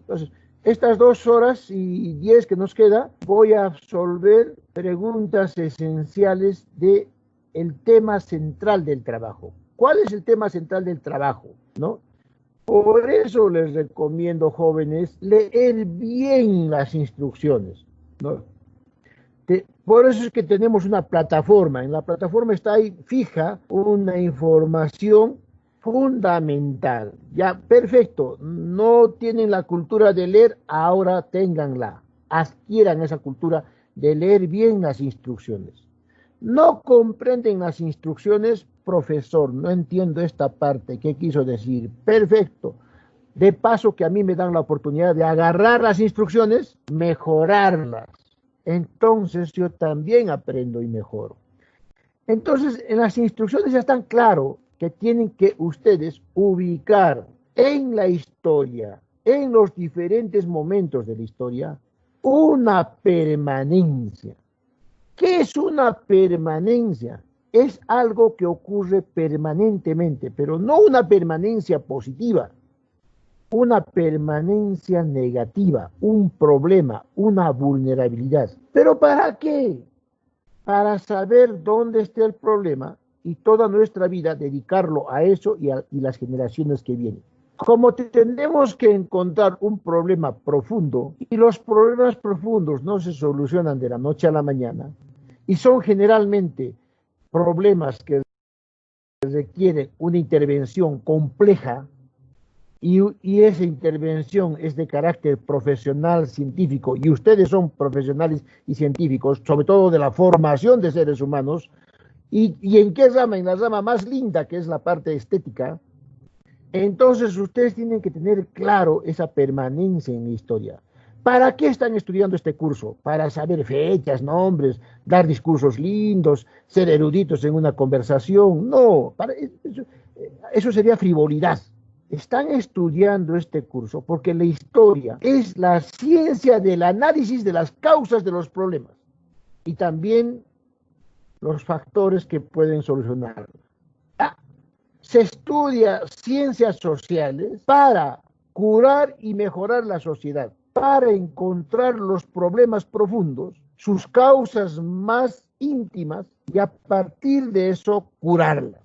Entonces, estas 2 horas y 10 que nos queda, voy a absolver preguntas esenciales de el tema central del trabajo. ¿Cuál es el tema central del trabajo? ¿No? Por eso les recomiendo, jóvenes, leer bien las instrucciones, ¿no? Por eso es que tenemos una plataforma. En la plataforma está ahí fija una información fundamental. Ya, perfecto. No tienen la cultura de leer, ahora ténganla. Adquieran esa cultura de leer bien las instrucciones. No comprenden las instrucciones, profesor, no entiendo esta parte, ¿qué quiso decir? Perfecto. De paso que a mí me dan la oportunidad de agarrar las instrucciones, mejorarlas. Entonces yo también aprendo y mejoro. Entonces en las instrucciones ya están claro que tienen que ustedes ubicar en la historia, en los diferentes momentos de la historia, una permanencia. ¿Qué es una permanencia? Es algo que ocurre permanentemente, pero no una permanencia positiva, una permanencia negativa, un problema, una vulnerabilidad. ¿Pero para qué? Para saber dónde está el problema y toda nuestra vida dedicarlo a eso y las generaciones que vienen. Como tenemos que encontrar un problema profundo y los problemas profundos no se solucionan de la noche a la mañana y son generalmente problemas que requieren una intervención compleja y esa intervención es de carácter profesional, científico, y ustedes son profesionales y científicos, sobre todo de la formación de seres humanos, y en qué rama, en la rama más linda que es la parte estética, entonces ustedes tienen que tener claro esa permanencia en la historia. ¿Para qué están estudiando este curso? Para saber fechas, nombres, dar discursos lindos, ser eruditos en una conversación. No, eso sería frivolidad. Están estudiando este curso porque la historia es la ciencia del análisis de las causas de los problemas y también los factores que pueden solucionarlos. Ah, se estudia ciencias sociales para curar y mejorar la sociedad, para encontrar los problemas profundos, sus causas más íntimas y a partir de eso curarlas.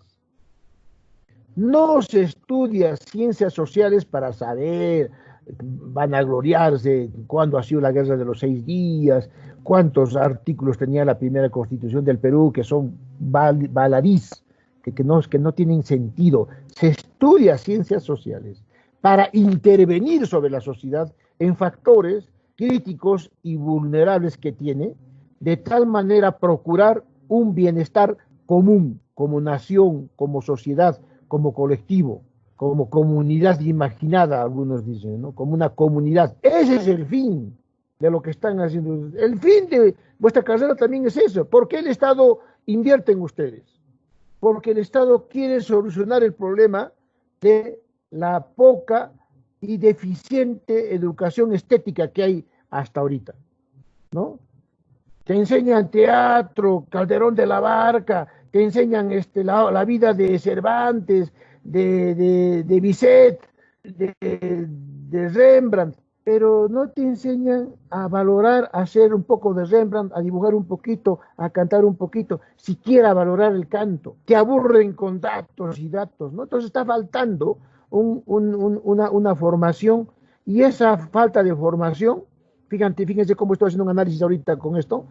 No se estudia ciencias sociales para saber, vanagloriarse cuándo ha sido la guerra de los 6 días, cuántos artículos tenía la primera constitución del Perú, que son baladís, que no tienen sentido. Se estudia ciencias sociales para intervenir sobre la sociedad en factores críticos y vulnerables que tiene, de tal manera procurar un bienestar común, como nación, como sociedad, como colectivo, como comunidad imaginada, algunos dicen, ¿no? Como una comunidad. Ese es el fin de lo que están haciendo. El fin de vuestra carrera también es eso. ¿Por qué el Estado invierte en ustedes? Porque el Estado quiere solucionar el problema de la poca y deficiente educación estética que hay hasta ahorita, ¿no? Te enseñan teatro, Calderón de la Barca, te enseñan la vida de Cervantes, de Bizet, de Rembrandt, pero no te enseñan a valorar, a hacer un poco de Rembrandt, a dibujar un poquito, a cantar un poquito, siquiera a valorar el canto. Te aburren con datos y datos, ¿no? Entonces está faltando una formación y esa falta de formación, fíjense cómo estoy haciendo un análisis ahorita con esto,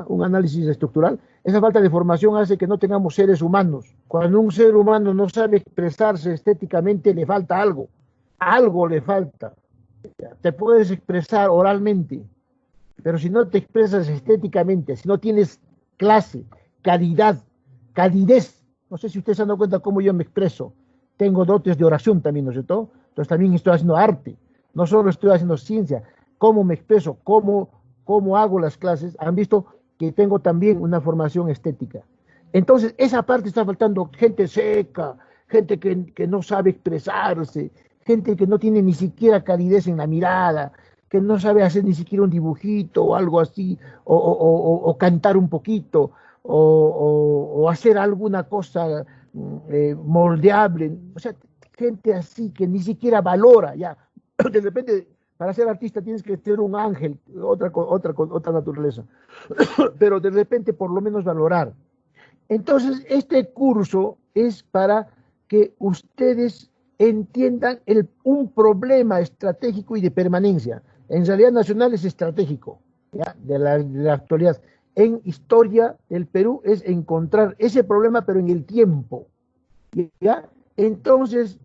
un análisis estructural, esa falta de formación hace que no tengamos seres humanos. Cuando un ser humano no sabe expresarse estéticamente, le falta algo, algo le falta. Te puedes expresar oralmente, pero si no te expresas estéticamente, si no tienes clase, calidad, calidez, no sé si ustedes se han dado cuenta cómo yo me expreso, tengo dotes de oración también, ¿no es cierto? Entonces también estoy haciendo arte, no solo estoy haciendo ciencia, cómo me expreso, cómo hago las clases, han visto que tengo también una formación estética. Entonces, esa parte está faltando, gente seca, gente que no sabe expresarse, gente que no tiene ni siquiera calidez en la mirada, que no sabe hacer ni siquiera un dibujito o algo así, o cantar un poquito, o hacer alguna cosa moldeable. O sea, gente así que ni siquiera valora, ya. De repente Para ser artista tienes que ser un ángel, otra naturaleza. Pero de repente por lo menos valorar. Entonces, este curso es para que ustedes entiendan un problema estratégico y de permanencia. En realidad nacional es estratégico, ¿ya? De la actualidad. En historia del Perú es encontrar ese problema, pero en el tiempo, ¿ya? Entonces,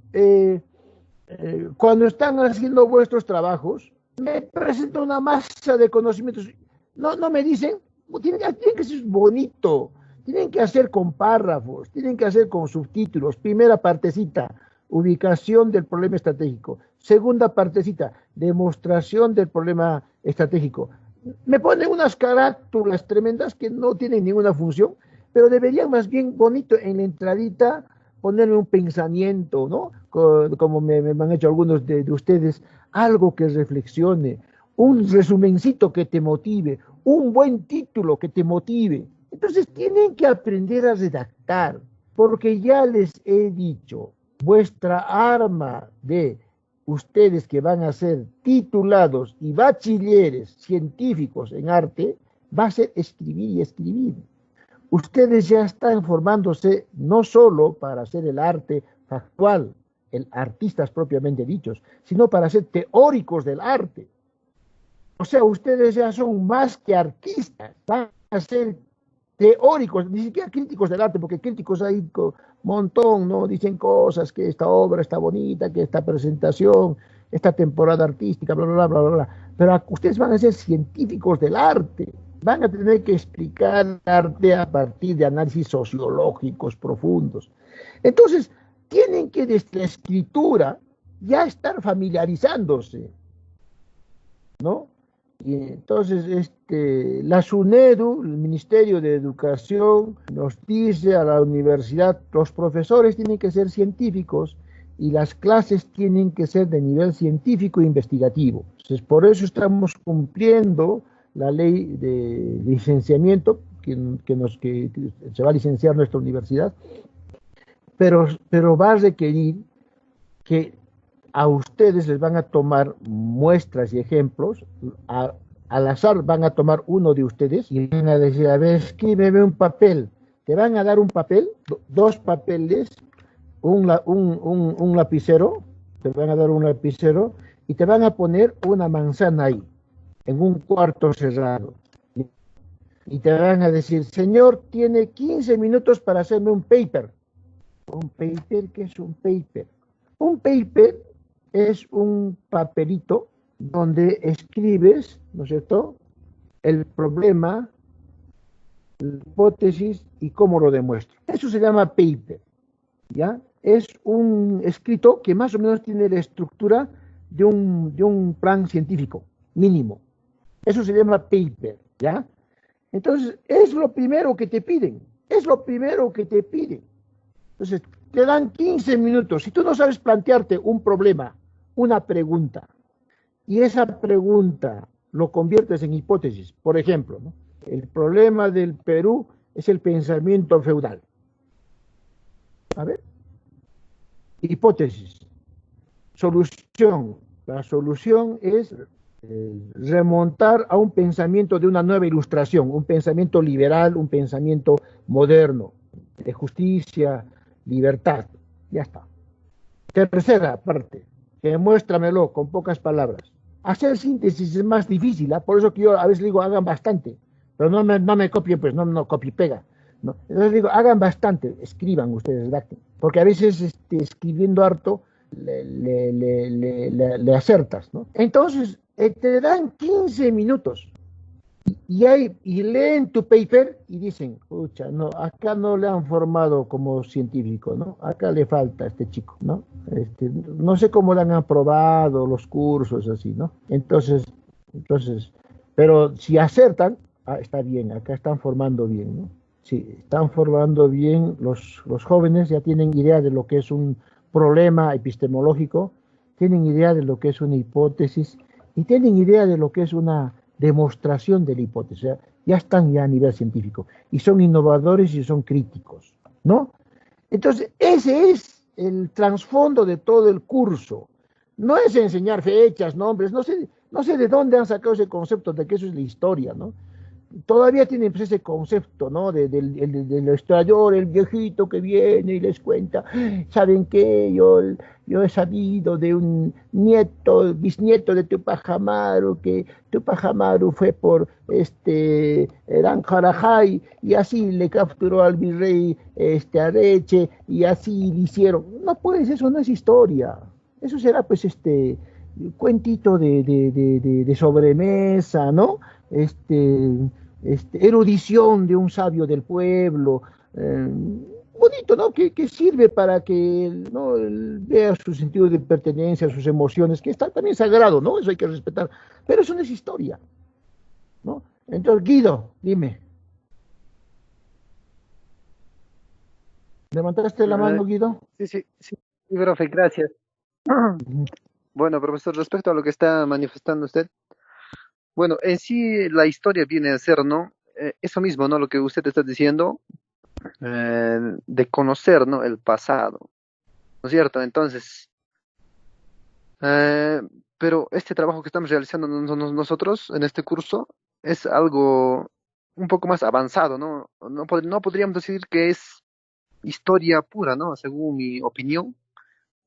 cuando están haciendo vuestros trabajos, me presenta una masa de conocimientos. No me dicen, tienen que ser bonito, tienen que hacer con párrafos, tienen que hacer con subtítulos. Primera partecita, ubicación del problema estratégico. Segunda partecita, demostración del problema estratégico. Me ponen unas carátulas tremendas que no tienen ninguna función, pero deberían más bien bonito en la entradita ponerme un pensamiento, ¿no? Como me han hecho algunos de ustedes, algo que reflexione, un resumencito que te motive, un buen título que te motive. Entonces tienen que aprender a redactar, porque ya les he dicho, vuestra arma de ustedes que van a ser titulados y bachilleres científicos en arte, va a ser escribir y escribir. Ustedes ya están formándose no solo para hacer el arte factual, el artistas propiamente dichos, sino para ser teóricos del arte. O sea, ustedes ya son más que artistas, van a ser teóricos, ni siquiera críticos del arte, porque críticos hay un montón, ¿no? Dicen cosas, que esta obra está bonita, que esta presentación, esta temporada artística, bla, bla, bla, bla, bla. Pero ustedes van a ser científicos del arte, van a tener que explicar el arte a partir de análisis sociológicos profundos. Entonces, tienen que desde la escritura ya estar familiarizándose, ¿no? Y entonces la SUNEDU, el Ministerio de Educación, nos dice a la universidad, los profesores tienen que ser científicos y las clases tienen que ser de nivel científico e investigativo. Entonces, por eso estamos cumpliendo la ley de licenciamiento que se va a licenciar nuestra universidad, pero va a requerir que a ustedes les van a tomar muestras y ejemplos, al azar van a tomar uno de ustedes y van a decir, a ver, escríbeme un papel. Te van a dar un papel, dos papeles, un lapicero, te van a dar un lapicero y te van a poner una manzana ahí, en un cuarto cerrado. Y te van a decir, señor, tiene 15 minutos para hacerme un paper. ¿Un paper? ¿Qué es un paper? Un paper es un papelito donde escribes, ¿no es cierto?, el problema, la hipótesis y cómo lo demuestro. Eso se llama paper, ¿ya? Es un escrito que más o menos tiene la estructura de un plan científico mínimo. Eso se llama paper, ¿ya? Entonces, es lo primero que te piden, es lo primero que te piden. Entonces, te dan 15 minutos. Si tú no sabes plantearte un problema, una pregunta, y esa pregunta lo conviertes en hipótesis, por ejemplo, ¿no? El problema del Perú es el pensamiento feudal. A ver, hipótesis, solución. La solución es remontar a un pensamiento de una nueva ilustración, un pensamiento liberal, un pensamiento moderno, de justicia, libertad. Ya está. Tercera parte, demuéstramelo con pocas palabras. Hacer síntesis es más difícil, ¿eh? Por eso que yo a veces digo, hagan bastante, pero no me copien, pues no copie pega. ¿No? Entonces digo, hagan bastante, escriban ustedes, redacten, porque a veces escribiendo harto le acertas, ¿no? Entonces, te dan 15 minutos y leen tu paper y dicen, pucha, no, acá no le han formado como científico, ¿no? Acá le falta a este chico, ¿no? No sé cómo le han aprobado los cursos así, ¿no? Entonces, pero si acertan, está bien, acá están formando bien, ¿no? Sí, están formando bien, los jóvenes ya tienen idea de lo que es un problema epistemológico, tienen idea de lo que es una hipótesis y tienen idea de lo que es una demostración de la hipótesis. O sea, ya están ya a nivel científico y son innovadores y son críticos, ¿no? Entonces, ese es el trasfondo de todo el curso. No es enseñar fechas, nombres, no sé de dónde han sacado ese concepto de que eso es la historia, ¿no? Todavía tienen pues, ese concepto, ¿no? Del historiador, el viejito que viene y les cuenta, ¿saben qué? Yo he sabido de un nieto, bisnieto de Tupac Amaru, que Tupac Amaru fue por Aranjarajay y así le capturó al virrey Areche y así le hicieron. No, pues eso no es historia. Eso será pues cuentito de sobremesa, ¿no? Este, erudición de un sabio del pueblo, bonito, ¿no? Que sirve para que ¿no? Él vea su sentido de pertenencia, sus emociones, que está también sagrado, ¿no? Eso hay que respetar. Pero eso no es historia, ¿no? Entonces, Guido, dime, ¿levantaste la Eh, mano, Guido? sí, sí, sí, sí, profe, gracias. Ujú, Bueno, profesor, respecto a lo que está manifestando usted, bueno, en sí la historia viene a ser, ¿no? Eso mismo, ¿no? Lo que usted está diciendo, de conocer, ¿no? El pasado, ¿no es cierto? Entonces, eh, pero este trabajo que estamos realizando nosotros en este curso es algo un poco más avanzado, ¿no? No podríamos decir que es historia pura, ¿no? Según mi opinión,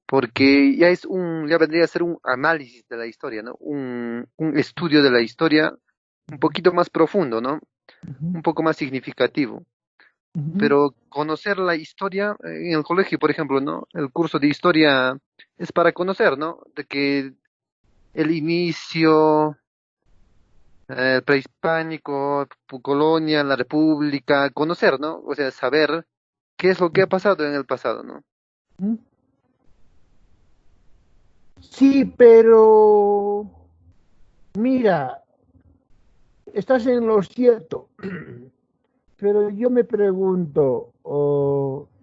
porque ya vendría a ser un análisis de la historia, ¿no? Un estudio de la historia un poquito más profundo, ¿no? ujú, Un poco más significativo. ujú. Pero conocer la historia en el colegio, por ejemplo, ¿no? El curso de historia es para conocer, ¿no? De que el inicio, prehispánico, colonia, la república, conocer, ¿no? O sea, saber qué es lo que ha pasado en el pasado, ¿no? Ujú. Sí, pero mira, estás en lo cierto. Pero yo me pregunto,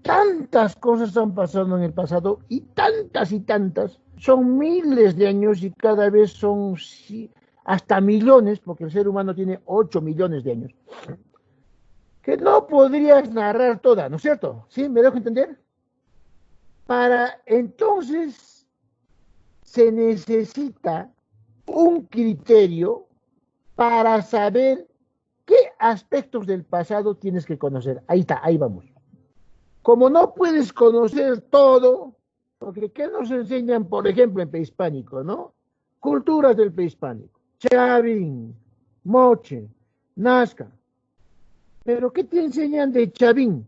tantas cosas han pasado en el pasado y tantas, son miles de años y cada vez son hasta millones, porque el ser humano tiene 8 millones de años, que no podrías narrar toda, ¿no es cierto? ¿Sí? ¿Me dejo entender? Para entonces se necesita un criterio para saber qué aspectos del pasado tienes que conocer. Ahí está, ahí vamos. Como no puedes conocer todo, porque ¿qué nos enseñan, por ejemplo, en prehispánico, no? Culturas del prehispánico. Chavín, Moche, Nazca. Pero ¿qué te enseñan de Chavín?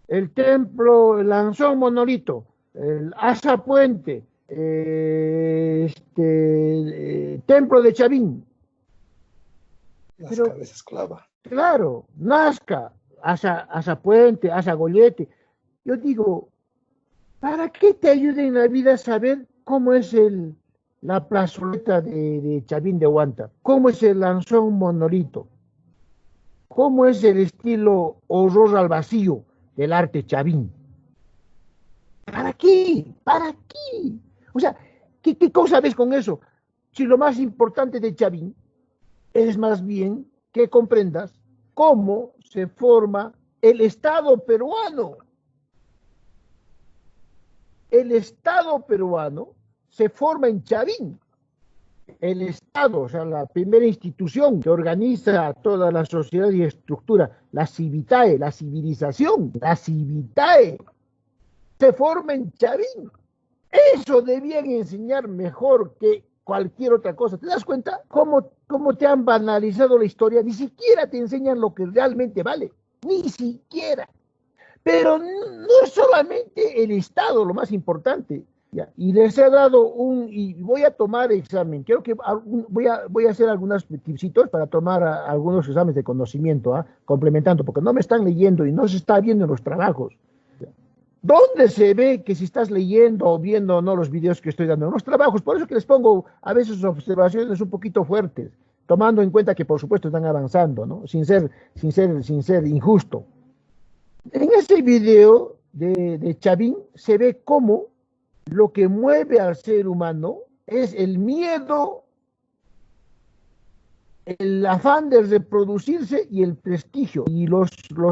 El templo, el Lanzón Monolito, el Asa Puente, templo de Chavín. Las Pero cabezas clava. claro, Nazca, Asa Puente, Asa Gollete. Yo digo, ¿para qué te ayuda en la vida saber cómo es la plazoleta de Chavín de Huanta? ¿Cómo es el lanzón monolito? ¿Cómo es el estilo horror al vacío del arte Chavín? ¿Para qué? ¿Para qué? O sea, ¿qué cosa ves con eso? Si lo más importante de Chavín es más bien que comprendas cómo se forma el Estado peruano. El Estado peruano se forma en Chavín. El Estado, o sea, la primera institución que organiza toda la sociedad y estructura, la civitae, la civilización, la civitae, se forma en Chavín. Eso debían enseñar mejor que cualquier otra cosa. ¿Te das cuenta cómo te han banalizado la historia? Ni siquiera te enseñan lo que realmente vale. Ni siquiera. Pero no es solamente el Estado lo más importante. Ya, y les he dado y voy a tomar examen, creo que voy a hacer algunos tipsitos para tomar algunos exámenes de conocimiento, complementando, porque no me están leyendo y no se está viendo en los trabajos. ¿Dónde se ve que si estás leyendo o viendo o no los videos que estoy dando en los trabajos? Por eso que les pongo a veces observaciones un poquito fuertes, tomando en cuenta que por supuesto están avanzando, ¿no? Sin ser injusto. En ese video de Chavín se ve cómo lo que mueve al ser humano es el miedo, el afán de reproducirse y el prestigio. Y los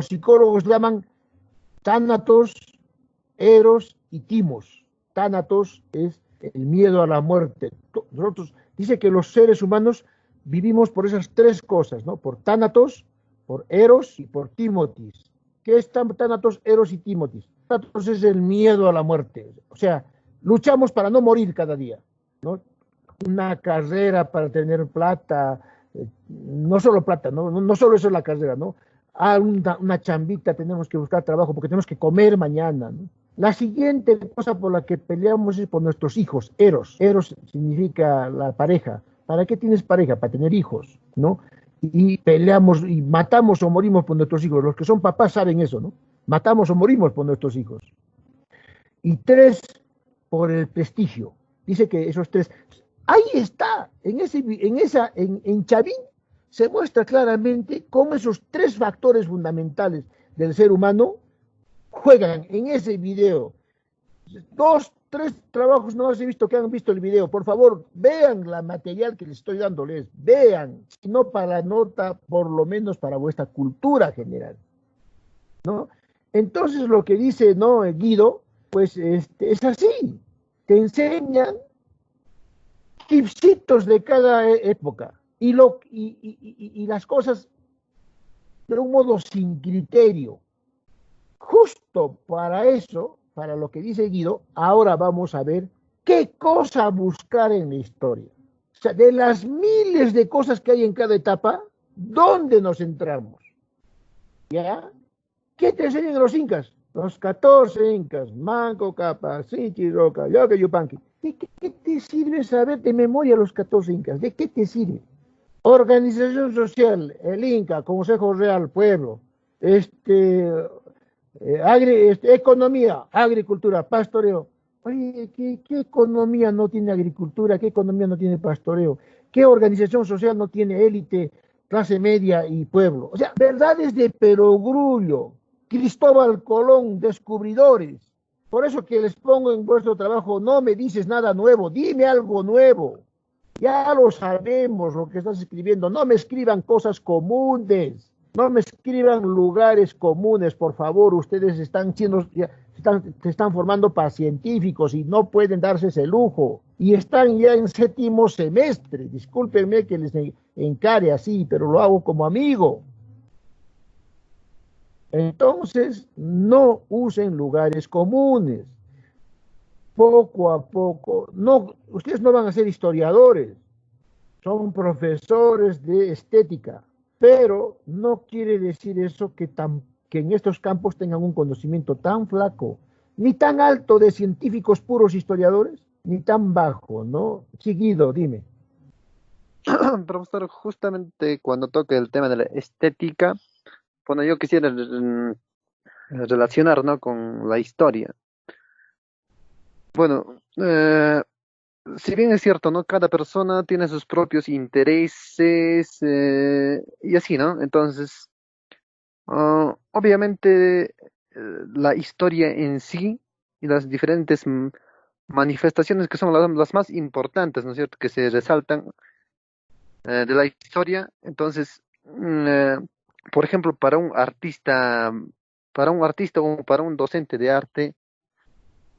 psicólogos llaman tánatos, eros y timos. Tánatos es el miedo a la muerte. Nosotros, dice que los seres humanos vivimos por esas tres cosas, ¿no? Por Tánatos, por Eros y por Tímotis. ¿Qué es Tánatos, Eros y Tímotis? Tánatos es el miedo a la muerte. O sea, luchamos para no morir cada día, ¿no? Una carrera para tener plata, no solo plata, no solo eso es la carrera, ¿no? Una chambita, tenemos que buscar trabajo porque tenemos que comer mañana, ¿no? La siguiente cosa por la que peleamos es por nuestros hijos, Eros. Eros significa la pareja. ¿Para qué tienes pareja? Para tener hijos, ¿no? Y peleamos y matamos o morimos por nuestros hijos. Los que son papás saben eso, ¿no? Matamos o morimos por nuestros hijos. Y tres, por el prestigio. Dice que esos tres. Ahí está, en Chavín se muestra claramente cómo esos tres factores fundamentales del ser humano juegan en ese video. Dos, tres trabajos no he visto que han visto el video. Por favor, vean la material que les estoy dándoles. Vean, si no para la nota, por lo menos para vuestra cultura general, ¿no? Entonces lo que dice, ¿no, Guido? Pues es así. Te enseñan tipsitos de cada época y las cosas de un modo sin criterio. Justo para eso, para lo que dice Guido, ahora vamos a ver qué cosa buscar en la historia. O sea, de las miles de cosas que hay en cada etapa, ¿dónde nos centramos? ¿Ya? ¿Qué te enseñan los incas? Los 14 incas, Manco Cápac, Sinchiroca, Yoca Yupanqui. ¿De qué te sirve saber de memoria los 14 incas? ¿De qué te sirve? Organización social, el Inca, Consejo Real, Pueblo, economía, agricultura, pastoreo. Oye, ¿qué economía no tiene agricultura? ¿Qué economía no tiene pastoreo? ¿Qué organización social no tiene élite, clase media y pueblo? O sea, verdades de perogrullo. Cristóbal Colón, descubridores. Por eso que les pongo en vuestro trabajo, no me dices nada nuevo, dime algo nuevo. Ya lo sabemos lo que estás escribiendo. No me escriban cosas comunes. No me escriban lugares comunes, por favor. Ustedes se están formando para científicos y no pueden darse ese lujo. Y están ya en séptimo semestre. Discúlpenme que les encare así, pero lo hago como amigo. Entonces, no usen lugares comunes. Poco a poco. No, ustedes no van a ser historiadores. Son profesores de estética. Pero no quiere decir eso que en estos campos tengan un conocimiento tan flaco, ni tan alto de científicos puros historiadores, ni tan bajo, ¿no? Seguido, dime. Profesor, justamente cuando toca el tema de la estética, bueno, yo quisiera relacionar, ¿no?, con la historia. Bueno, si bien es cierto, ¿no? Cada persona tiene sus propios intereses y así, ¿no? Entonces, obviamente, la historia en sí y las diferentes manifestaciones que son las más importantes, ¿no es cierto?, que se resaltan de la historia. Entonces, por ejemplo, para un artista o para un docente de arte,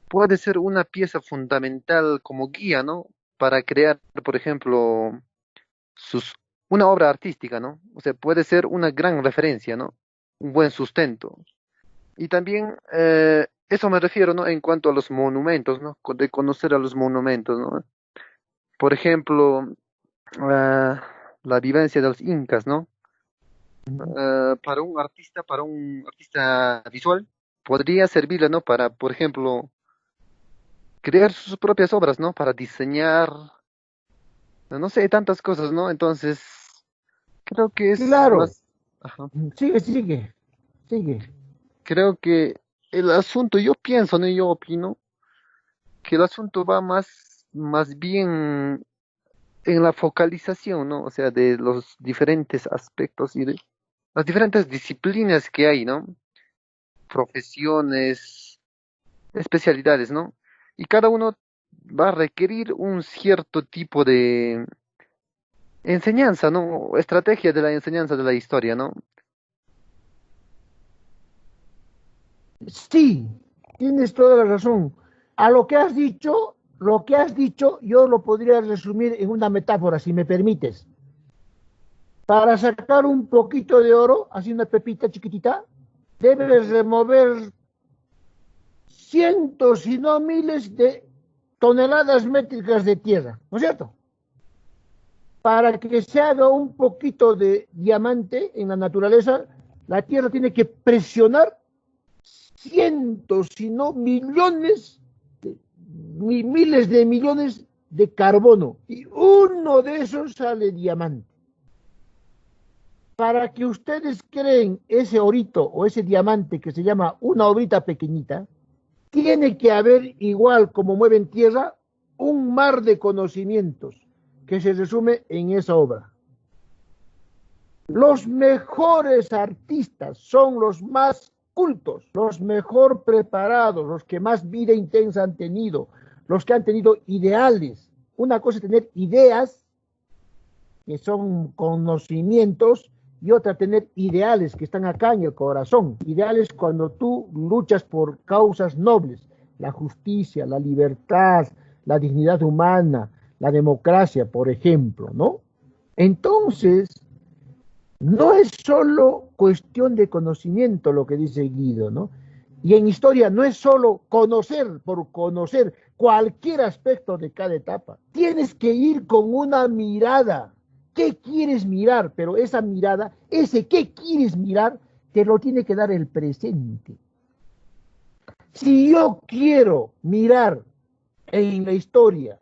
puede ser una pieza fundamental como guía, ¿no? Para crear, por ejemplo, sus, una obra artística, ¿no? O sea, puede ser una gran referencia, ¿no? Un buen sustento. Y también, eso me refiero, ¿no? En cuanto a los monumentos, ¿no? De conocer a los monumentos, ¿no? Por ejemplo, ah, la vivencia de los incas, ¿no? Para un artista visual, podría servirle, ¿no? Para, por ejemplo, crear sus propias obras, ¿no? Para diseñar, no sé, tantas cosas, ¿no? Entonces, creo que es Claro, más, ajá, sigue. creo que el asunto, yo pienso, ¿no? Yo opino que el asunto va más bien en la focalización, ¿no? O sea, de los diferentes aspectos y de las diferentes disciplinas que hay, ¿no? Profesiones, especialidades, ¿no? Y cada uno va a requerir un cierto tipo de enseñanza, ¿no? Estrategia de la enseñanza de la historia, ¿no? Sí, tienes toda la razón. A lo que has dicho, lo que has dicho yo lo podría resumir en una metáfora, si me permites. Para sacar un poquito de oro, así una pepita chiquitita, debes remover cientos y no miles de toneladas métricas de tierra, ¿no es cierto? Para que se haga un poquito de diamante en la naturaleza, la tierra tiene que presionar cientos, si no millones, miles de millones de carbono. Y uno de esos sale diamante. Para que ustedes creen ese orito o ese diamante que se llama una obrita pequeñita, tiene que haber, igual como mueven tierra, un mar de conocimientos que se resume en esa obra. Los mejores artistas son los más cultos, los mejor preparados, los que más vida intensa han tenido, los que han tenido ideales. Una cosa es tener ideas, que son conocimientos, y otra tener ideales que están acá en el corazón. Ideales cuando tú luchas por causas nobles, la justicia, la libertad, la dignidad humana, la democracia, por ejemplo, ¿no? Entonces, no es solo cuestión de conocimiento lo que dice Guido, ¿no? Y en historia no es solo conocer por conocer cualquier aspecto de cada etapa. Tienes que ir con una mirada. ¿Qué quieres mirar? Pero esa mirada, ese qué quieres mirar, te lo tiene que dar el presente. Si yo quiero mirar en la historia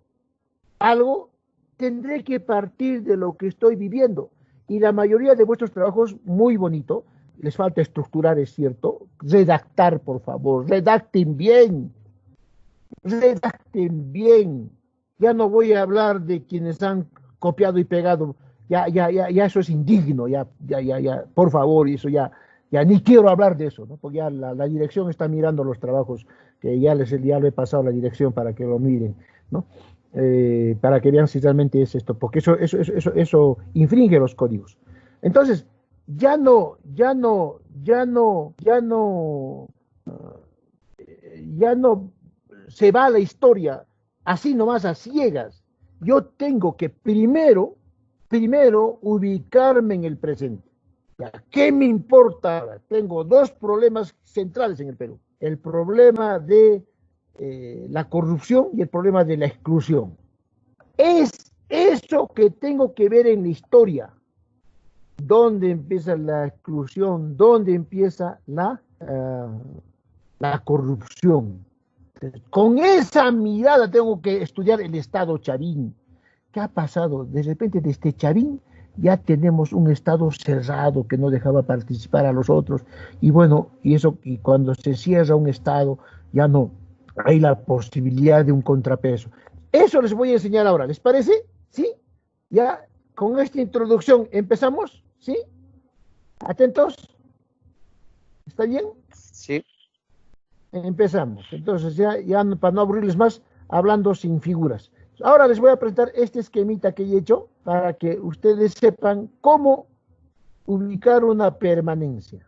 algo, tendré que partir de lo que estoy viviendo. Y la mayoría de vuestros trabajos, muy bonito, les falta estructurar, es cierto. Redactar, por favor, redacten bien. Redacten bien. Ya no voy a hablar de quienes han copiado y pegado. Ya eso es indigno, ya, por favor, eso ya ni quiero hablar de eso, ¿no? Porque ya la dirección está mirando los trabajos, que ya lo he pasado a la dirección para que lo miren, ¿no? Para que vean si realmente es esto, porque eso infringe los códigos. Entonces, ya no se va la historia así nomás a ciegas. Yo tengo que primero ubicarme en el presente. ¿Qué me importa? Tengo dos problemas centrales en el Perú. El problema de la corrupción y el problema de la exclusión. Es eso que tengo que ver en la historia. ¿Dónde empieza la exclusión? ¿Dónde empieza la corrupción? Con esa mirada tengo que estudiar el Estado Chavín. ¿Qué ha pasado? De repente desde Chavín ya tenemos un Estado cerrado que no dejaba participar a los otros. Y bueno, y cuando se cierra un Estado, ya no hay la posibilidad de un contrapeso. Eso les voy a enseñar ahora, ¿les parece? ¿Sí? Ya con esta introducción empezamos, ¿sí? ¿Atentos? ¿Está bien? Sí. Empezamos. Entonces, ya para no aburrirles más, hablando sin figuras. Ahora les voy a presentar este esquemita que he hecho para que ustedes sepan cómo ubicar una permanencia.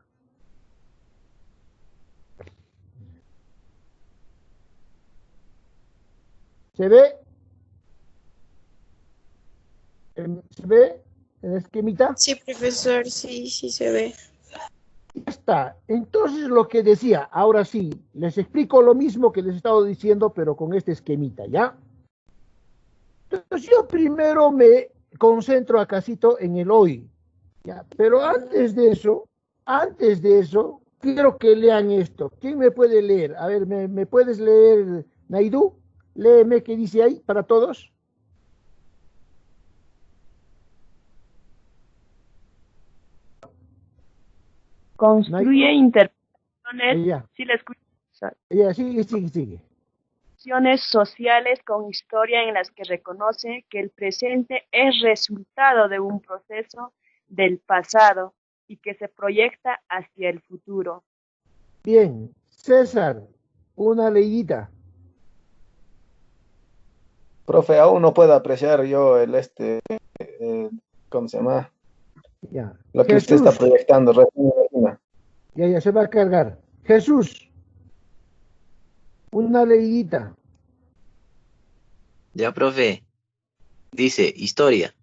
¿Se ve? ¿Se ve el esquemita? Sí, profesor, sí, sí se ve. Ya está. Entonces, lo que decía, ahora sí, les explico lo mismo que les he estado diciendo, pero con este esquemita, ¿ya? Entonces, yo primero me concentro acasito en el hoy, ¿ya? Pero antes de eso, quiero que lean esto. ¿Quién me puede leer? A ver, ¿me puedes leer, Naidu? Léeme qué dice ahí para todos. Construye interpretaciones, Ella, si la escuchas, sigue. sociales con historia en las que reconoce que el presente es resultado de un proceso del pasado y que se proyecta hacia el futuro. Bien, César, una leidita. Profe, aún no puedo apreciar yo ¿cómo se llama? Ya. Lo que usted está proyectando, recién imagina. Ya se va a cargar. Jesús, una leidita. Ya, profe, dice, historia.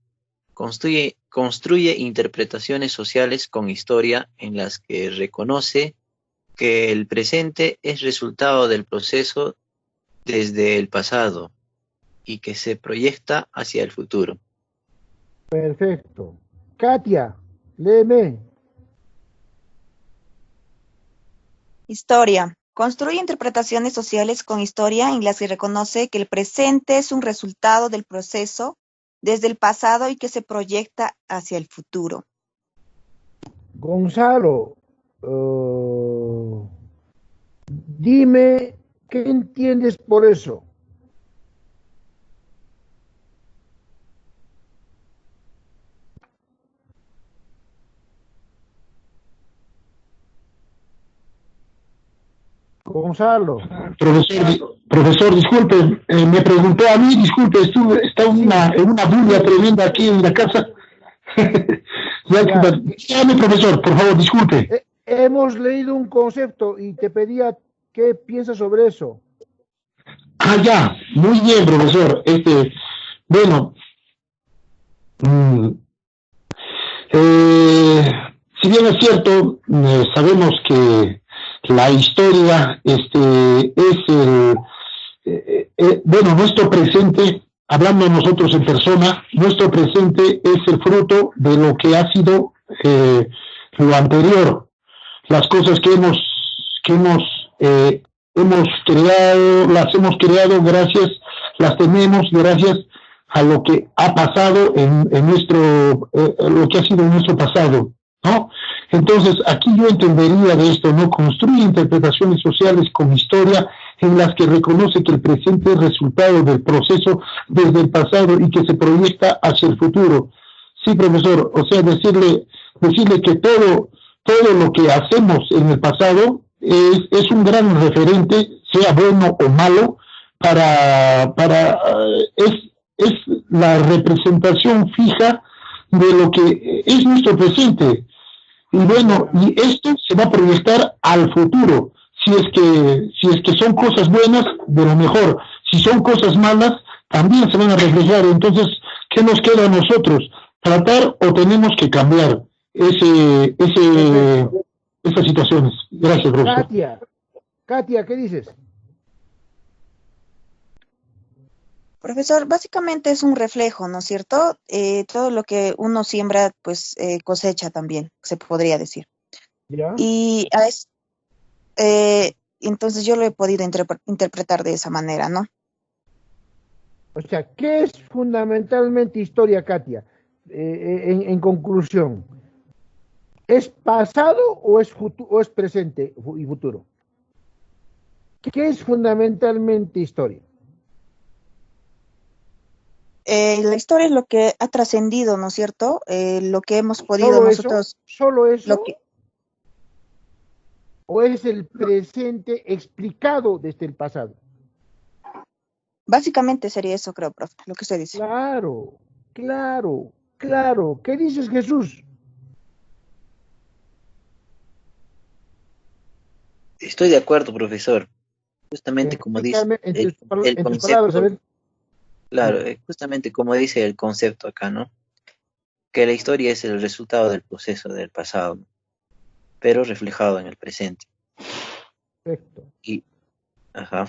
Construye interpretaciones sociales con historia en las que reconoce que el presente es resultado del proceso desde el pasado y que se proyecta hacia el futuro. Perfecto. Katia, léeme. Historia. Construye interpretaciones sociales con historia en las que reconoce que el presente es un resultado del proceso desde el pasado y que se proyecta hacia el futuro. Gonzalo, dime, ¿qué entiendes por eso? Gonzalo. Profesor, disculpe, me preguntó a mí, disculpe, está en una bulla tremenda aquí en la casa. Dígame, profesor, por favor, disculpe. Hemos leído un concepto y te pedía qué piensas sobre eso. Ah, ya, muy bien, profesor. Bueno, si bien es cierto, sabemos que la historia es bueno, nuestro presente, hablando nosotros en persona, nuestro presente es el fruto de lo que ha sido lo anterior, las cosas que hemos creado, las hemos creado gracias, las tenemos gracias a lo que ha pasado en nuestro, lo que ha sido nuestro pasado, ¿no? Entonces, aquí yo entendería de esto, ¿no? Construye interpretaciones sociales con historia en las que reconoce que el presente es resultado del proceso desde el pasado y que se proyecta hacia el futuro. Sí, profesor, o sea, decirle que todo lo que hacemos en el pasado es un gran referente, sea bueno o malo, es la representación fija de lo que es nuestro presente. Y bueno, y esto se va a proyectar al futuro. Si es que son cosas buenas, de lo mejor. Si son cosas malas, también se van a reflejar. Entonces, ¿qué nos queda a nosotros? ¿Tratar o tenemos que cambiar esas situaciones? Gracias, profesor. Katia, ¿qué dices? Profesor, básicamente es un reflejo, ¿no es cierto? Todo lo que uno siembra, pues cosecha también, se podría decir. ¿Ya? Y entonces yo lo he podido interpretar de esa manera, ¿no? O sea, ¿qué es fundamentalmente historia, Katia? En conclusión, ¿es pasado o es presente y futuro? ¿Qué es fundamentalmente historia? La historia es lo que ha trascendido, ¿no es cierto? Lo que hemos podido nosotros... ¿Solo eso? Lo que... ¿O es el presente explicado desde el pasado? Básicamente sería eso, creo, profe, lo que usted dice. Claro. ¿Qué dices, Jesús? Estoy de acuerdo, profesor. Justamente como dice el tus palabras, a ver. Claro, justamente como dice el concepto acá, ¿no? Que la historia es el resultado del proceso del pasado, pero reflejado en el presente. Perfecto. Y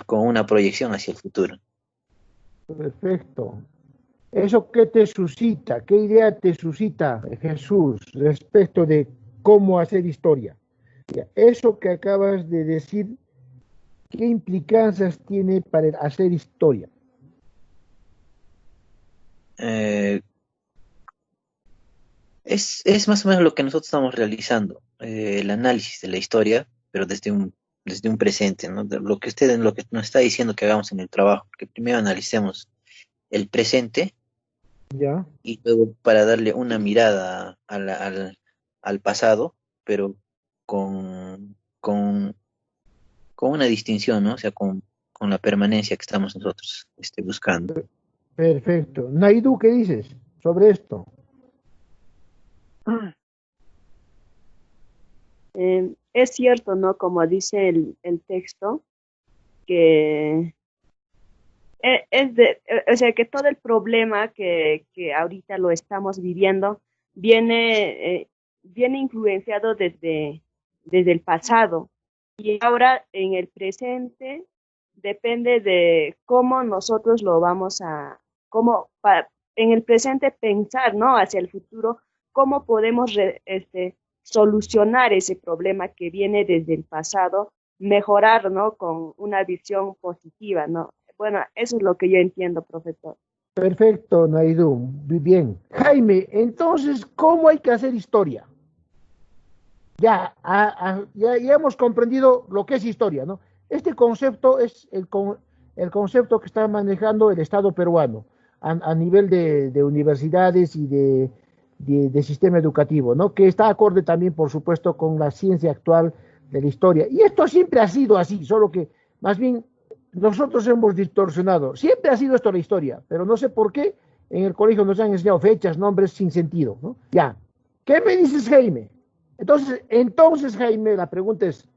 con una proyección hacia el futuro. Perfecto. ¿Eso qué te suscita? ¿Qué idea te suscita, Jesús, respecto de cómo hacer historia? Eso que acabas de decir, ¿qué implicancias tiene para hacer historia? Es más o menos lo que nosotros estamos realizando, el análisis de la historia, pero desde un presente, ¿no? Lo que nos está diciendo que hagamos en el trabajo, que primero analicemos el presente, ¿ya? Y luego para darle una mirada al pasado, pero con una distinción, ¿no? O sea, con la permanencia que estamos nosotros buscando. Perfecto. Naidu, ¿qué dices sobre esto? Es cierto, ¿no? Como dice el texto, que O sea, que todo el problema que ahorita lo estamos viviendo viene influenciado desde el pasado. Y ahora en el presente depende de cómo nosotros lo vamos a, en el presente pensar, ¿no? Hacia el futuro, cómo podemos solucionar ese problema que viene desde el pasado, mejorar, ¿no? Con una visión positiva, ¿no? Bueno, eso es lo que yo entiendo, profesor. Perfecto, Naidu. Muy bien. Jaime, entonces, ¿cómo hay que hacer historia? Ya hemos comprendido lo que es historia, ¿no? Este concepto es el concepto que está manejando el Estado peruano a nivel de universidades y de sistema educativo, ¿no? Que está acorde también, por supuesto, con la ciencia actual de la historia. Y esto siempre ha sido así, solo que más bien nosotros hemos distorsionado. Siempre ha sido esto la historia, pero no sé por qué en el colegio nos han enseñado fechas, nombres sin sentido, ¿no? Ya. ¿Qué me dices, Jaime? Entonces, Jaime, la pregunta es,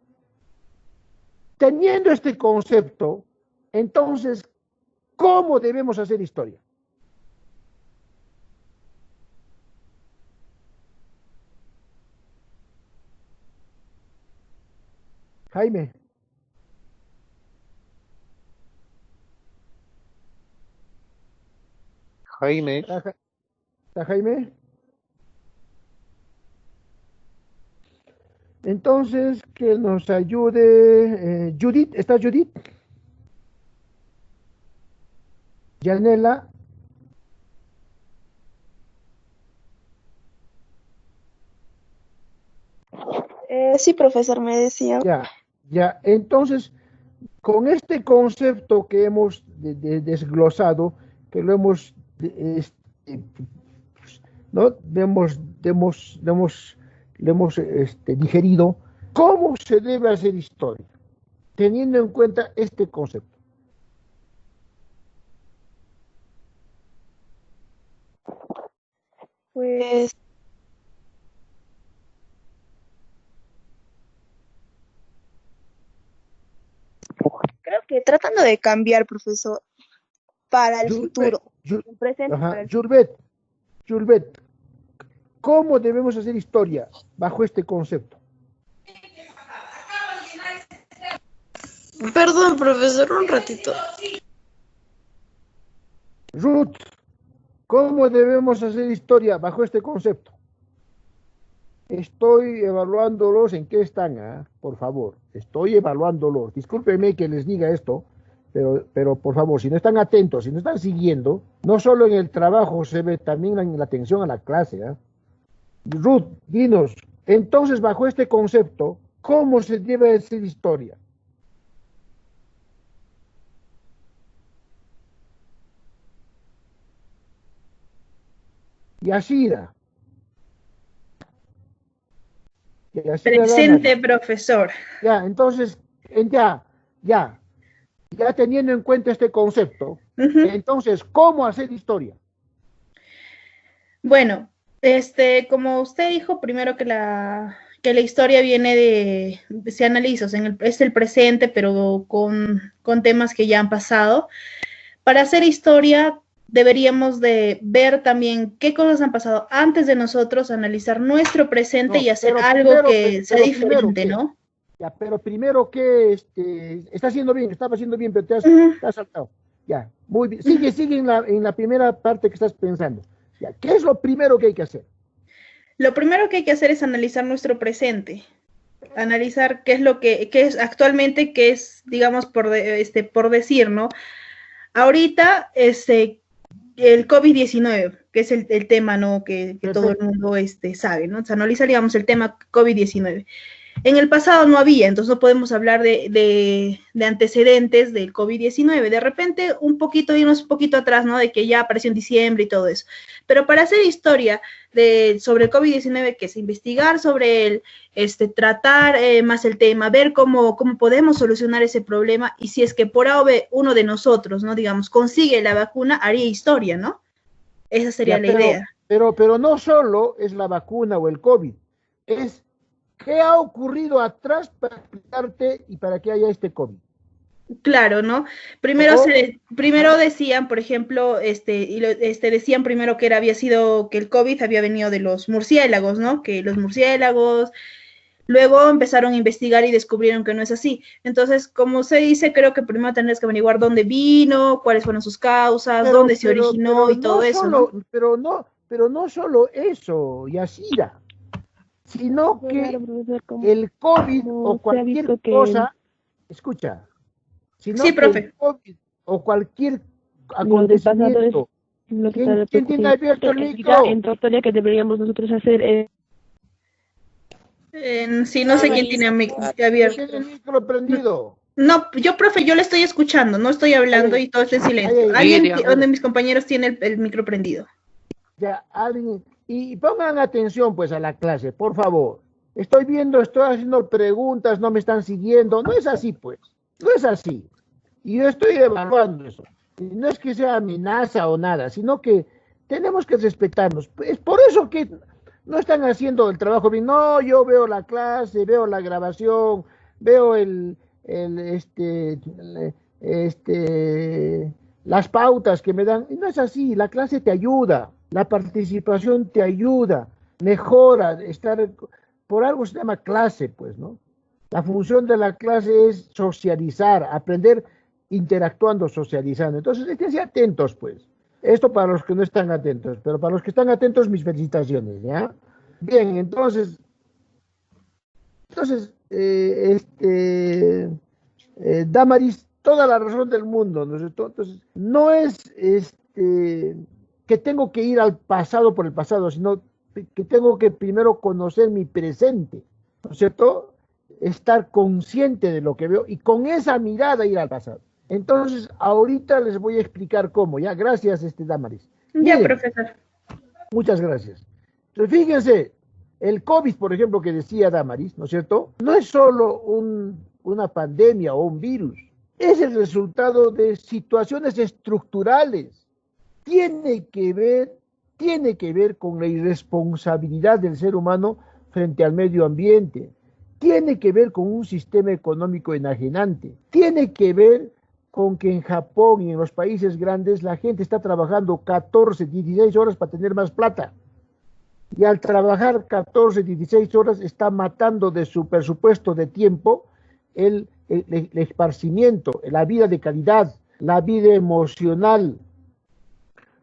teniendo este concepto, entonces, ¿cómo debemos hacer historia? Jaime. Jaime, ¿Está Jaime? Entonces, que nos ayude Judith. ¿Está Judith? Yanela. Sí, profesor, me decía. Ya. Entonces, con este concepto que hemos desglosado, que lo hemos, ¿no? Le hemos digerido, ¿cómo se debe hacer historia? Teniendo en cuenta este concepto. Pues creo que tratando de cambiar, profesor, para el futuro. El presente para el Jurbet, ¿cómo debemos hacer historia bajo este concepto? Perdón, profesor, un ratito. Ruth, ¿cómo debemos hacer historia bajo este concepto? Estoy evaluándolos en qué están, por favor. Estoy evaluándolos. Discúlpenme que les diga esto, pero por favor, si no están atentos, si no están siguiendo, no solo en el trabajo se ve, también en la atención a la clase. Ruth, dinos, entonces bajo este concepto, ¿cómo se debe hacer historia? Y Ashira. Presente, profesor. Ya, entonces, ya teniendo en cuenta este concepto, entonces, ¿cómo hacer historia? Bueno, como usted dijo, primero que la historia viene se analiza, o sea, es el presente, pero con temas que ya han pasado. Para hacer historia, deberíamos de ver también qué cosas han pasado antes de nosotros, analizar nuestro presente y hacer algo que sea diferente, ¿no? Ya, pero primero que estaba haciendo bien, pero te has saltado. Ya, muy bien. Sigue en la primera parte que estás pensando. Ya, ¿qué es lo primero que hay que hacer? Lo primero que hay que hacer es analizar nuestro presente. Analizar qué es lo que es actualmente, qué es, digamos, por decir, ¿no? Ahorita, el COVID-19, que es el tema, ¿no? Que todo el mundo sabe, ¿no? O sea, analizaríamos el tema COVID-19. En el pasado no había, entonces no podemos hablar de antecedentes del COVID-19. De repente, irnos un poquito atrás, ¿no? De que ya apareció en diciembre y todo eso. Pero para hacer historia sobre el COVID-19, que es investigar sobre él, tratar más el tema, ver cómo podemos solucionar ese problema, y si es que por A o B uno de nosotros, ¿no? Digamos, consigue la vacuna, haría historia, ¿no? Esa sería la idea. Pero no solo es la vacuna o el COVID, es ¿qué ha ocurrido atrás para explicarte y para que haya este COVID? Claro, ¿no? Primero decían, por ejemplo, decían primero que había sido, que el COVID había venido de los murciélagos, ¿no? Que los murciélagos, luego empezaron a investigar y descubrieron que no es así. Entonces, como se dice, creo que primero tendrías que averiguar dónde vino, cuáles fueron sus causas, dónde se originó y todo eso, ¿no? Pero no solo eso, Yasira, sino que el COVID o cualquier cosa, escucha, sino sí, que profe. el COVID o cualquier acontecimiento, ¿quién tiene abierto el micro? En Tortoria que deberíamos nosotros hacer sí, no sé quién tiene abierto. ¿Quién tiene el micro prendido? No, yo, profe, yo le estoy escuchando, no estoy hablando y todo está en silencio. Uno de mis compañeros tiene el micro prendido. Ya, alguien, y pongan atención pues a la clase, por favor. Estoy haciendo preguntas, no me están siguiendo. No es así, pues. No es así. Y yo estoy evaluando eso. Y no es que sea amenaza o nada, sino que tenemos que respetarnos. Es por eso que no están haciendo el trabajo bien. No, yo veo la clase, veo la grabación, veo las pautas que me dan. Y no es así. La clase te ayuda. La participación te ayuda. Mejora. Por algo se llama clase, pues, ¿no? La función de la clase es socializar, aprender interactuando, socializando. Entonces, esténse atentos, pues. Esto para los que no están atentos, pero para los que están atentos, mis felicitaciones, ¿ya? Bien, entonces, Damaris, toda la razón del mundo, ¿no es cierto? Entonces, no es que tengo que ir al pasado por el pasado, sino que tengo que primero conocer mi presente, ¿no es cierto? Estar consciente de lo que veo y con esa mirada ir al pasado. Entonces, ahorita les voy a explicar cómo, ¿ya? Gracias, Damaris. Ya, Miren, profesor. Muchas gracias. Entonces, fíjense, el COVID, por ejemplo, que decía Damaris, ¿no es cierto? No es solo una pandemia o un virus, es el resultado de situaciones estructurales. Tiene que ver con la irresponsabilidad del ser humano frente al medio ambiente. Tiene que ver con un sistema económico enajenante. Tiene que ver con que en Japón y en los países grandes la gente está trabajando 14, 16 horas para tener más plata. Y al trabajar 14, 16 horas está matando de su presupuesto de tiempo el esparcimiento, la vida de calidad, la vida emocional.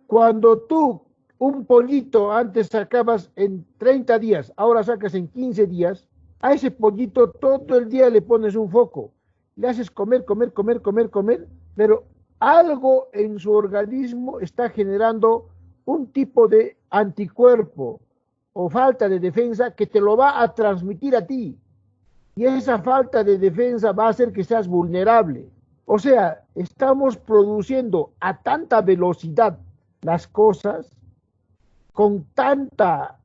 Cuando tú un pollito antes sacabas en 30 días, ahora sacas en 15 días, a ese pollito todo el día le pones un foco, le haces comer, pero algo en su organismo está generando un tipo de anticuerpo o falta de defensa que te lo va a transmitir a ti. Y esa falta de defensa va a hacer que seas vulnerable. O sea, estamos produciendo a tanta velocidad las cosas, con tanta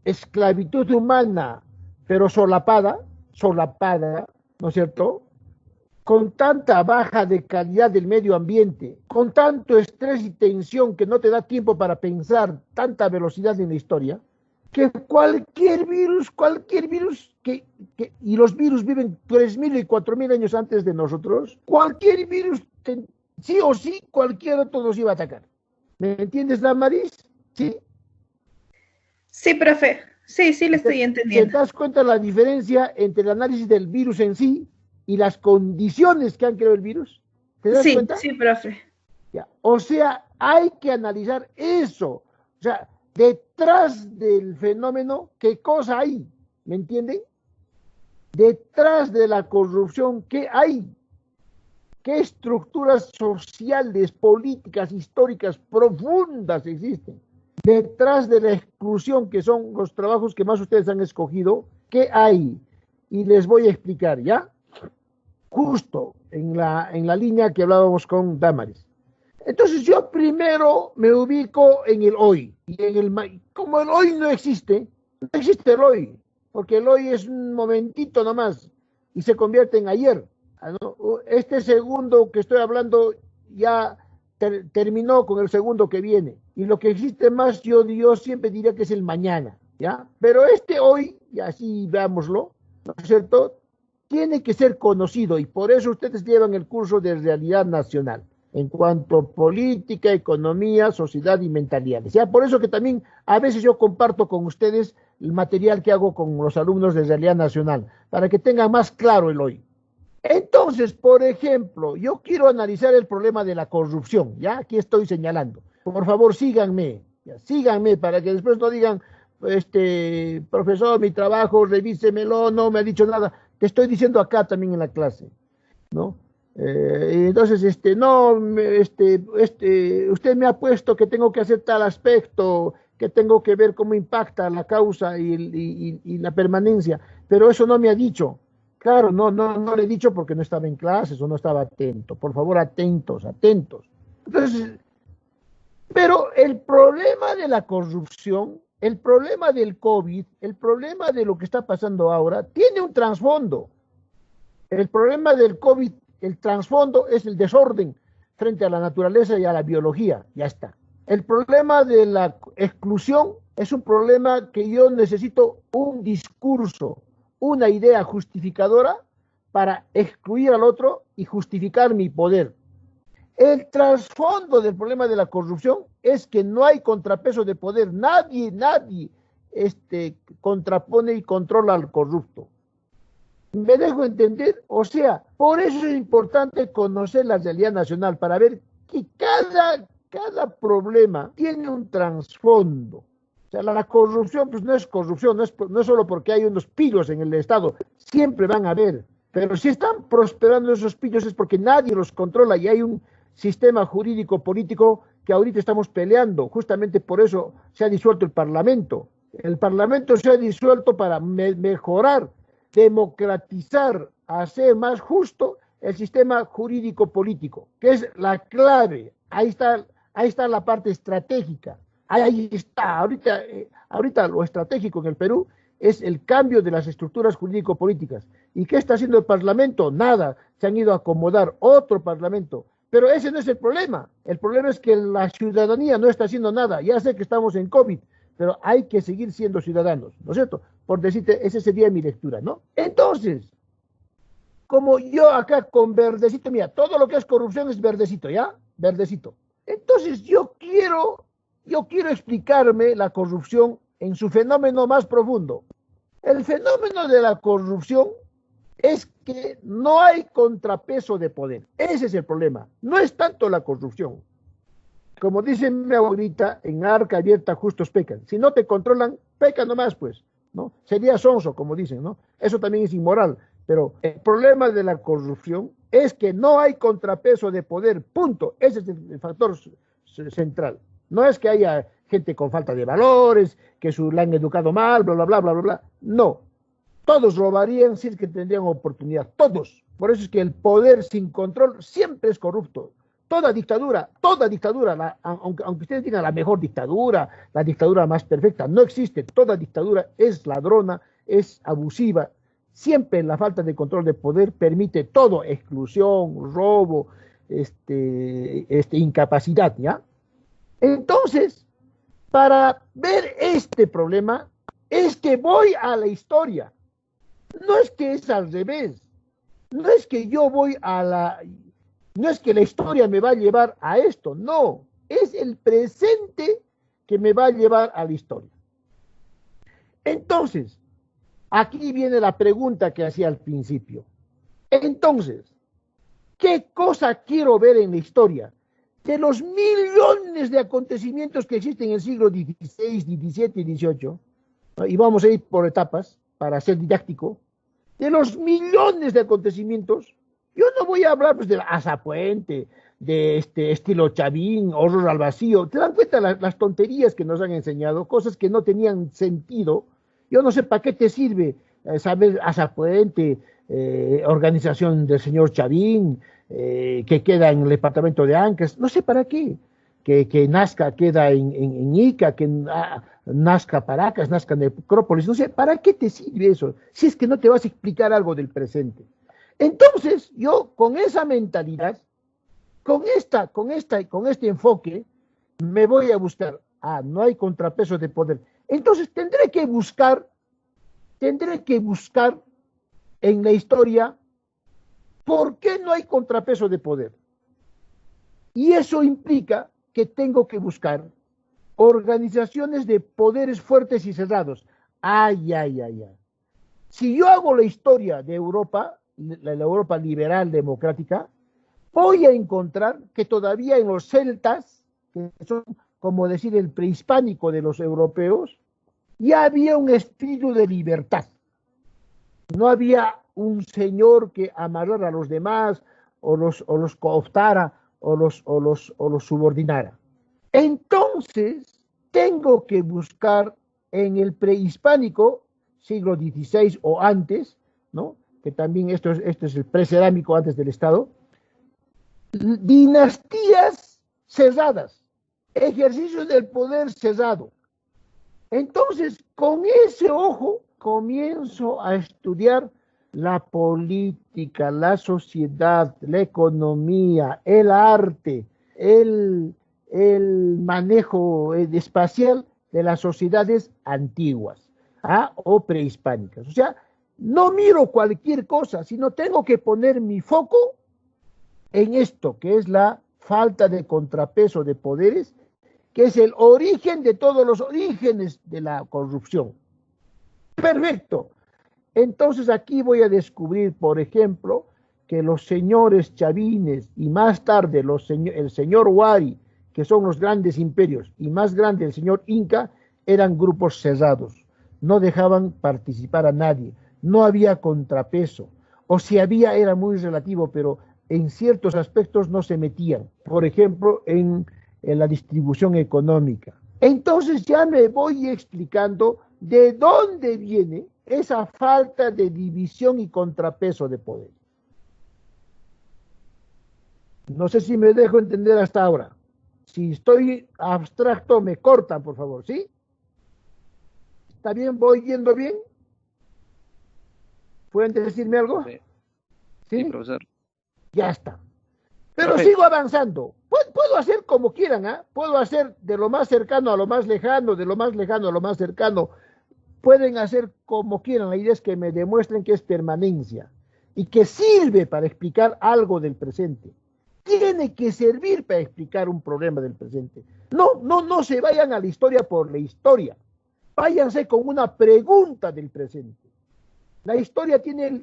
esclavitud humana, pero solapada, ¿no es cierto? Con tanta baja de calidad del medio ambiente, con tanto estrés y tensión que no te da tiempo para pensar, tanta velocidad en la historia, que cualquier virus, y los virus viven 3.000 y 4.000 años antes de nosotros, cualquier virus, sí o sí, cualquiera nos iba a atacar. ¿Me entiendes, Damaris? ¿Sí? Sí, profe. Sí, le estoy entendiendo. ¿Te das cuenta la diferencia entre el análisis del virus en sí y las condiciones que han creado el virus? ¿Te das cuenta? Sí, profe. Ya. O sea, hay que analizar eso. O sea, detrás del fenómeno, ¿qué cosa hay? ¿Me entienden? Detrás de la corrupción, ¿qué hay? ¿Qué estructuras sociales, políticas, históricas profundas existen? Detrás de la exclusión, que son los trabajos que más ustedes han escogido, ¿qué hay? Y les voy a explicar, ¿ya? Justo en la línea que hablábamos con Damaris. Entonces yo primero me ubico en el hoy. Y como el hoy no existe el hoy, porque el hoy es un momentito nomás y se convierte en ayer. ¿No? Este segundo que estoy hablando ya terminó con el segundo que viene. Y lo que existe más, yo siempre diría que es el mañana, ¿ya? Pero este hoy, y así veámoslo, ¿no es cierto? tiene que ser conocido y por eso ustedes llevan el curso de realidad nacional en cuanto a política, economía, sociedad y mentalidades. Ya por eso que también a veces yo comparto con ustedes el material que hago con los alumnos de realidad nacional para que tengan más claro el hoy. Entonces, por ejemplo, yo quiero analizar el problema de la corrupción, ya aquí estoy señalando. Por favor, síganme, ya, síganme para que después no digan, profesor, mi trabajo, revísemelo, no me ha dicho nada. Te estoy diciendo acá también en la clase, ¿no? Entonces, usted me ha puesto que tengo que hacer tal aspecto, que tengo que ver cómo impacta la causa y la permanencia, pero eso no me ha dicho. Claro, no le he dicho porque no estaba en clases o no estaba atento. Por favor, atentos. Entonces, pero el problema de la corrupción, el problema del COVID, el problema de lo que está pasando ahora, tiene un trasfondo. El problema del COVID, el trasfondo es el desorden frente a la naturaleza y a la biología, ya está. El problema de la exclusión es un problema que yo necesito un discurso, una idea justificadora para excluir al otro y justificar mi poder. El trasfondo del problema de la corrupción es que no hay contrapeso de poder. Nadie contrapone y controla al corrupto. ¿Me dejo entender? O sea, por eso es importante conocer la realidad nacional para ver que cada problema tiene un trasfondo. O sea, la corrupción pues no es corrupción, no es solo porque hay unos pillos en el Estado, siempre van a haber. Pero si están prosperando esos pillos es porque nadie los controla y hay un sistema jurídico político que ahorita estamos peleando. Justamente por eso se ha disuelto el Parlamento. El Parlamento se ha disuelto para mejorar, democratizar, hacer más justo el sistema jurídico político, que es la clave. Ahí está la parte estratégica. Ahí está. Ahorita lo estratégico en el Perú es el cambio de las estructuras jurídico-políticas. ¿Y qué está haciendo el Parlamento? Nada. Se han ido a acomodar otro Parlamento. Pero ese no es el problema. El problema es que la ciudadanía no está haciendo nada. Ya sé que estamos en COVID, pero hay que seguir siendo ciudadanos, ¿no es cierto? Por decirte, esa sería mi lectura, ¿no? Entonces, como yo acá con verdecito, mira, todo lo que es corrupción es verdecito, ¿ya? Verdecito. Entonces yo quiero explicarme la corrupción en su fenómeno más profundo. El fenómeno de la corrupción es que no hay contrapeso de poder. Ese es el problema. No es tanto la corrupción. Como dice mi abuelita, en arca abierta justos pecan. Si no te controlan, pecan nomás, pues, ¿no? Sería sonso, como dicen, ¿no? Eso también es inmoral. Pero el problema de la corrupción es que no hay contrapeso de poder, punto. Ese es el factor central. No es que haya gente con falta de valores, que la han educado mal, bla, bla, bla, bla, bla, bla. No. Todos robarían si es que tendrían oportunidad. Todos. Por eso es que el poder sin control siempre es corrupto. Toda dictadura, aunque ustedes digan la mejor dictadura, la dictadura más perfecta, no existe. Toda dictadura es ladrona, es abusiva. Siempre la falta de control de poder permite todo, exclusión, robo, incapacidad, ¿ya? Entonces, para ver este problema, es que voy a la historia. No es que es al revés. No es que yo voy no es que la historia me va a llevar a esto, no. Es el presente que me va a llevar a la historia. Entonces, aquí viene la pregunta que hacía al principio. Entonces, ¿qué cosa quiero ver en la historia? De los millones de acontecimientos que existen en el siglo XVI, XVII y XVIII, ¿no? Y vamos a ir por etapas para ser didáctico, de los millones de acontecimientos, yo no voy a hablar pues, de Azapuente, de estilo Chavín, horror al vacío. ¿Te dan cuenta las tonterías que nos han enseñado? Cosas que no tenían sentido. Yo no sé para qué te sirve saber Azapuente, organización del señor Chavín, que queda en el departamento de Ancas. No sé para qué. Que Nazca queda en Ica, que Nazca Paracas, Nazca Necrópolis. No sé, ¿para qué te sirve eso? Si es que no te vas a explicar algo del presente. Entonces, yo con esa mentalidad, con este enfoque, me voy a buscar. No hay contrapeso de poder. Entonces tendré que buscar en la historia, ¿por qué no hay contrapeso de poder? Y eso implica que tengo que buscar organizaciones de poderes fuertes y cerrados. Ay, ay, ay, ay. Si yo hago la historia de Europa, la Europa liberal democrática, voy a encontrar que todavía en los celtas, que son como decir el prehispánico de los europeos, ya había un espíritu de libertad. No había un señor que amarrara a los demás o los cooptara o los subordinara. Entonces, tengo que buscar en el prehispánico, siglo XVI o antes, ¿no? Que también esto es el precerámico antes del Estado, dinastías cerradas, ejercicio del poder cerrado. Entonces, con ese ojo, comienzo a estudiar la política, la sociedad, la economía, el arte, el manejo espacial de las sociedades antiguas o prehispánicas. O sea, no miro cualquier cosa, sino tengo que poner mi foco en esto, que es la falta de contrapeso de poderes, que es el origen de todos los orígenes de la corrupción. Perfecto. Entonces aquí voy a descubrir, por ejemplo, que los señores chavines y más tarde el señor Huari, que son los grandes imperios, y más grande el señor Inca, eran grupos cerrados. No dejaban participar a nadie. No había contrapeso. O si había, era muy relativo, pero en ciertos aspectos no se metían. Por ejemplo, en la distribución económica. Entonces ya me voy explicando de dónde viene esa falta de división y contrapeso de poder. No sé si me dejo entender hasta ahora. Si estoy abstracto, me cortan, por favor, ¿sí? ¿Está bien? ¿Voy yendo bien? ¿Pueden decirme algo? Sí, ¿Sí? profesor. Ya está. Pero Profe. sigo avanzando. Puedo hacer como quieran, ¿ah? Puedo hacer de lo más cercano a lo más lejano, de lo más lejano a lo más cercano. Pueden hacer como quieran. La idea es que me demuestren que es permanencia y que sirve para explicar algo del presente. Tiene que servir para explicar un problema del presente. No se vayan a la historia por la historia. Váyanse con una pregunta del presente. La historia tiene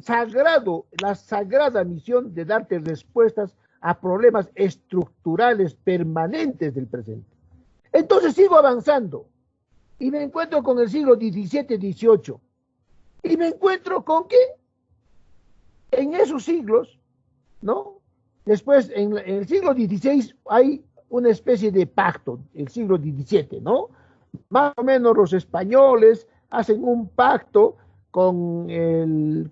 la sagrada misión de darte respuestas a problemas estructurales permanentes del presente. Entonces sigo avanzando y me encuentro con el siglo XVII, XVIII. Y me encuentro con que en esos siglos, ¿no? Después, en el siglo XVI hay una especie de pacto, el siglo XVII, ¿no? Más o menos los españoles hacen un pacto con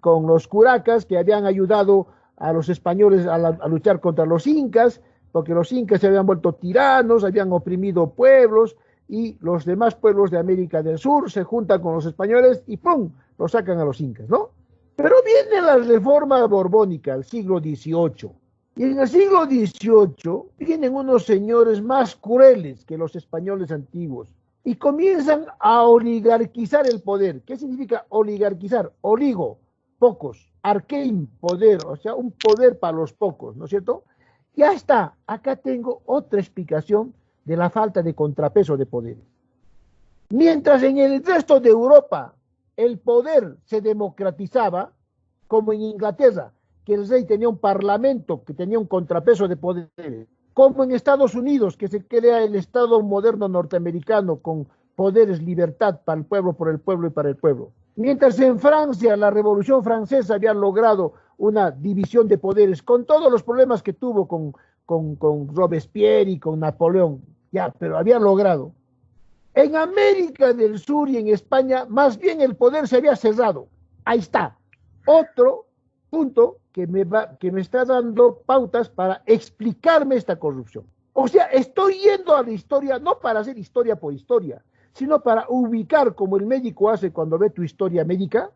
los curacas que habían ayudado a los españoles a luchar contra los incas, porque los incas se habían vuelto tiranos, habían oprimido pueblos, y los demás pueblos de América del Sur se juntan con los españoles y ¡pum!, los sacan a los incas, ¿no? Pero viene la reforma borbónica, el siglo XVIII, y en el siglo XVIII vienen unos señores más crueles que los españoles antiguos, y comienzan a oligarquizar el poder. ¿Qué significa oligarquizar? Oligo, pocos, arquein, poder, o sea, un poder para los pocos, ¿no es cierto? Ya está, acá tengo otra explicación de la falta de contrapeso de poderes. Mientras en el resto de Europa el poder se democratizaba, como en Inglaterra, que el rey tenía un parlamento que tenía un contrapeso de poderes, como en Estados Unidos, que se crea el Estado moderno norteamericano con poderes, libertad para el pueblo, por el pueblo y para el pueblo. Mientras en Francia la Revolución Francesa había logrado una división de poderes, con todos los problemas que tuvo con Robespierre y con Napoleón, ya, pero había logrado. En América del Sur y en España, más bien el poder se había cerrado. Ahí está. Otro punto que me está dando pautas para explicarme esta corrupción. O sea, estoy yendo a la historia no para hacer historia por historia, sino para ubicar, como el médico hace cuando ve tu historia médica,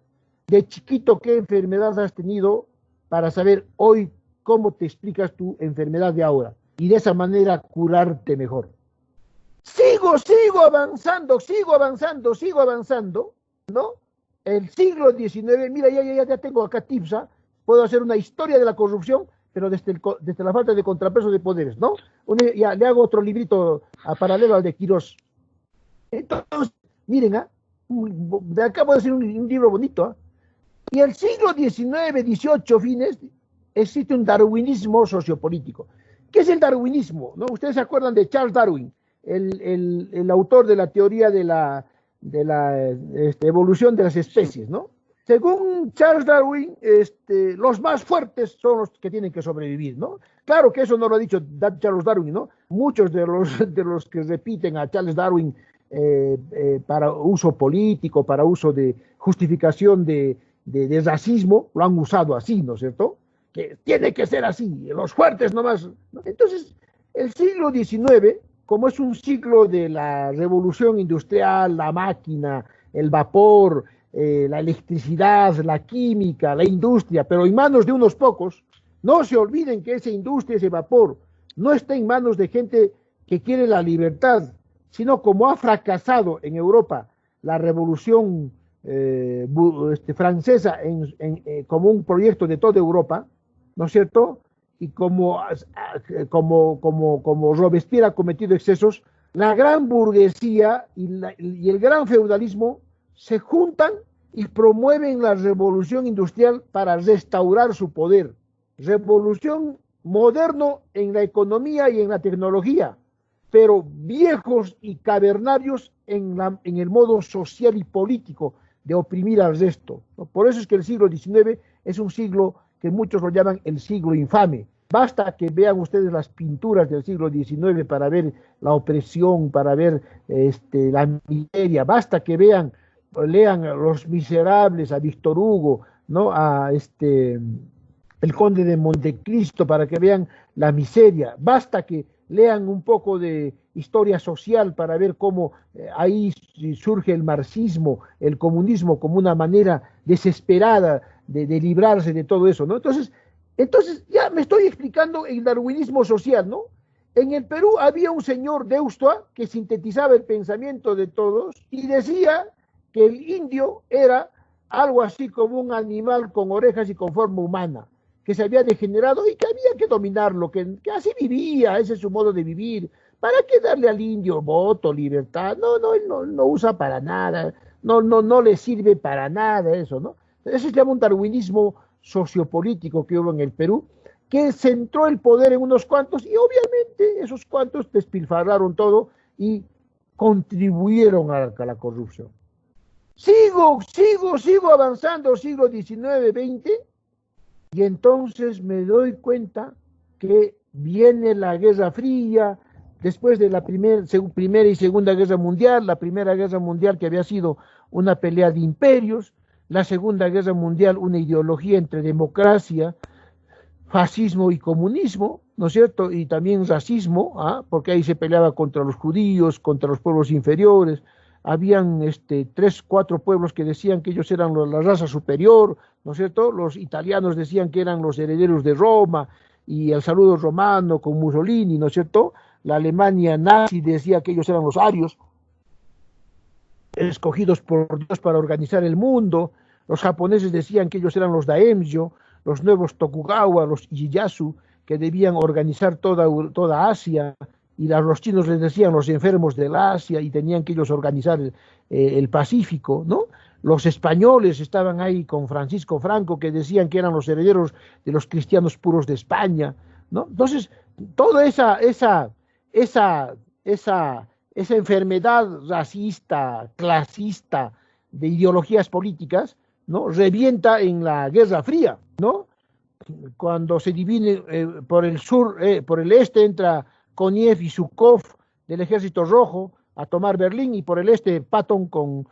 de chiquito qué enfermedad has tenido, para saber hoy cómo te explicas tu enfermedad de ahora, y de esa manera curarte mejor. Sigo avanzando, ¿no? El siglo XIX, mira, ya tengo acá tips, ¿ah? Puedo hacer una historia de la corrupción, pero desde la falta de contrapeso de poderes, ¿no? Ya le hago otro librito a paralelo al de Quirós. Entonces, miren, de acá puedo hacer un libro bonito, ¿ah? Y el siglo XIX, XVIII, fines, existe un darwinismo sociopolítico. ¿Qué es el darwinismo? ¿No? Ustedes se acuerdan de Charles Darwin, el autor de la teoría de la evolución de las especies, ¿no? Según Charles Darwin, los más fuertes son los que tienen que sobrevivir, ¿no? Claro que eso no lo ha dicho Charles Darwin, ¿no? Muchos de los que repiten a Charles Darwin para uso político, para uso de justificación de racismo, lo han usado así, ¿no es cierto? Que tiene que ser así, los fuertes nomás, ¿no? Entonces, el siglo XIX, como es un siglo de la revolución industrial, la máquina, el vapor, la electricidad, la química, la industria, pero en manos de unos pocos, no se olviden que esa industria, ese vapor, no está en manos de gente que quiere la libertad, sino como ha fracasado en Europa la revolución francesa como un proyecto de toda Europa, ¿no es cierto? Y como Robespierre ha cometido excesos, la gran burguesía y el gran feudalismo se juntan y promueven la revolución industrial para restaurar su poder. Revolución moderno en la economía y en la tecnología, pero viejos y cavernarios en el modo social y político de oprimir al resto, ¿no? Por eso es que el siglo XIX es un siglo que muchos lo llaman el siglo infame. Basta que vean ustedes las pinturas del siglo XIX para ver la opresión, para ver la miseria, basta que lean Los Miserables, a Víctor Hugo, ¿no? A El Conde de Montecristo, para que vean la miseria, basta que lean un poco de historia social para ver cómo ahí surge el marxismo, el comunismo como una manera desesperada de librarse de todo eso, ¿no? Entonces ya me estoy explicando el darwinismo social, ¿no? En el Perú había un señor Deustoa que sintetizaba el pensamiento de todos y decía que el indio era algo así como un animal con orejas y con forma humana, que se había degenerado y que había que dominarlo, que así vivía, ese es su modo de vivir. ¿Para qué darle al indio voto, libertad? Él no usa para nada, no le sirve para nada eso, ¿no? Eso se llama un darwinismo sociopolítico que hubo en el Perú, que centró el poder en unos cuantos y obviamente esos cuantos despilfarraron todo y contribuyeron a la corrupción. Sigo avanzando, siglo XIX, XX, y entonces me doy cuenta que viene la Guerra Fría, después de la Primera y Segunda Guerra Mundial, la Primera Guerra Mundial que había sido una pelea de imperios, la Segunda Guerra Mundial una ideología entre democracia, fascismo y comunismo, ¿no es cierto? Y también racismo, porque ahí se peleaba contra los judíos, contra los pueblos inferiores. Habían 3, 4 pueblos que decían que ellos eran la raza superior, ¿no es cierto? Los italianos decían que eran los herederos de Roma y el saludo romano con Mussolini, ¿no es cierto? La Alemania nazi decía que ellos eran los arios, escogidos por Dios para organizar el mundo. Los japoneses decían que ellos eran los daimyo, los nuevos Tokugawa, los Ieyasu, que debían organizar toda Asia, y los chinos les decían los enfermos del Asia y tenían que ellos organizar el Pacífico, ¿no? Los españoles estaban ahí con Francisco Franco, que decían que eran los herederos de los cristianos puros de España, ¿no? Entonces, toda esa enfermedad racista, clasista, de ideologías políticas, ¿no? Revienta en la Guerra Fría, ¿no? Cuando se divide por el sur, por el este entra Koniev y Zhukov del Ejército Rojo a tomar Berlín, y por el este Patton con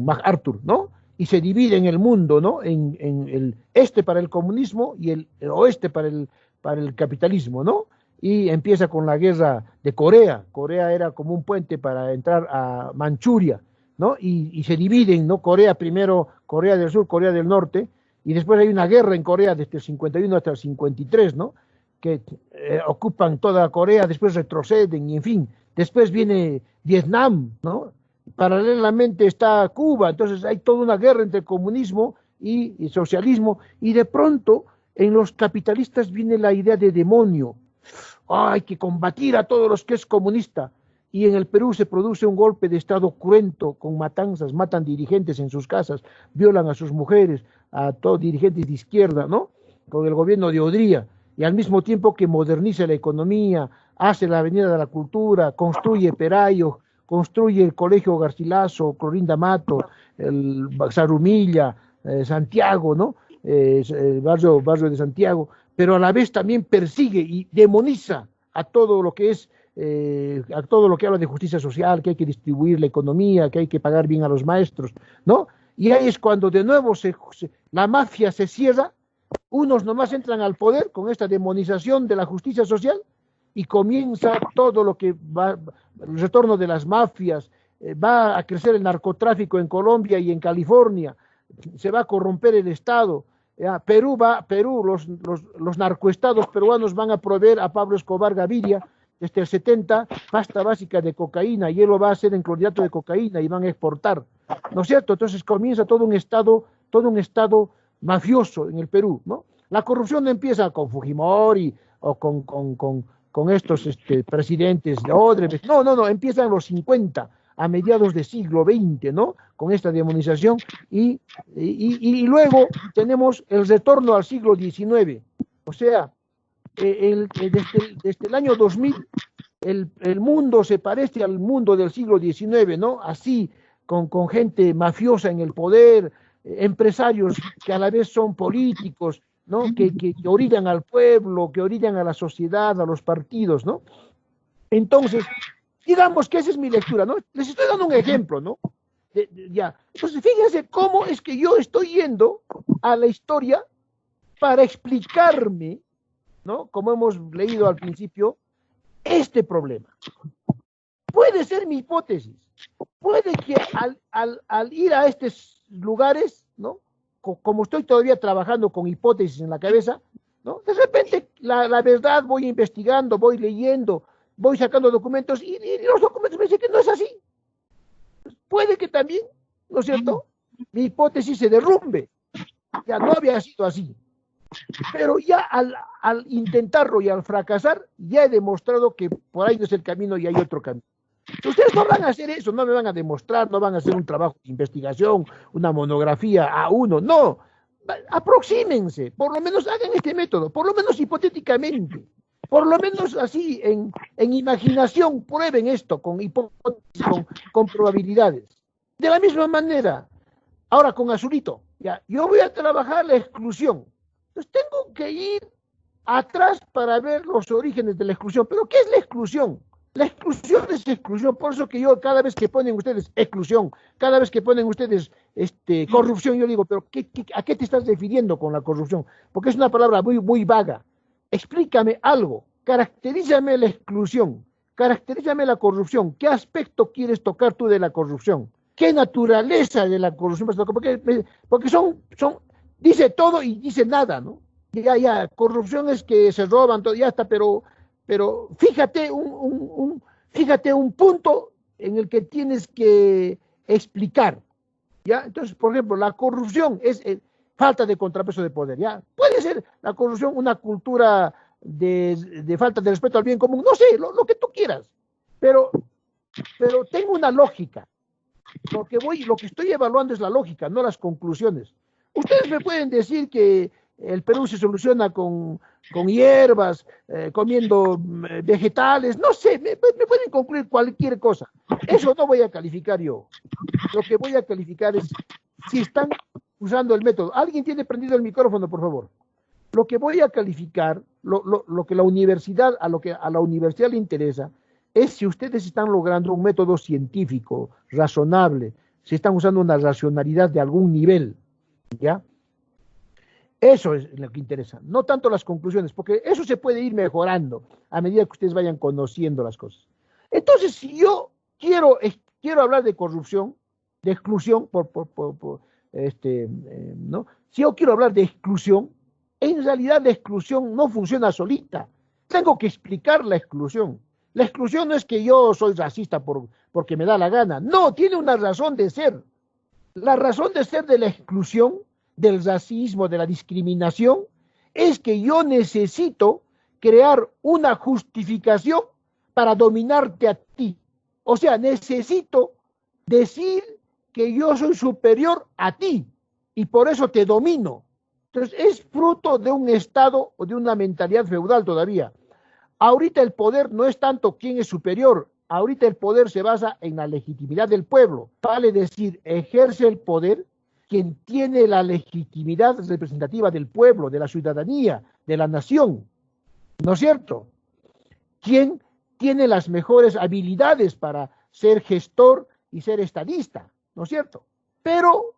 MacArthur, ¿no? Y se divide en el mundo, ¿no? En el este para el comunismo y el oeste para el capitalismo, ¿no? Y empieza con la guerra de Corea. Corea era como un puente para entrar a Manchuria, ¿no? Y se dividen, ¿no? Corea primero, Corea del Sur, Corea del Norte, y después hay una guerra en Corea desde el 51 hasta el 53, ¿no? Que ocupan toda Corea, después retroceden, y en fin. Después viene Vietnam, ¿no? paralelamente está Cuba, entonces hay toda una guerra entre comunismo y socialismo, y de pronto en los capitalistas viene la idea de demonio. Hay que combatir a todos los que es comunista. Y en el Perú se produce un golpe de Estado cruento con matanzas, matan dirigentes en sus casas, violan a sus mujeres, a todos dirigentes de izquierda, ¿no? Con el gobierno de Odría, y al mismo tiempo que moderniza la economía, hace la Avenida de la Cultura, construye Perayo, construye el Colegio Garcilaso, Clorinda Mato, el Zarumilla, Santiago, ¿no? El barrio de Santiago, pero a la vez también persigue y demoniza a todo lo que es, a todo lo que habla de justicia social, que hay que distribuir la economía, que hay que pagar bien a los maestros, ¿no? Y ahí es cuando de nuevo la mafia se cierra, unos nomás entran al poder con esta demonización de la justicia social y comienza todo lo que va, el retorno de las mafias, va a crecer el narcotráfico en Colombia y en California, se va a corromper el Estado. Perú, los narcoestados peruanos van a proveer a Pablo Escobar Gaviria desde el 70 pasta básica de cocaína, y él lo va a hacer en clorhidrato de cocaína y van a exportar, ¿no es cierto? Entonces comienza todo un estado mafioso en el Perú, ¿no? La corrupción no empieza con Fujimori o con estos presidentes de Odebrecht, no, empieza en los 50, a mediados del siglo XX, ¿no? Con esta demonización, y luego tenemos el retorno al siglo XIX, o sea, desde el año 2000, el mundo se parece al mundo del siglo XIX, ¿no? Así, con gente mafiosa en el poder, empresarios que a la vez son políticos, ¿no? Que orillan al pueblo, que orillan a la sociedad, a los partidos, ¿no? Entonces, digamos que esa es mi lectura, ¿no? Les estoy dando un ejemplo, ¿no? Ya. Entonces, fíjense cómo es que yo estoy yendo a la historia para explicarme, ¿no? Como hemos leído al principio, este problema. Puede ser mi hipótesis. Puede que al ir a estos lugares, ¿no? Como estoy todavía trabajando con hipótesis en la cabeza, ¿no? De repente la verdad voy investigando, voy leyendo, voy sacando documentos y los documentos me dicen que no es así. Puede que también, ¿no es cierto?, mi hipótesis se derrumbe. Ya no había sido así. Pero ya al intentarlo y al fracasar, ya he demostrado que por ahí no es el camino y hay otro camino. Si ustedes no van a hacer eso, no me van a demostrar, no van a hacer un trabajo de investigación, una monografía a uno, no. Aproxímense, por lo menos hagan este método, por lo menos hipotéticamente, por lo menos así, en imaginación, prueben esto con hipótesis, con probabilidades. De la misma manera, ahora con Azulito, ya, yo voy a trabajar la exclusión. Entonces tengo que ir atrás para ver los orígenes de la exclusión. ¿Pero qué es la exclusión? La exclusión es exclusión, por eso que yo cada vez que ponen ustedes exclusión, cada vez que ponen ustedes corrupción, yo digo, pero ¿a qué te estás refiriendo con la corrupción? Porque es una palabra muy, muy vaga. Explícame algo, caracterízame la exclusión, caracterízame la corrupción, ¿qué aspecto quieres tocar tú de la corrupción? ¿Qué naturaleza de la corrupción? Porque son dice todo y dice nada, ¿no? Ya, corrupción es que se roban todo, ya está, pero fíjate fíjate un punto en el que tienes que explicar, ¿ya? Entonces, por ejemplo, la corrupción es falta de contrapeso de poder, ¿ya? Puede ser la corrupción una cultura de falta de respeto al bien común, no sé, lo que tú quieras, pero tengo una lógica. Lo que estoy evaluando es la lógica, no las conclusiones. Ustedes me pueden decir que el Perú se soluciona con hierbas, comiendo vegetales, no sé, me pueden concluir cualquier cosa. Eso no voy a calificar yo. Lo que voy a calificar es si están usando el método. ¿Alguien tiene prendido el micrófono, por favor? Lo que voy a calificar, lo que la universidad, a la universidad le interesa, es si ustedes están logrando un método científico, razonable, si están usando una racionalidad de algún nivel, ¿ya? Eso es lo que interesa, no tanto las conclusiones, porque eso se puede ir mejorando a medida que ustedes vayan conociendo las cosas. Entonces, si yo quiero hablar de corrupción, de exclusión, ¿no? Si yo quiero hablar de exclusión, en realidad la exclusión no funciona solita. Tengo que explicar la exclusión. La exclusión no es que yo soy racista porque me da la gana. No, tiene una razón de ser. La razón de ser de la exclusión, del racismo, de la discriminación, es que yo necesito crear una justificación para dominarte a ti. O sea, necesito decir que yo soy superior a ti y por eso te domino. Entonces, es fruto de un estado o de una mentalidad feudal todavía. Ahorita el poder no es tanto quién es superior, ahorita el poder se basa en la legitimidad del pueblo. Vale decir, ejerce el poder quien tiene la legitimidad representativa del pueblo, de la ciudadanía, de la nación. ¿No es cierto? ¿Quién tiene las mejores habilidades para ser gestor y ser estadista? ¿No es cierto? Pero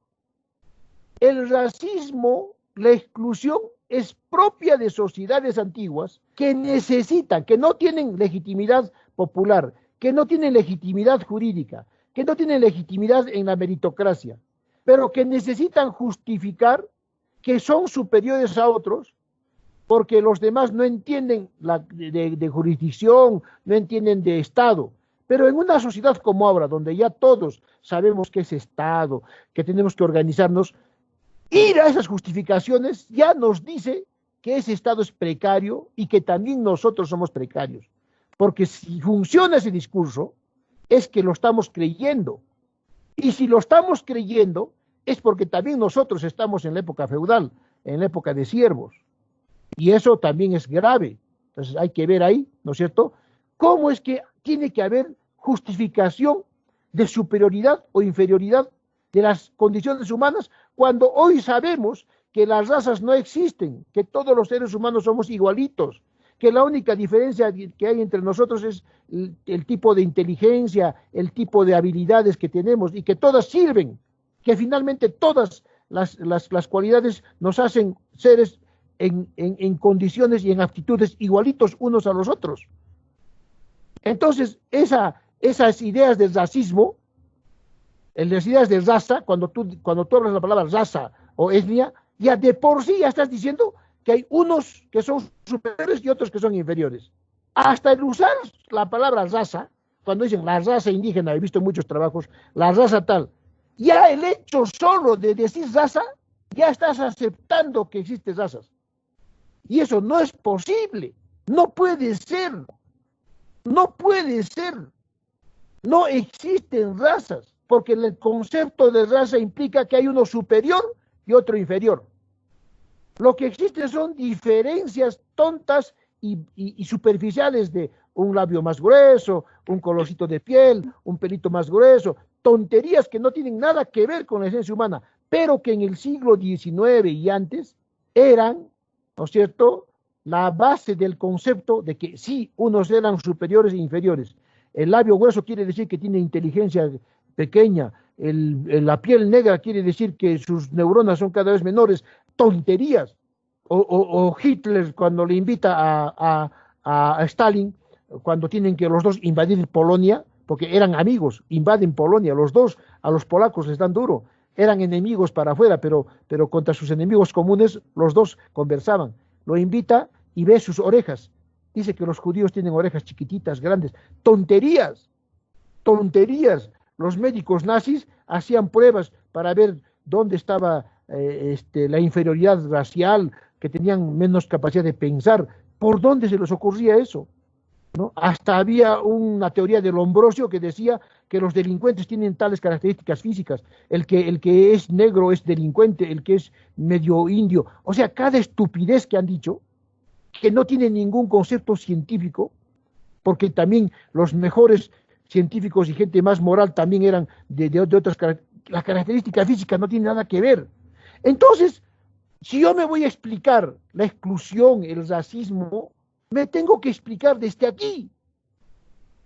el racismo, la exclusión, es propia de sociedades antiguas que necesitan, que no tienen legitimidad popular, que no tienen legitimidad jurídica, que no tienen legitimidad en la meritocracia, pero que necesitan justificar que son superiores a otros porque los demás no entienden de jurisdicción, no entienden de Estado. Pero en una sociedad como ahora, donde ya todos sabemos que es Estado, que tenemos que organizarnos, ir a esas justificaciones ya nos dice que ese Estado es precario y que también nosotros somos precarios. Porque si funciona ese discurso, es que lo estamos creyendo. Y si lo estamos creyendo, es porque también nosotros estamos en la época feudal, en la época de siervos. Y eso también es grave. Entonces hay que ver ahí, ¿no es cierto?, cómo es que tiene que haber justificación de superioridad o inferioridad de las condiciones humanas, cuando hoy sabemos que las razas no existen, que todos los seres humanos somos igualitos, que la única diferencia que hay entre nosotros es el tipo de inteligencia, el tipo de habilidades que tenemos y que todas sirven, que finalmente todas las cualidades nos hacen seres en condiciones y en aptitudes igualitos unos a los otros. Entonces, esas ideas del racismo, las ideas de raza, cuando tú hablas la palabra raza o etnia, ya de por sí ya estás diciendo que hay unos que son superiores y otros que son inferiores. Hasta el usar la palabra raza, cuando dicen la raza indígena, he visto muchos trabajos, la raza tal, ya el hecho solo de decir raza, ya estás aceptando que existen razas. Y eso no es posible, no puede ser, no puede ser, no existen razas, porque el concepto de raza implica que hay uno superior y otro inferior. Lo que existe son diferencias tontas y superficiales de un labio más grueso, un colorcito de piel, un pelito más grueso, tonterías que no tienen nada que ver con la esencia humana, pero que en el siglo XIX y antes eran, ¿no es cierto?, la base del concepto de que sí, unos eran superiores e inferiores. El labio grueso quiere decir que tiene inteligencia pequeña, la piel negra quiere decir que sus neuronas son cada vez menores, tonterías. O Hitler cuando le invita a Stalin, cuando tienen que los dos invadir Polonia, porque eran amigos, invaden Polonia, los dos a los polacos les dan duro, eran enemigos para afuera, pero contra sus enemigos comunes los dos conversaban. Lo invita y ve sus orejas. Dice que los judíos tienen orejas chiquititas, grandes. Tonterías, tonterías. Los médicos nazis hacían pruebas para ver dónde estaba la inferioridad racial, que tenían menos capacidad de pensar. ¿Por dónde se les ocurría eso? ¿No? Hasta había una teoría de Lombrosio que decía que los delincuentes tienen tales características físicas. El que es negro es delincuente, el que es medio indio. O sea, cada estupidez que han dicho, que no tiene ningún concepto científico, porque también los mejores científicos y gente más moral también eran de otras características. La característica física no tiene nada que ver. Entonces, si yo me voy a explicar la exclusión, el racismo, me tengo que explicar desde aquí,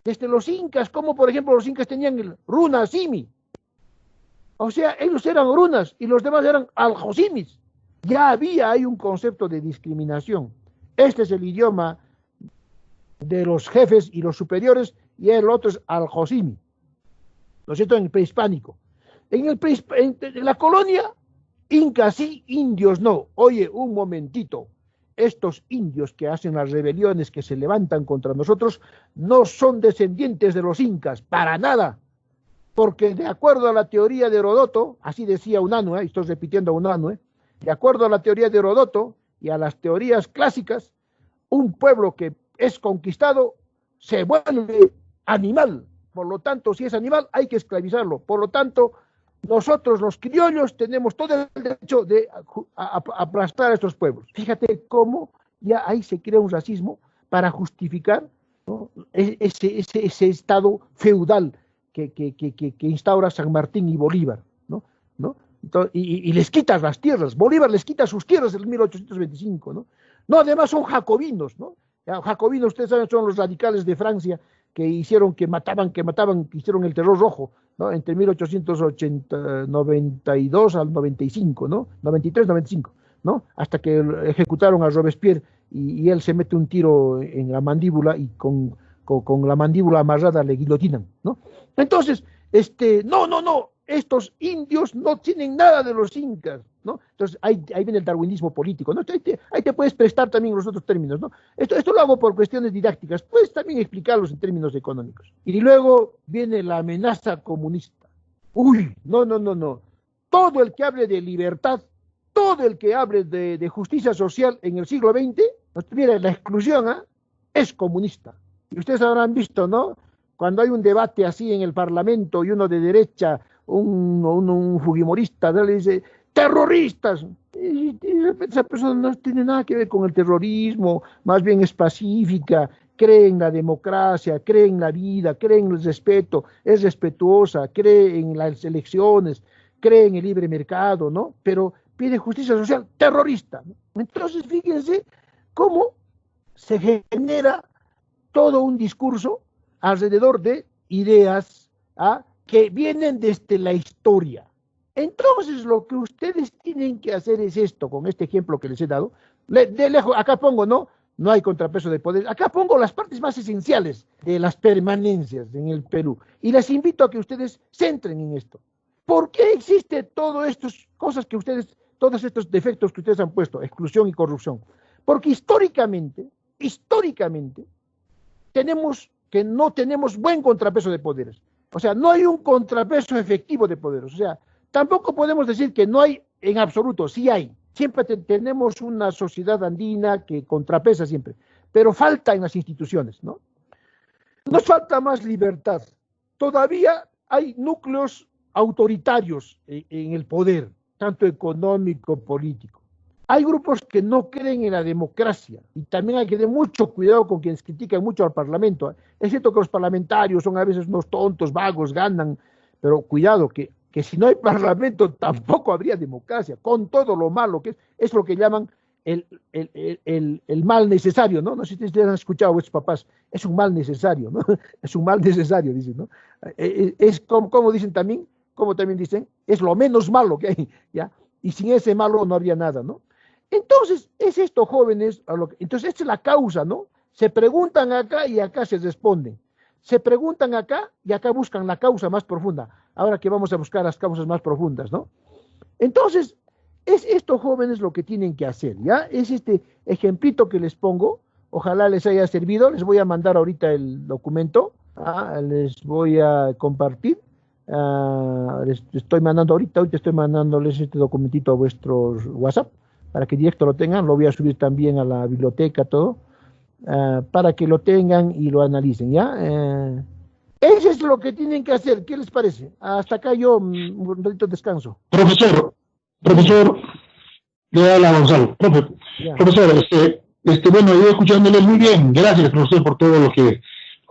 desde los incas, como por ejemplo los incas tenían el runa simi. O sea, ellos eran runas y los demás eran aljosimis. Ya hay un concepto de discriminación. Este es el idioma de los jefes y los superiores y el otro es aljosimi. ¿No es cierto? En el prehispánico. En la colonia, incas sí, indios no. Oye, un momentito. estos indios que hacen las rebeliones, que se levantan contra nosotros, no son descendientes de los incas, para nada, porque de acuerdo a la teoría de Herodoto, así decía Unanue, estoy repitiendo a Unanue, de acuerdo a la teoría de Herodoto y a las teorías clásicas, un pueblo que es conquistado se vuelve animal, por lo tanto, si es animal hay que esclavizarlo, por lo tanto, nosotros los criollos tenemos todo el derecho de aplastar a estos pueblos. Fíjate cómo ya ahí se crea un racismo para justificar, ¿no?, ese estado feudal que instaura San Martín y Bolívar, ¿no? Entonces, y les quitas las tierras. Bolívar les quita sus tierras en 1825, ¿no? No, además son jacobinos, ¿no? Jacobinos, ustedes saben, son los radicales de Francia que hicieron, que mataban, que hicieron el terror rojo, ¿no? Entre 1892 al 95, ¿no? 93, 95, ¿no? Hasta que ejecutaron a Robespierre y él se mete un tiro en la mandíbula y con la mandíbula amarrada le guillotinan, ¿no? Entonces, no, estos indios no tienen nada de los incas, ¿no? Entonces, ahí viene el darwinismo político, ¿no? Ahí te puedes prestar también los otros términos, ¿no? Esto lo hago por cuestiones didácticas, puedes también explicarlos en términos económicos. Y luego viene la amenaza comunista. Uy, no. Todo el que hable de libertad, todo el que hable de justicia social en el siglo XX, mira, la exclusión, es comunista. Y ustedes habrán visto, ¿no? Cuando hay un debate así en el Parlamento y uno de derecha, un fujimorista, le dice, ¡terroristas! Y esa persona no tiene nada que ver con el terrorismo, más bien es pacífica, cree en la democracia, cree en la vida, cree en el respeto, es respetuosa, cree en las elecciones, cree en el libre mercado, ¿no? Pero pide justicia social, terrorista, ¿no? Entonces, fíjense cómo se genera todo un discurso alrededor de ideas que vienen desde la historia. Entonces, lo que ustedes tienen que hacer es esto, con este ejemplo que les he dado. De lejos, acá pongo, no hay contrapeso de poder. Acá pongo las partes más esenciales de las permanencias en el Perú. Y les invito a que ustedes se centren en esto. ¿Por qué existe todas estas cosas que ustedes, todos estos defectos que ustedes han puesto, exclusión y corrupción? Porque históricamente, no tenemos buen contrapeso de poderes. O sea, no hay un contrapeso efectivo de poderes. O sea, tampoco podemos decir que no hay en absoluto, sí hay. Siempre tenemos una sociedad andina que contrapesa siempre, pero falta en las instituciones, ¿no? Nos falta más libertad. Todavía hay núcleos autoritarios en el poder, tanto económico, político. Hay grupos que no creen en la democracia y también hay que tener mucho cuidado con quienes critican mucho al Parlamento. Es cierto que los parlamentarios son a veces unos tontos, vagos, ganan, pero cuidado que si no hay Parlamento tampoco habría democracia, con todo lo malo que es lo que llaman el mal necesario, ¿no? No sé si ustedes han escuchado a vuestros papás, es un mal necesario, ¿no? Es un mal necesario, dicen, ¿no? Es como dicen también, como también dicen, es lo menos malo que hay, ¿ya? Y sin ese malo no habría nada, ¿no? Entonces, es esto, jóvenes, entonces esta es la causa, ¿no? Se preguntan acá y acá se responden. Se preguntan acá y acá buscan la causa más profunda. Ahora que vamos a buscar las causas más profundas, ¿no? Entonces, es esto, jóvenes, lo que tienen que hacer, ¿ya? Es este ejemplito que les pongo. Ojalá les haya servido. Les voy a mandar ahorita el documento. Les voy a compartir. Les estoy mandando ahorita estoy mandándoles este documentito a vuestros WhatsApp para que directo lo tengan. Lo voy a subir también a la biblioteca, todo, para que lo tengan y lo analicen, ¿ya? Eso es lo que tienen que hacer. ¿Qué les parece? Hasta acá yo un ratito descanso. Profesor, le habla Gonzalo. Profesor, bueno, yo escuchándole muy bien. Gracias, profesor, por todo lo que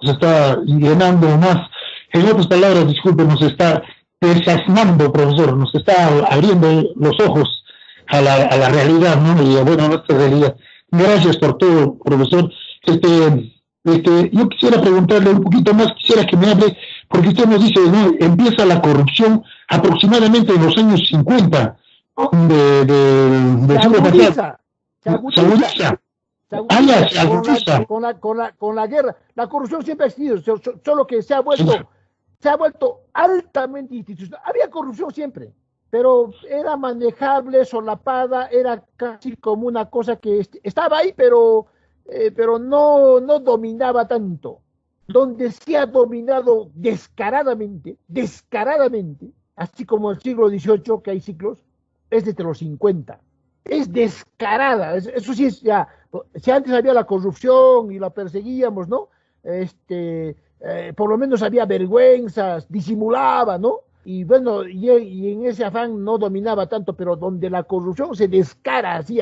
nos está llenando más. En otras palabras, disculpe, nos está desasnando, profesor, nos está abriendo los ojos a la realidad, ¿no? Y bueno, a nuestra realidad. Gracias por todo, profesor. Yo quisiera preguntarle un poquito más, quisiera que me hable, porque usted nos dice, ¿no? Empieza la corrupción aproximadamente en los años 50 del siglo pasado. Se agudiza. Con la guerra. La corrupción siempre ha existido, solo que se ha vuelto altamente institucional. Había corrupción siempre, pero era manejable, solapada, era casi como una cosa que estaba ahí, pero no dominaba tanto. Donde se ha dominado descaradamente, así como el siglo XVIII, que hay ciclos, es desde los 50. Es descarada, eso sí es ya, si antes había la corrupción y la perseguíamos, ¿no? Por lo menos había vergüenzas, disimulaba, ¿no? Y bueno, y en ese afán no dominaba tanto, pero donde la corrupción se descara así,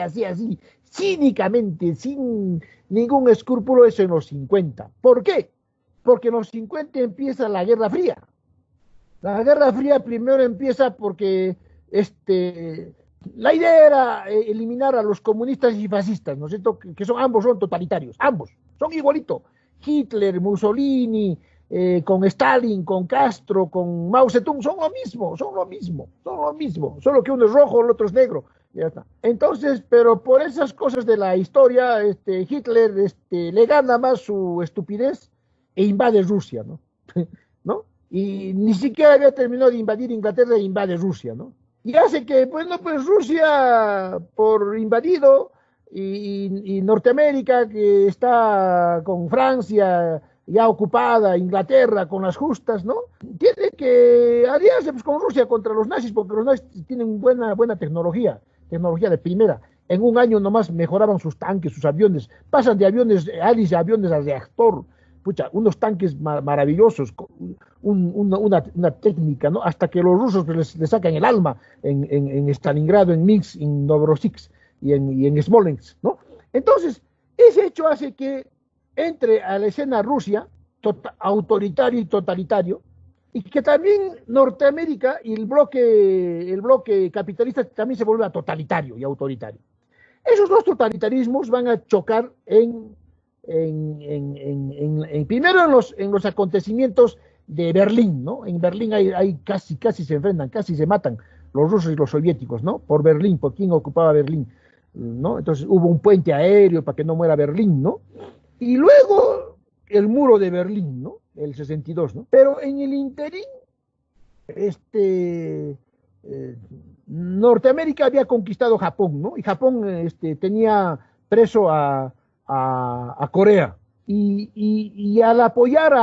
cínicamente, sin ningún escrúpulo, eso en los 50. ¿Por qué? Porque en los 50 empieza la Guerra Fría. La Guerra Fría primero empieza porque la idea era eliminar a los comunistas y fascistas, ¿no es cierto? Que ambos son totalitarios, ambos, son igualitos. Hitler, Mussolini, con Stalin, con Castro, con Mao Zedong, son lo mismo, solo que uno es rojo, el otro es negro, ya está. Entonces, pero por esas cosas de la historia, Hitler le gana más su estupidez e invade Rusia, ¿no? ¿No? Y ni siquiera había terminado de invadir Inglaterra e invade Rusia, ¿no? Y hace que, bueno, pues Rusia, por invadido, y Norteamérica, que está con Francia ya ocupada, Inglaterra con las justas, ¿no? Tiene que aliarse pues, con Rusia contra los nazis, porque los nazis tienen buena tecnología de primera. En un año nomás mejoraban sus tanques, sus aviones, pasan de aviones hélice a aviones a reactor, pucha, unos tanques maravillosos, una técnica, ¿no? Hasta que los rusos pues, les sacan el alma en Stalingrado, en Minsk, en Novorossiysk y en Smolensk, ¿no? Entonces, ese hecho hace que entre a la escena Rusia, autoritario y totalitario, y que también Norteamérica y el bloque capitalista también se vuelve totalitario y autoritario. Esos dos totalitarismos van a chocar primero en los acontecimientos de Berlín, ¿no? En Berlín hay casi se enfrentan, casi se matan los rusos y los soviéticos, ¿no? Por Berlín, por quién ocupaba Berlín, ¿no? Entonces hubo un puente aéreo para que no muera Berlín, ¿no? Y luego el muro de Berlín, ¿no? El 62, ¿no? Pero en el interín, Norteamérica había conquistado Japón, ¿no? Y Japón tenía preso a Corea. Y al apoyar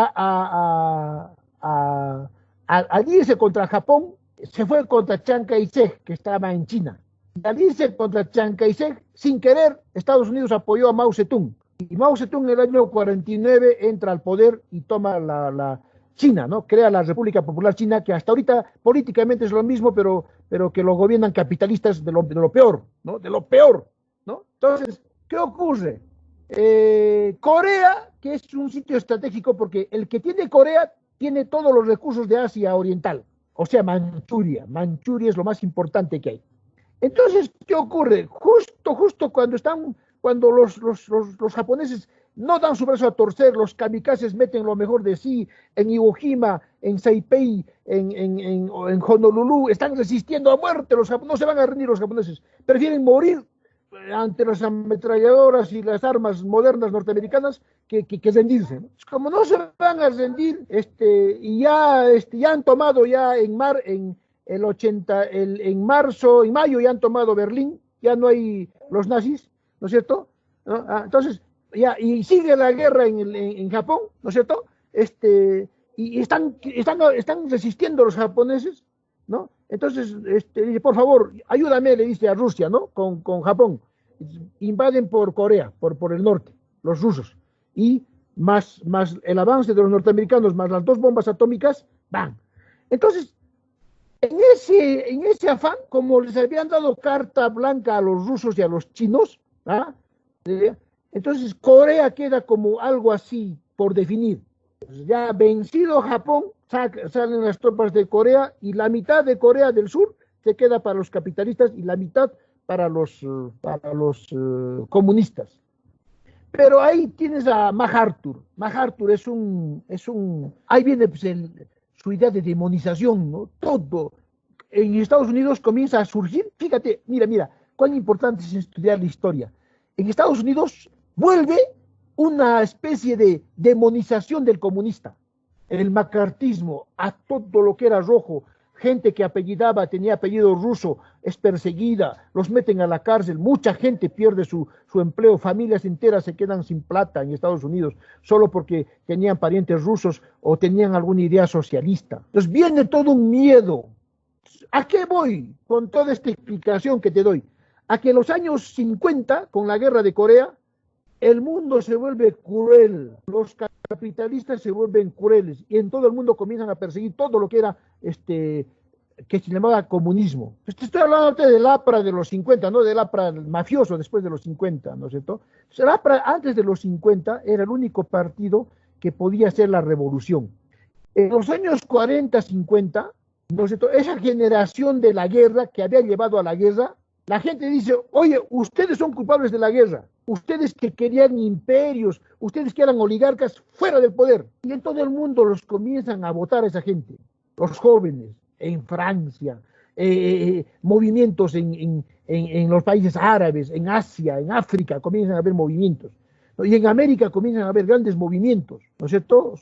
al irse contra Japón, se fue contra Chiang Kai-shek, que estaba en China. Al irse contra Chiang Kai-shek, sin querer, Estados Unidos apoyó a Mao Zedong. Y Mao Zedong en el año 49 entra al poder y toma la China, ¿no? Crea la República Popular China, que hasta ahorita políticamente es lo mismo, pero que lo gobiernan capitalistas de lo peor, ¿no? De lo peor, ¿no? Entonces, ¿qué ocurre? Corea, que es un sitio estratégico porque el que tiene Corea tiene todos los recursos de Asia Oriental, o sea, Manchuria es lo más importante que hay. Entonces, ¿qué ocurre? Justo cuando los japoneses no dan su brazo a torcer, los kamikazes meten lo mejor de sí en Iwo Jima, en Saipei, en Honolulu, están resistiendo a muerte, no se van a rendir los japoneses, prefieren morir ante las ametralladoras y las armas modernas norteamericanas que rendirse, ¿no? Como no se van a rendir, y ya han tomado ya en mayo ya han tomado Berlín, ya no hay los nazis, ¿no es cierto? ¿No? Entonces, ya, y sigue la guerra en Japón, ¿no es cierto? Y están resistiendo los japoneses, ¿no? Entonces, dice, por favor, ayúdame, le dice a Rusia, ¿no? Con Japón. Invaden por Corea, por el norte, los rusos. Y más el avance de los norteamericanos, más las 2 bombas atómicas, ¡bam! Entonces, en ese afán, como les habían dado carta blanca a los rusos y a los chinos, ¿ah? Entonces Corea queda como algo así por definir. Ya vencido Japón, salen las tropas de Corea y la mitad de Corea del Sur se queda para los capitalistas y la mitad para los comunistas. Pero ahí tienes a MacArthur. MacArthur ahí viene pues, su idea de demonización, ¿no? Todo. En Estados Unidos comienza a surgir, fíjate, mira, cuán importante es estudiar la historia. En Estados Unidos vuelve una especie de demonización del comunista, el macartismo, a todo lo que era rojo, gente que tenía apellido ruso, es perseguida, los meten a la cárcel, mucha gente pierde su empleo, familias enteras se quedan sin plata en Estados Unidos, solo porque tenían parientes rusos o tenían alguna idea socialista. Entonces viene todo un miedo. ¿A qué voy con toda esta explicación que te doy? A que en los años 50, con la guerra de Corea, el mundo se vuelve cruel, los capitalistas se vuelven crueles y en todo el mundo comienzan a perseguir todo lo que era que se llamaba comunismo. Estoy hablando del APRA de los 50, no del APRA mafioso después de los 50, ¿no es cierto? El APRA antes de los 50 era el único partido que podía hacer la revolución. En los años 40, 50, ¿no es cierto? Esa generación de la guerra que había llevado a la guerra, la gente dice, oye, ustedes son culpables de la guerra, ustedes que querían imperios, ustedes que eran oligarcas fuera del poder. Y en todo el mundo los comienzan a votar a esa gente, los jóvenes, en Francia, movimientos en los países árabes, en Asia, en África, comienzan a haber movimientos, ¿no? Y en América comienzan a haber grandes movimientos, ¿no es cierto?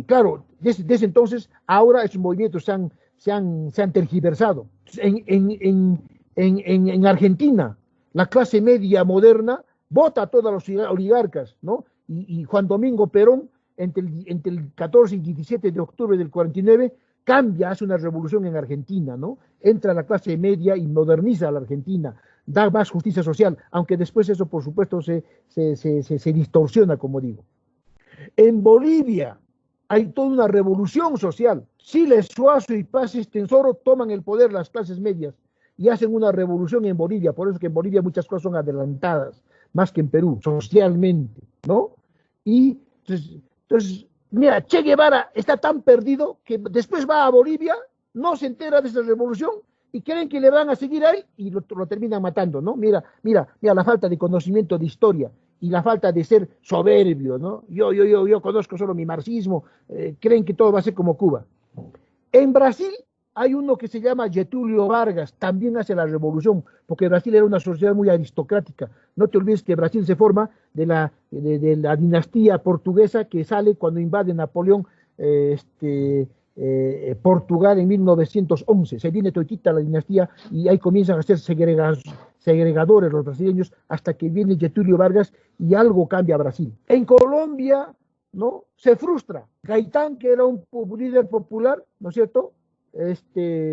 Claro, desde entonces, ahora esos movimientos se han tergiversado. En Argentina, la clase media moderna vota a todos los oligarcas, ¿no? Y Juan Domingo Perón, entre el 14 y 17 de octubre del 49, hace una revolución en Argentina, ¿no? Entra la clase media y moderniza a la Argentina, da más justicia social, aunque después eso, por supuesto, se distorsiona, como digo. En Bolivia hay toda una revolución social. Siles Suazo y Paz Estenssoro toman el poder las clases medias y hacen una revolución en Bolivia. Por eso que en Bolivia muchas cosas son adelantadas, más que en Perú, socialmente, ¿no? Y entonces, mira, Che Guevara está tan perdido que después va a Bolivia, no se entera de esa revolución y creen que le van a seguir a él y lo terminan matando, ¿no? Mira la falta de conocimiento de historia y la falta de ser soberbio, ¿no? Yo conozco solo mi marxismo, creen que todo va a ser como Cuba. En Brasil hay uno que se llama Getúlio Vargas, también hace la revolución, porque Brasil era una sociedad muy aristocrática. No te olvides que Brasil se forma de la dinastía portuguesa que sale cuando invade Napoleón Portugal en 1911. Se viene todita la dinastía y ahí comienzan a ser segregadores los brasileños hasta que viene Getúlio Vargas y algo cambia a Brasil. En Colombia, ¿no? Se frustra. Gaitán, que era un líder popular, ¿no es cierto?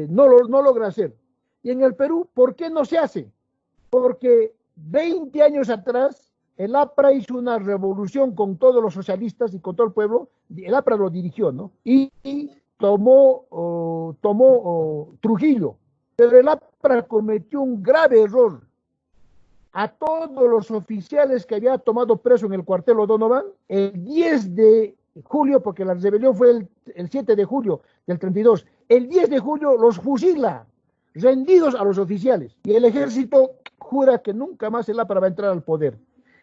No logra hacer. Y en el Perú, ¿por qué no se hace? Porque 20 años atrás el APRA hizo una revolución con todos los socialistas y con todo el pueblo. El APRA lo dirigió, ¿no? Y tomó Trujillo. Pero el APRA cometió un grave error. A todos los oficiales que había tomado preso en el cuartel O'Donovan, el 10 de julio, porque la rebelión fue el 7 de julio del 32, el 10 de julio los fusila, rendidos a los oficiales, y el ejército jura que nunca más el APRA va a entrar al poder.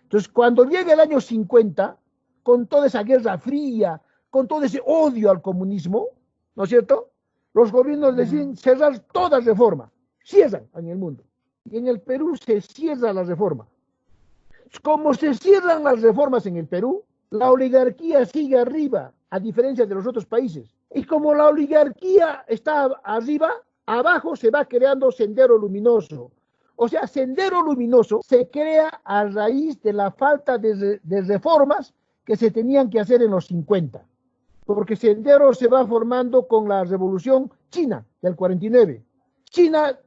Entonces, cuando llega el año 50, con toda esa guerra fría, con todo ese odio al comunismo, ¿no es cierto? Los gobiernos deciden cerrar toda reforma, cierran en el mundo. Y en el Perú se cierra la reforma. Como se cierran las reformas en el Perú, la oligarquía sigue arriba, a diferencia de los otros países. Y como la oligarquía está arriba, abajo se va creando Sendero Luminoso. O sea, Sendero Luminoso se crea a raíz de la falta de reformas que se tenían que hacer en los 50. Porque Sendero se va formando con la Revolución China del 49. China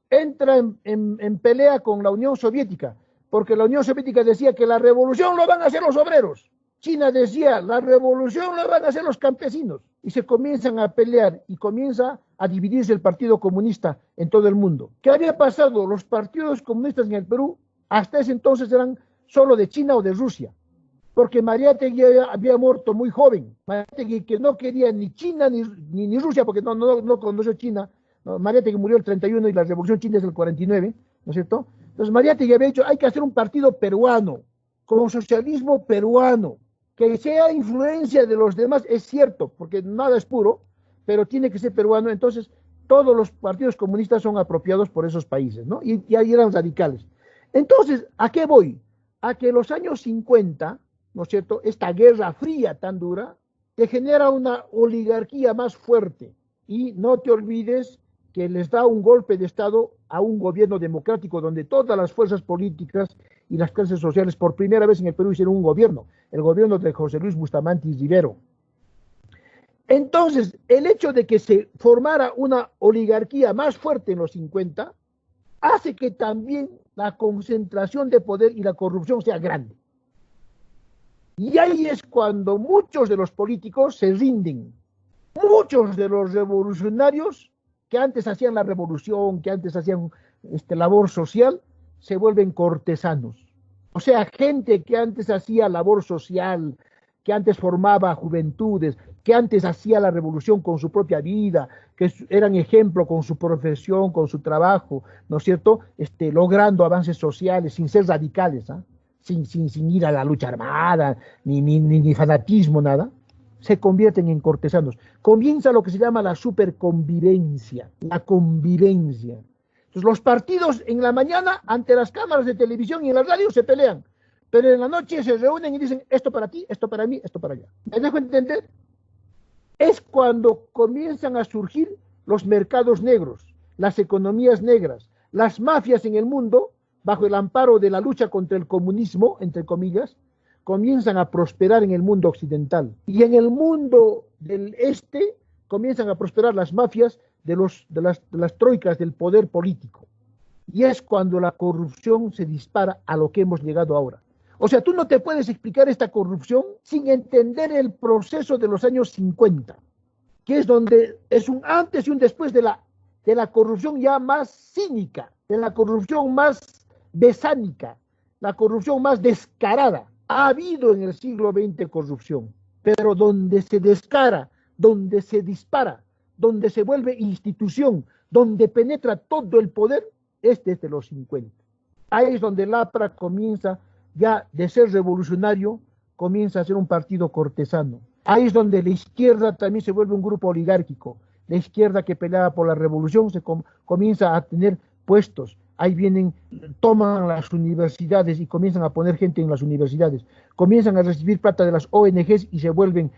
entra en pelea con la Unión Soviética, porque la Unión Soviética decía que la revolución lo van a hacer los obreros. China decía, la revolución la van a hacer los campesinos. Y se comienzan a pelear y comienza a dividirse el Partido Comunista en todo el mundo. ¿Qué había pasado? Los partidos comunistas en el Perú hasta ese entonces eran solo de China o de Rusia, porque Mariátegui había muerto muy joven. Mariátegui, que no quería ni China ni Rusia, porque no conoció China. No, Mariátegui murió el 31 y la Revolución China es el 49, ¿no es cierto? Entonces Mariátegui había dicho, hay que hacer un partido peruano, con socialismo peruano, que sea influencia de los demás, es cierto, porque nada es puro, pero tiene que ser peruano. Entonces todos los partidos comunistas son apropiados por esos países, ¿no? Y ahí eran radicales. Entonces, ¿a qué voy? A que en los años 50, ¿no es cierto?, esta guerra fría tan dura, que genera una oligarquía más fuerte. y no te olvides que les da un golpe de Estado a un gobierno democrático donde todas las fuerzas políticas y las clases sociales por primera vez en el Perú hicieron un gobierno, el gobierno de José Luis Bustamante Rivero. Entonces, el hecho de que se formara una oligarquía más fuerte en los 50 hace que también la concentración de poder y la corrupción sea grande. Y ahí es cuando muchos de los políticos se rinden. Muchos de los revolucionarios que antes hacían la revolución, que antes hacían labor social, se vuelven cortesanos. O sea, gente que antes hacía labor social, que antes formaba juventudes, que antes hacía la revolución con su propia vida, que eran ejemplo con su profesión, con su trabajo, ¿no es cierto? Logrando avances sociales sin ser radicales, ¿eh? Sin ir a la lucha armada, ni fanatismo, nada, se convierten en cortesanos. Comienza lo que se llama la superconvivencia, la convivencia. Entonces los partidos en la mañana ante las cámaras de televisión y en la radio se pelean, pero en la noche se reúnen y dicen esto para ti, esto para mí, esto para allá. ¿Me dejo entender? Es cuando comienzan a surgir los mercados negros, las economías negras, las mafias en el mundo, bajo el amparo de la lucha contra el comunismo, entre comillas, comienzan a prosperar en el mundo occidental. Y en el mundo del este comienzan a prosperar las mafias de las troicas del poder político. Y es cuando la corrupción se dispara a lo que hemos llegado ahora. O sea, tú no te puedes explicar esta corrupción sin entender el proceso de los años 50, que es donde es un antes y un después de la corrupción ya más cínica, de la corrupción más besánica, la corrupción más descarada. Ha habido en el siglo XX corrupción, pero donde se descara, donde se dispara, donde se vuelve institución, donde penetra todo el poder, es desde los 50. Ahí es donde el APRA comienza ya de ser revolucionario, comienza a ser un partido cortesano. Ahí es donde la izquierda también se vuelve un grupo oligárquico. La izquierda que peleaba por la revolución comienza a tener puestos. Ahí vienen, toman las universidades y comienzan a poner gente en las universidades. Comienzan a recibir plata de las ONGs y se vuelven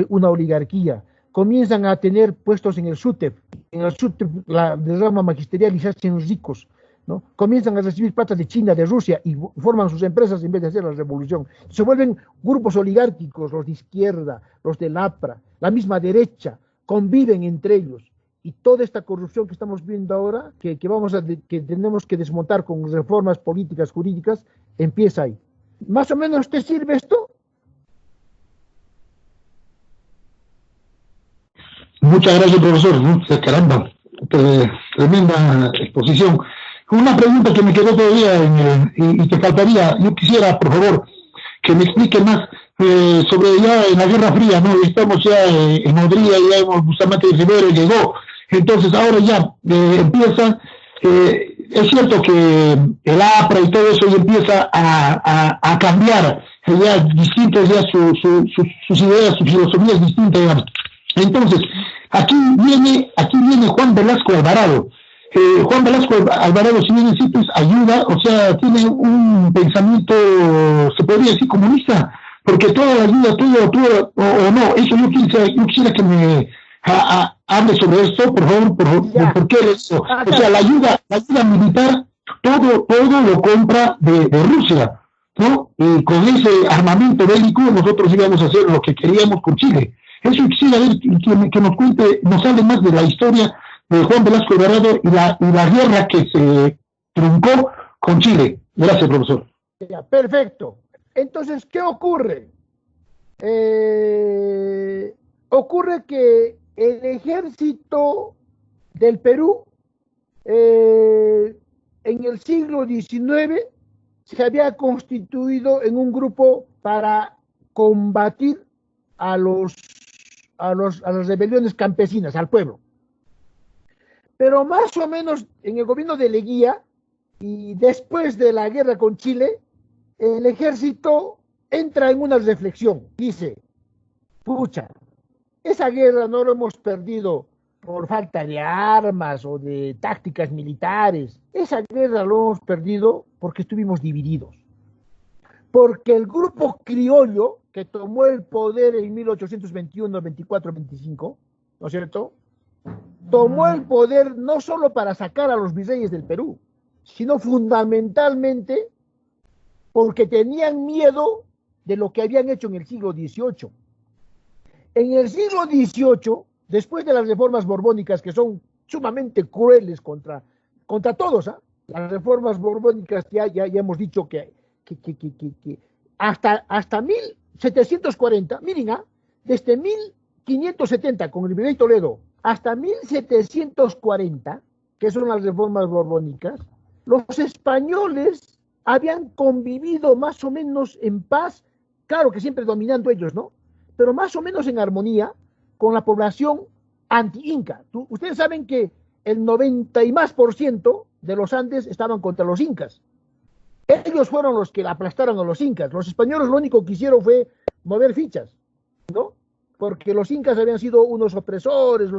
una oligarquía. Comienzan a tener puestos en el SUTEP. En el SUTEP, la rama magisterial, y se hacen ricos, ¿no? Comienzan a recibir plata de China, de Rusia, y forman sus empresas en vez de hacer la revolución. Se vuelven grupos oligárquicos, los de izquierda, los del APRA, la misma derecha, conviven entre ellos. Y toda esta corrupción que estamos viendo ahora, que tenemos que desmontar con reformas políticas, jurídicas, empieza ahí. ¿Más o menos te sirve esto? Muchas gracias, profesor. Caramba, tremenda exposición. Una pregunta que me quedó todavía y que faltaría. Yo quisiera, por favor, que me explique más sobre ya en la Guerra Fría, ¿no? Estamos ya en Hungría, ya hemos, Bustamante Rivero llegó. Entonces ahora ya empieza, es cierto que el APRA y todo eso ya empieza a cambiar, ya distintas ya sus ideas, sus filosofías distintas. Digamos. Entonces, aquí viene Juan Velasco Alvarado. Juan Velasco Alvarado, si bien sí, pues ayuda, o sea, tiene un pensamiento, se podría decir, comunista, porque toda la ayuda, todo, o no, eso yo quisiera que me hable sobre esto, por favor, por qué eso. O sea, la ayuda militar, todo lo compra de Rusia, ¿no? Y con ese armamento bélico nosotros íbamos a hacer lo que queríamos con Chile. Eso quisiera ver que nos cuente, nos hable más de la historia de Juan Velasco Alvarado y la guerra que se truncó con Chile. Gracias, profesor. Ya, perfecto. Entonces, ¿qué ocurre? Ocurre que el ejército del Perú en el siglo XIX se había constituido en un grupo para combatir a las rebeliones campesinas, al pueblo. Pero más o menos en el gobierno de Leguía y después de la guerra con Chile, el ejército entra en una reflexión. Dice, pucha, esa guerra no lo hemos perdido por falta de armas o de tácticas militares. Esa guerra lo hemos perdido porque estuvimos divididos. Porque el grupo criollo que tomó el poder en 1821, 24, 25, ¿no es cierto?, tomó el poder no solo para sacar a los virreyes del Perú, sino fundamentalmente porque tenían miedo de lo que habían hecho en el siglo XVIII. En el siglo XVIII, después de las reformas borbónicas, que son sumamente crueles contra todos, ¿eh? Las reformas borbónicas ya hemos dicho que hasta 1740, miren, desde 1570 con el virrey Toledo hasta 1740, que son las reformas borbónicas, los españoles habían convivido más o menos en paz, claro que siempre dominando ellos, ¿no? Pero más o menos en armonía con la población anti-inca. Ustedes saben que el 90 y más por ciento de los Andes estaban contra los incas. Ellos fueron los que aplastaron a los incas. Los españoles lo único que hicieron fue mover fichas, ¿no? Porque los incas habían sido unos opresores,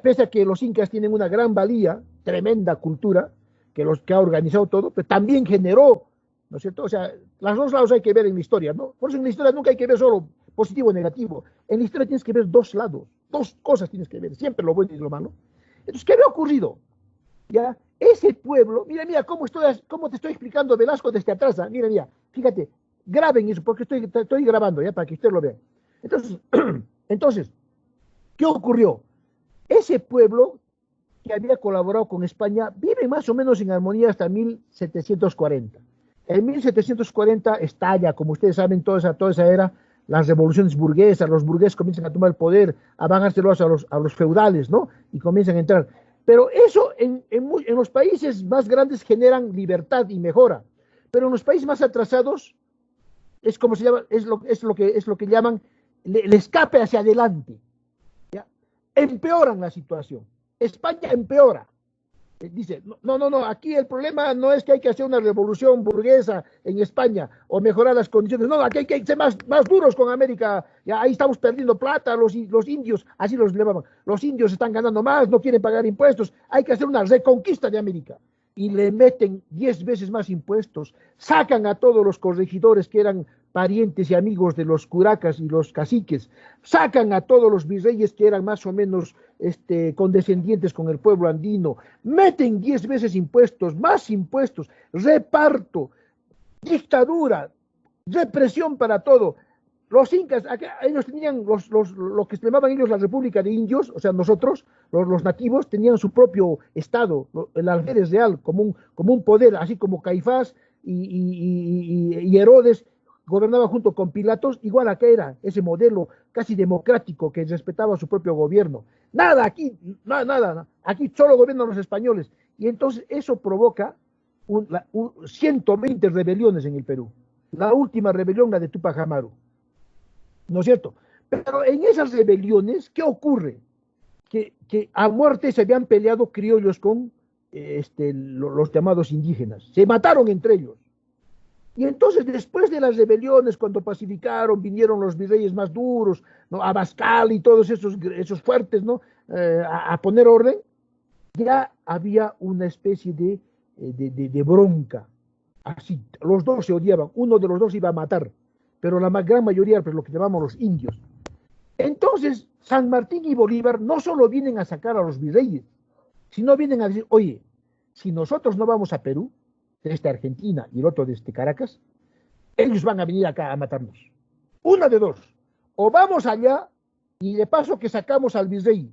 pese a que los incas tienen una gran valía, tremenda cultura, que ha organizado todo, pero también generó, ¿no es cierto? O sea, los dos lados hay que ver en la historia, ¿no? Por eso en la historia nunca hay que ver solo positivo o negativo. En la historia tienes que ver dos lados, dos cosas tienes que ver, siempre lo bueno y lo malo. Entonces, ¿qué había ocurrido? Ya, ese pueblo, mira, cómo te estoy explicando Velasco desde atrás, mira, fíjate, graben eso, porque estoy grabando, ya, para que ustedes lo vean. Entonces, ¿qué ocurrió? Ese pueblo que había colaborado con España vive más o menos en armonía hasta 1740. En 1740 estalla, como ustedes saben, toda esa era, las revoluciones burguesas, los burgueses comienzan a tomar el poder, a bajárselos a los feudales, ¿no? Y comienzan a entrar. Pero eso en los países más grandes generan libertad y mejora. Pero en los países más atrasados es como se llama, es lo que llaman el escape hacia adelante. ¿Ya? Empeoran la situación. España empeora. Dice, no, aquí el problema no es que hay que hacer una revolución burguesa en España o mejorar las condiciones, no, aquí hay que ser más duros con América, ya ahí estamos perdiendo plata, los indios, así los llamaban, los indios están ganando más, no quieren pagar impuestos, hay que hacer una reconquista de América. Y le meten 10 veces más impuestos, sacan a todos los corregidores que eran parientes y amigos de los curacas y los caciques, sacan a todos los virreyes que eran más o menos condescendientes con el pueblo andino, meten 10 veces impuestos, más impuestos, reparto, dictadura, represión para todo. Los incas, ellos tenían lo que se llamaban ellos la República de Indios, o sea, nosotros, los nativos, tenían su propio estado, el alférez real, como un poder, así como Caifás y Herodes gobernaba junto con Pilatos, igual acá era ese modelo casi democrático que respetaba su propio gobierno. Nada, aquí solo gobiernan los españoles. Y entonces eso provoca 120 rebeliones en el Perú. La última rebelión, la de Túpac Amaru. ¿No es cierto? Pero en esas rebeliones, ¿qué ocurre? Que a muerte se habían peleado criollos con los llamados indígenas. Se mataron entre ellos. Y entonces, después de las rebeliones, cuando pacificaron, vinieron los virreyes más duros, ¿no? Abascal y todos esos fuertes, ¿no? A poner orden, ya había una especie de bronca. Así, los dos se odiaban, uno de los dos iba a matar, pero la gran mayoría, pues lo que llamamos los indios. Entonces, San Martín y Bolívar no solo vienen a sacar a los virreyes, sino vienen a decir, oye, si nosotros no vamos a Perú, desde Argentina y el otro desde Caracas, ellos van a venir acá a matarnos. Una de dos, o vamos allá y de paso que sacamos al virrey,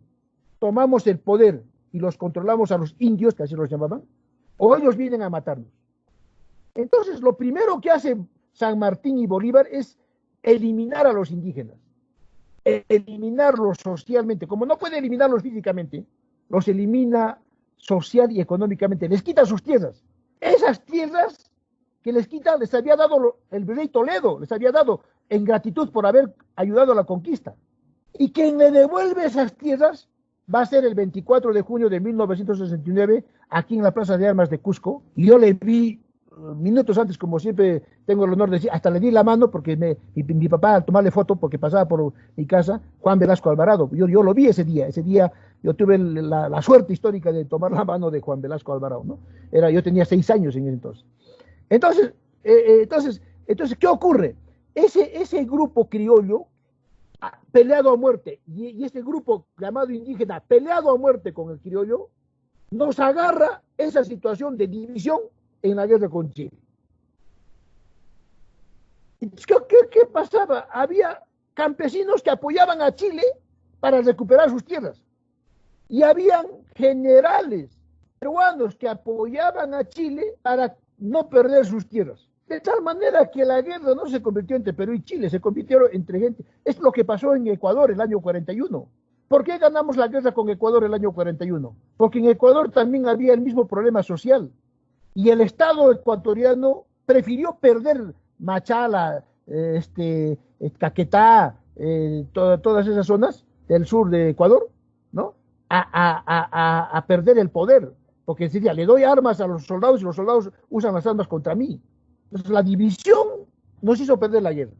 tomamos el poder y los controlamos a los indios, que así los llamaban, o ellos vienen a matarnos. Entonces, lo primero que hacen San Martín y Bolívar es eliminar a los indígenas, eliminarlos socialmente. Como no puede eliminarlos físicamente, los elimina social y económicamente, les quita sus tierras. Esas tierras que les quita les había dado el virrey Toledo, les había dado en gratitud por haber ayudado a la conquista. Y quien le devuelve esas tierras va a ser el 24 de junio de 1969, aquí en la Plaza de Armas de Cusco. Y yo le vi minutos antes, como siempre tengo el honor de decir, hasta le di la mano porque mi papá al tomarle foto, porque pasaba por mi casa, Juan Velasco Alvarado, yo lo vi ese día yo tuve la suerte histórica de tomar la mano de Juan Velasco Alvarado, ¿no? Yo tenía 6 años en ese entonces. Entonces, ¿qué ocurre? Ese grupo criollo peleado a muerte, y este grupo llamado indígena, peleado a muerte con el criollo, nos agarra esa situación de división en la guerra con Chile. ¿Qué pasaba? Había campesinos que apoyaban a Chile para recuperar sus tierras. Y habían generales peruanos que apoyaban a Chile para no perder sus tierras. De tal manera que la guerra no se convirtió entre Perú y Chile, se convirtió entre gente. Es lo que pasó en Ecuador el año 41. ¿Por qué ganamos la guerra con Ecuador el año 41? Porque en Ecuador también había el mismo problema social. Y el Estado ecuatoriano prefirió perder Machala, Caquetá, todas esas zonas del sur de Ecuador, ¿no? A perder el poder. Porque decía, le doy armas a los soldados y los soldados usan las armas contra mí. Entonces la división nos hizo perder la guerra.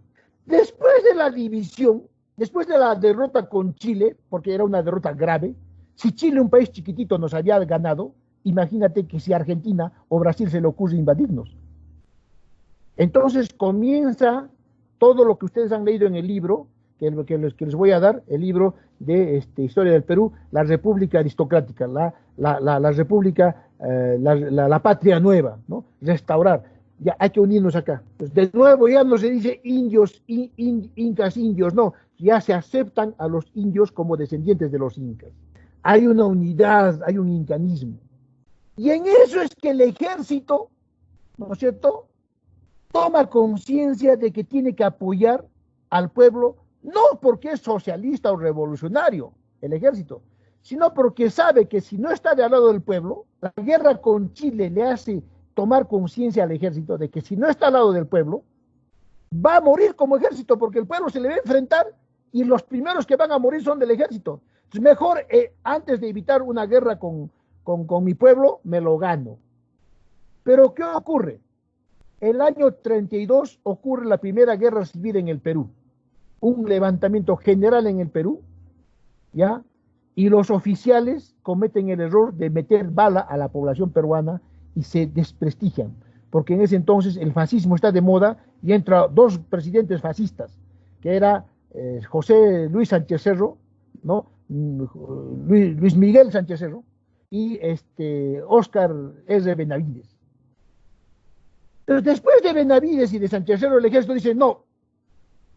Después de la división, después de la derrota con Chile, porque era una derrota grave, si Chile, un país chiquitito, nos había ganado, imagínate que si Argentina o Brasil se le ocurre invadirnos. Entonces comienza todo lo que ustedes han leído en el libro, que les voy a dar, el libro de Historia del Perú, la República Aristocrática, la República, la Patria Nueva, ¿no? Restaurar. Ya hay que unirnos acá. Pues de nuevo ya no se dice indios, incas, indios, no, ya se aceptan a los indios como descendientes de los incas. Hay una unidad, hay un incanismo. Y en eso es que el ejército, ¿no es cierto?, toma conciencia de que tiene que apoyar al pueblo, no porque es socialista o revolucionario, el ejército, sino porque sabe que si no está de al lado del pueblo, la guerra con Chile le hace tomar conciencia al ejército de que si no está al lado del pueblo, va a morir como ejército, porque el pueblo se le va a enfrentar y los primeros que van a morir son del ejército. Entonces mejor, antes de evitar una guerra con mi pueblo, me lo gano. Pero ¿qué ocurre? El año 32 ocurre la primera guerra civil en el Perú, un levantamiento general en el Perú, ¿ya? Y los oficiales cometen el error de meter bala a la población peruana y se desprestigian, porque en ese entonces el fascismo está de moda y entran dos presidentes fascistas, que era José Luis Sánchez Cerro, ¿no? Luis Miguel Sánchez Cerro y Óscar R. Benavides. Entonces, después de Benavides y de Sánchez Cerro, el ejército dice, no,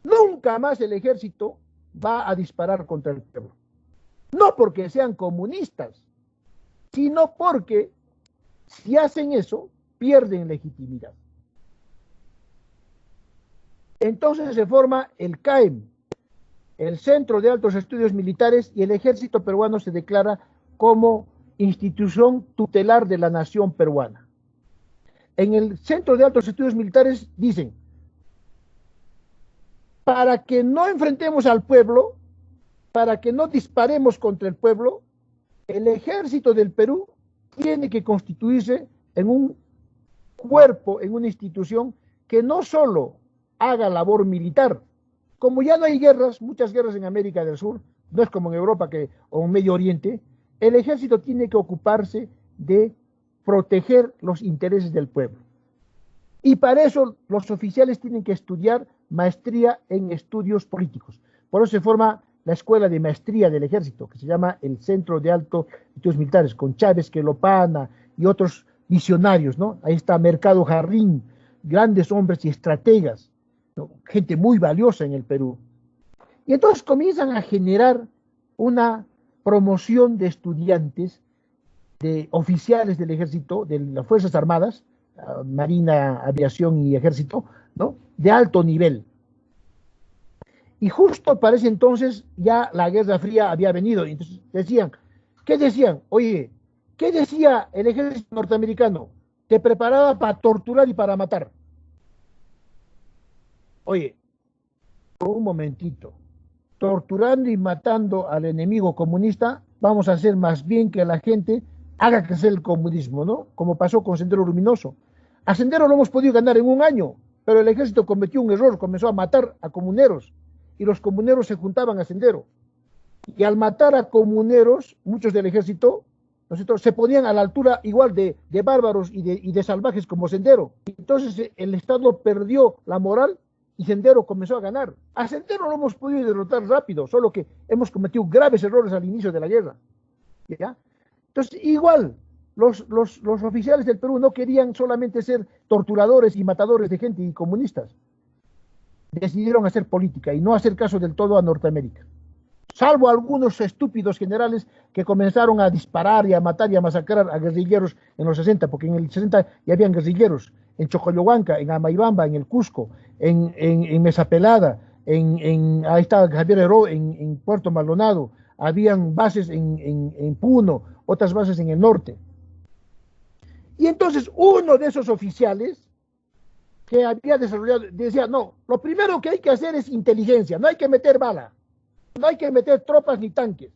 nunca más el ejército va a disparar contra el pueblo. No porque sean comunistas, sino porque si hacen eso, pierden legitimidad. Entonces se forma el CAEM, el Centro de Altos Estudios Militares, y el ejército peruano se declara como institución tutelar de la nación peruana. En el Centro de Altos Estudios Militares dicen, para que no enfrentemos al pueblo, para que no disparemos contra el pueblo, el ejército del Perú tiene que constituirse en un cuerpo, en una institución que no solo haga labor militar. Como ya no hay guerras, muchas guerras en América del Sur, no es como en Europa o en Medio Oriente, el ejército tiene que ocuparse de proteger los intereses del pueblo. Y para eso los oficiales tienen que estudiar maestría en estudios políticos. Por eso se forma la escuela de maestría del ejército, que se llama el Centro de Altos Estudios Militares, con Chávez, Quelopana y otros visionarios, ¿no? Ahí está Mercado Jarrín, grandes hombres y estrategas, ¿no? Gente muy valiosa en el Perú. Y entonces comienzan a generar una promoción de estudiantes, de oficiales del ejército, de las Fuerzas Armadas, Marina, Aviación y Ejército, ¿no?, de alto nivel. Y justo para ese entonces ya la Guerra Fría había venido. Y entonces decían, ¿qué decían? Oye, ¿qué decía el ejército norteamericano? Te preparaba para torturar y para matar. Oye, un momentito. Torturando y matando al enemigo comunista, vamos a hacer más bien que la gente haga crecer el comunismo, ¿no? Como pasó con Sendero Luminoso. A Sendero lo hemos podido ganar en un año, pero el ejército cometió un error, comenzó a matar a comuneros, y los comuneros se juntaban a Sendero. Y al matar a comuneros, muchos del ejército, ¿no?, se ponían a la altura igual de bárbaros y de salvajes como Sendero. Entonces el Estado perdió la moral y Sendero comenzó a ganar. A Sendero lo hemos podido derrotar rápido, solo que hemos cometido graves errores al inicio de la guerra. ¿Ya? Entonces, igual, los oficiales del Perú no querían solamente ser torturadores y matadores de gente y comunistas. Decidieron hacer política y no hacer caso del todo a Norteamérica. Salvo algunos estúpidos generales que comenzaron a disparar y a matar y a masacrar a guerrilleros en los 60, porque en el 60 ya habían guerrilleros en Chocoyohuanca, en Amaibamba, en el Cusco, en Mesapelada, ahí está Javier Heró, en Puerto Maldonado, habían bases en Puno, otras bases en el norte. Y entonces uno de esos oficiales que había desarrollado, decía, no, lo primero que hay que hacer es inteligencia, no hay que meter bala, no hay que meter tropas ni tanques.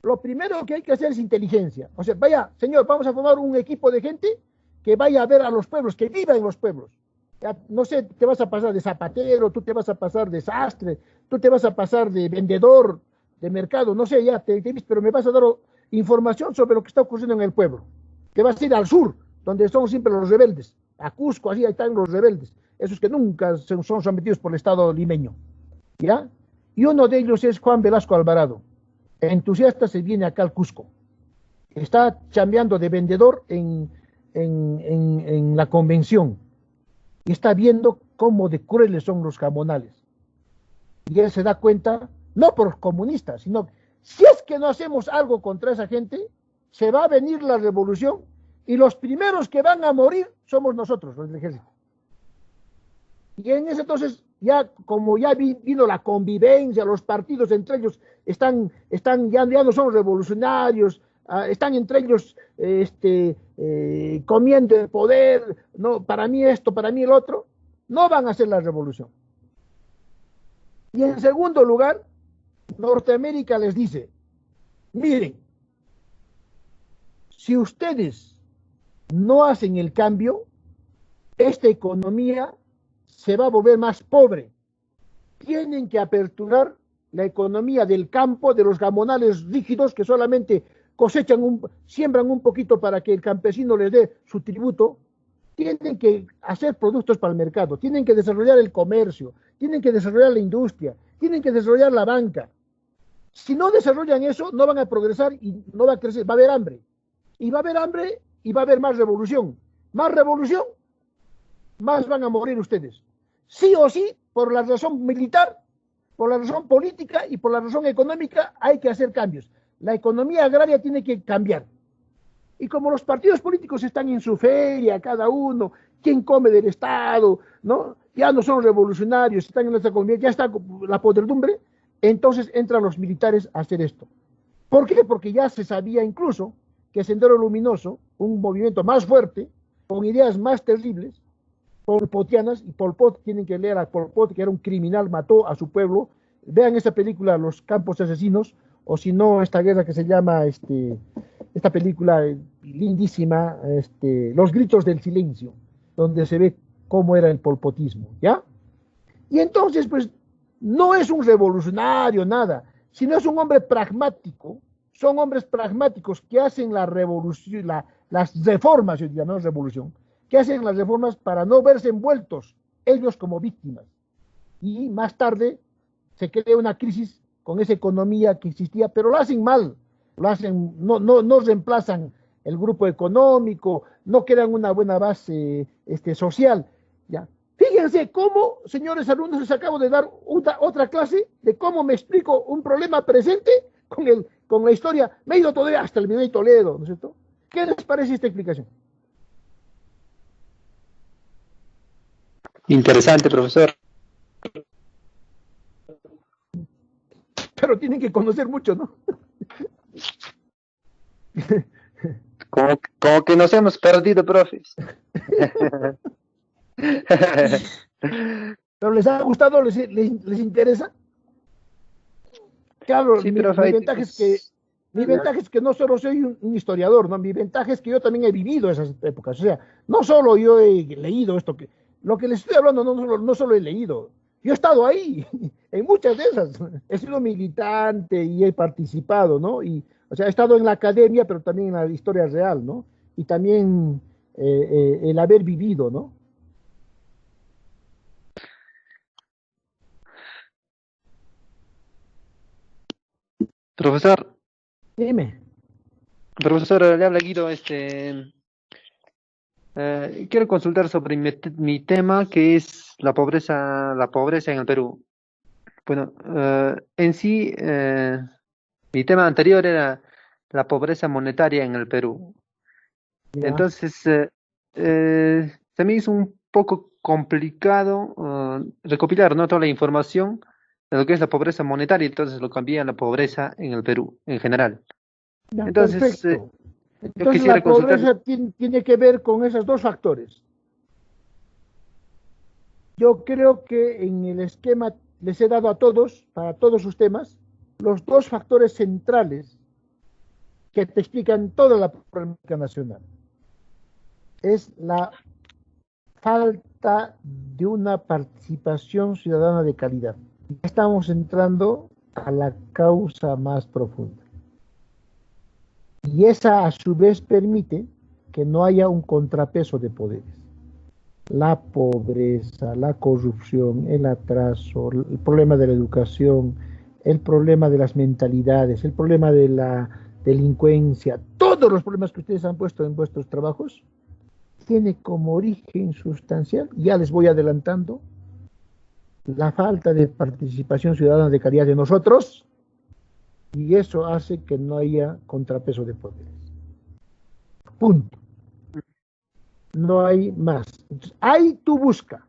Lo primero que hay que hacer es inteligencia. O sea, vaya, señor, vamos a formar un equipo de gente que vaya a ver a los pueblos, que viva en los pueblos. Ya, no sé, te vas a pasar de zapatero, tú te vas a pasar de sastre, tú te vas a pasar de vendedor de mercado, no sé, ya te pero me vas a dar información sobre lo que está ocurriendo en el pueblo. Te vas a ir al sur, donde son siempre los rebeldes, a Cusco, así ahí están los rebeldes, esos que nunca son sometidos por el Estado limeño, ¿ya? Y uno de ellos es Juan Velasco Alvarado, entusiasta, se viene acá al Cusco, está chambeando de vendedor en la convención, y está viendo cómo de crueles son los jamonales, y él se da cuenta, no por comunistas, sino si es que no hacemos algo contra esa gente, se va a venir la revolución y los primeros que van a morir somos nosotros, los del ejército. Y en ese entonces, ya como ya vino la convivencia, los partidos entre ellos ya no son revolucionarios, están entre ellos comiendo el poder, no, para mí esto, para mí el otro, no van a hacer la revolución. Y en segundo lugar, Norteamérica les dice, miren, si ustedes no hacen el cambio, esta economía se va a volver más pobre. Tienen que aperturar la economía del campo, de los gamonales rígidos que solamente siembran un poquito para que el campesino les dé su tributo. Tienen que hacer productos para el mercado, tienen que desarrollar el comercio, tienen que desarrollar la industria, tienen que desarrollar la banca. Si no desarrollan eso, no van a progresar y no va a crecer, va a haber hambre. Y va a haber hambre y va a haber más revolución. Más revolución, más van a morir ustedes. Sí o sí, por la razón militar, por la razón política y por la razón económica, hay que hacer cambios. La economía agraria tiene que cambiar. Y como los partidos políticos están en su feria, cada uno, quién come del Estado, ¿no? Ya no son revolucionarios, están en nuestra economía, ya está la podredumbre, entonces entran los militares a hacer esto. ¿Por qué? Porque ya se sabía incluso que Sendero Luminoso, un movimiento más fuerte, con ideas más terribles, polpotianas, y Pol Pot, tienen que leer a Pol Pot, que era un criminal, mató a su pueblo. Vean esa película, Los Campos Asesinos, o si no, esta guerra que se llama, esta película lindísima, Los Gritos del Silencio, donde se ve cómo era el polpotismo, ¿ya? Y entonces, pues, no es un revolucionario, nada, sino es un hombre pragmático. Son hombres pragmáticos que hacen la revolución, las reformas, yo diría, no es revolución, que hacen las reformas para no verse envueltos ellos como víctimas. Y más tarde se crea una crisis con esa economía que existía, pero lo hacen mal, no reemplazan el grupo económico, no crean una buena base social, ¿ya? Fíjense cómo, señores alumnos, les acabo de dar otra clase de cómo me explico un problema presente con la historia. Me he ido todavía hasta el Virrey Toledo, ¿no es cierto? ¿Qué les parece esta explicación? Interesante, profesor. Pero tienen que conocer mucho, ¿no? Como que nos hemos perdido, profes. ¿Pero les ha gustado? ¿Les interesa? Claro, Sí, mi ventaja es que no solo soy un historiador, ¿no? Mi ventaja es que yo también he vivido esas épocas. O sea, no solo yo he leído lo que les estoy hablando no solo he leído, yo he estado ahí, en muchas de esas. He sido militante y he participado, ¿no? O sea, he estado en la academia, pero también en la historia real, ¿no? Y también el haber vivido, ¿no? Profesor, Dime. profesor, le habla Guido, quiero consultar sobre mi tema, que es la pobreza en el Perú. Bueno, en sí, mi tema anterior era la pobreza monetaria en el Perú. Ya. Entonces, se me hizo un poco complicado recopilar, ¿no?, toda la información de lo que es la pobreza monetaria, entonces lo cambié a la pobreza en el Perú, en general. Ya, Entonces, perfecto. yo Entonces quisiera la consultar. pobreza tiene que ver con esos dos factores. Yo creo que en el esquema les he dado a todos, para todos sus temas, los dos factores centrales que te explican toda la problemática nacional. Es la falta de una participación ciudadana de calidad. Estamos entrando a la causa más profunda. Y esa a su vez permite que no haya un contrapeso de poderes. La pobreza, la corrupción, el atraso, el problema de la educación, el problema de las mentalidades, el problema de la delincuencia, todos los problemas que ustedes han puesto en vuestros trabajos, tiene como origen sustancial, ya les voy adelantando, la falta de participación ciudadana de calidad de nosotros, y eso hace que no haya contrapeso de poderes. Punto. No hay más. Entonces, ahí tú busca.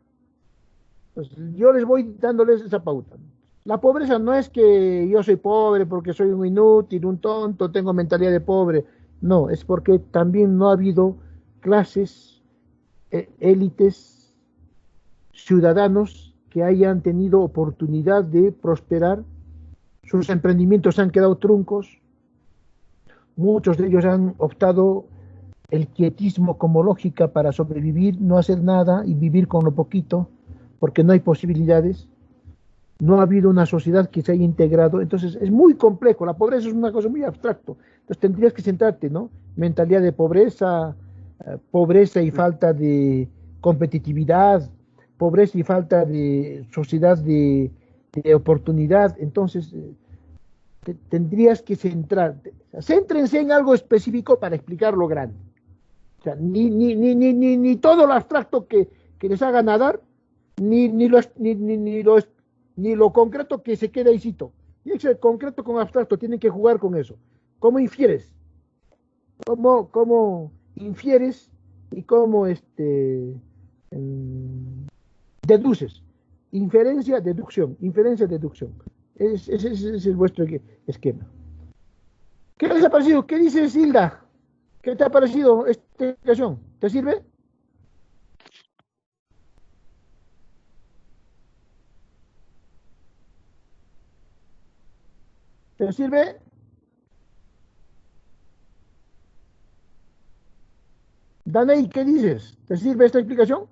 Entonces, yo les voy dándoles esa pauta. La pobreza no es que yo soy pobre porque soy un inútil, un tonto, tengo mentalidad de pobre. No, es porque también no ha habido clases, élites, ciudadanos que hayan tenido oportunidad de prosperar. Sus emprendimientos han quedado truncos. Muchos de ellos han optado el quietismo como lógica para sobrevivir, no hacer nada y vivir con lo poquito, porque no hay posibilidades. No ha habido una sociedad que se haya integrado. Entonces es muy complejo. La pobreza es una cosa muy abstracta. Entonces tendrías que centrarte, ¿no? Mentalidad de pobreza, pobreza y falta de competitividad, pobreza y falta de sociedad de oportunidad. Entonces tendrías que centrarte. O sea, céntrense en algo específico para explicar lo grande. O sea, ni todo lo abstracto que les haga nadar, ni lo concreto que se quede ahícito. Tiene que ser concreto con abstracto, tienen que jugar con eso. ¿Cómo infieres? ¿Cómo infieres y cómo deduces? Inferencia, deducción. Ese es vuestro esquema. ¿Qué les ha parecido? ¿Qué dices, Hilda? ¿Qué te ha parecido esta explicación? ¿Te sirve? ¿Te sirve? Daney, ¿qué dices? ¿Te sirve esta explicación?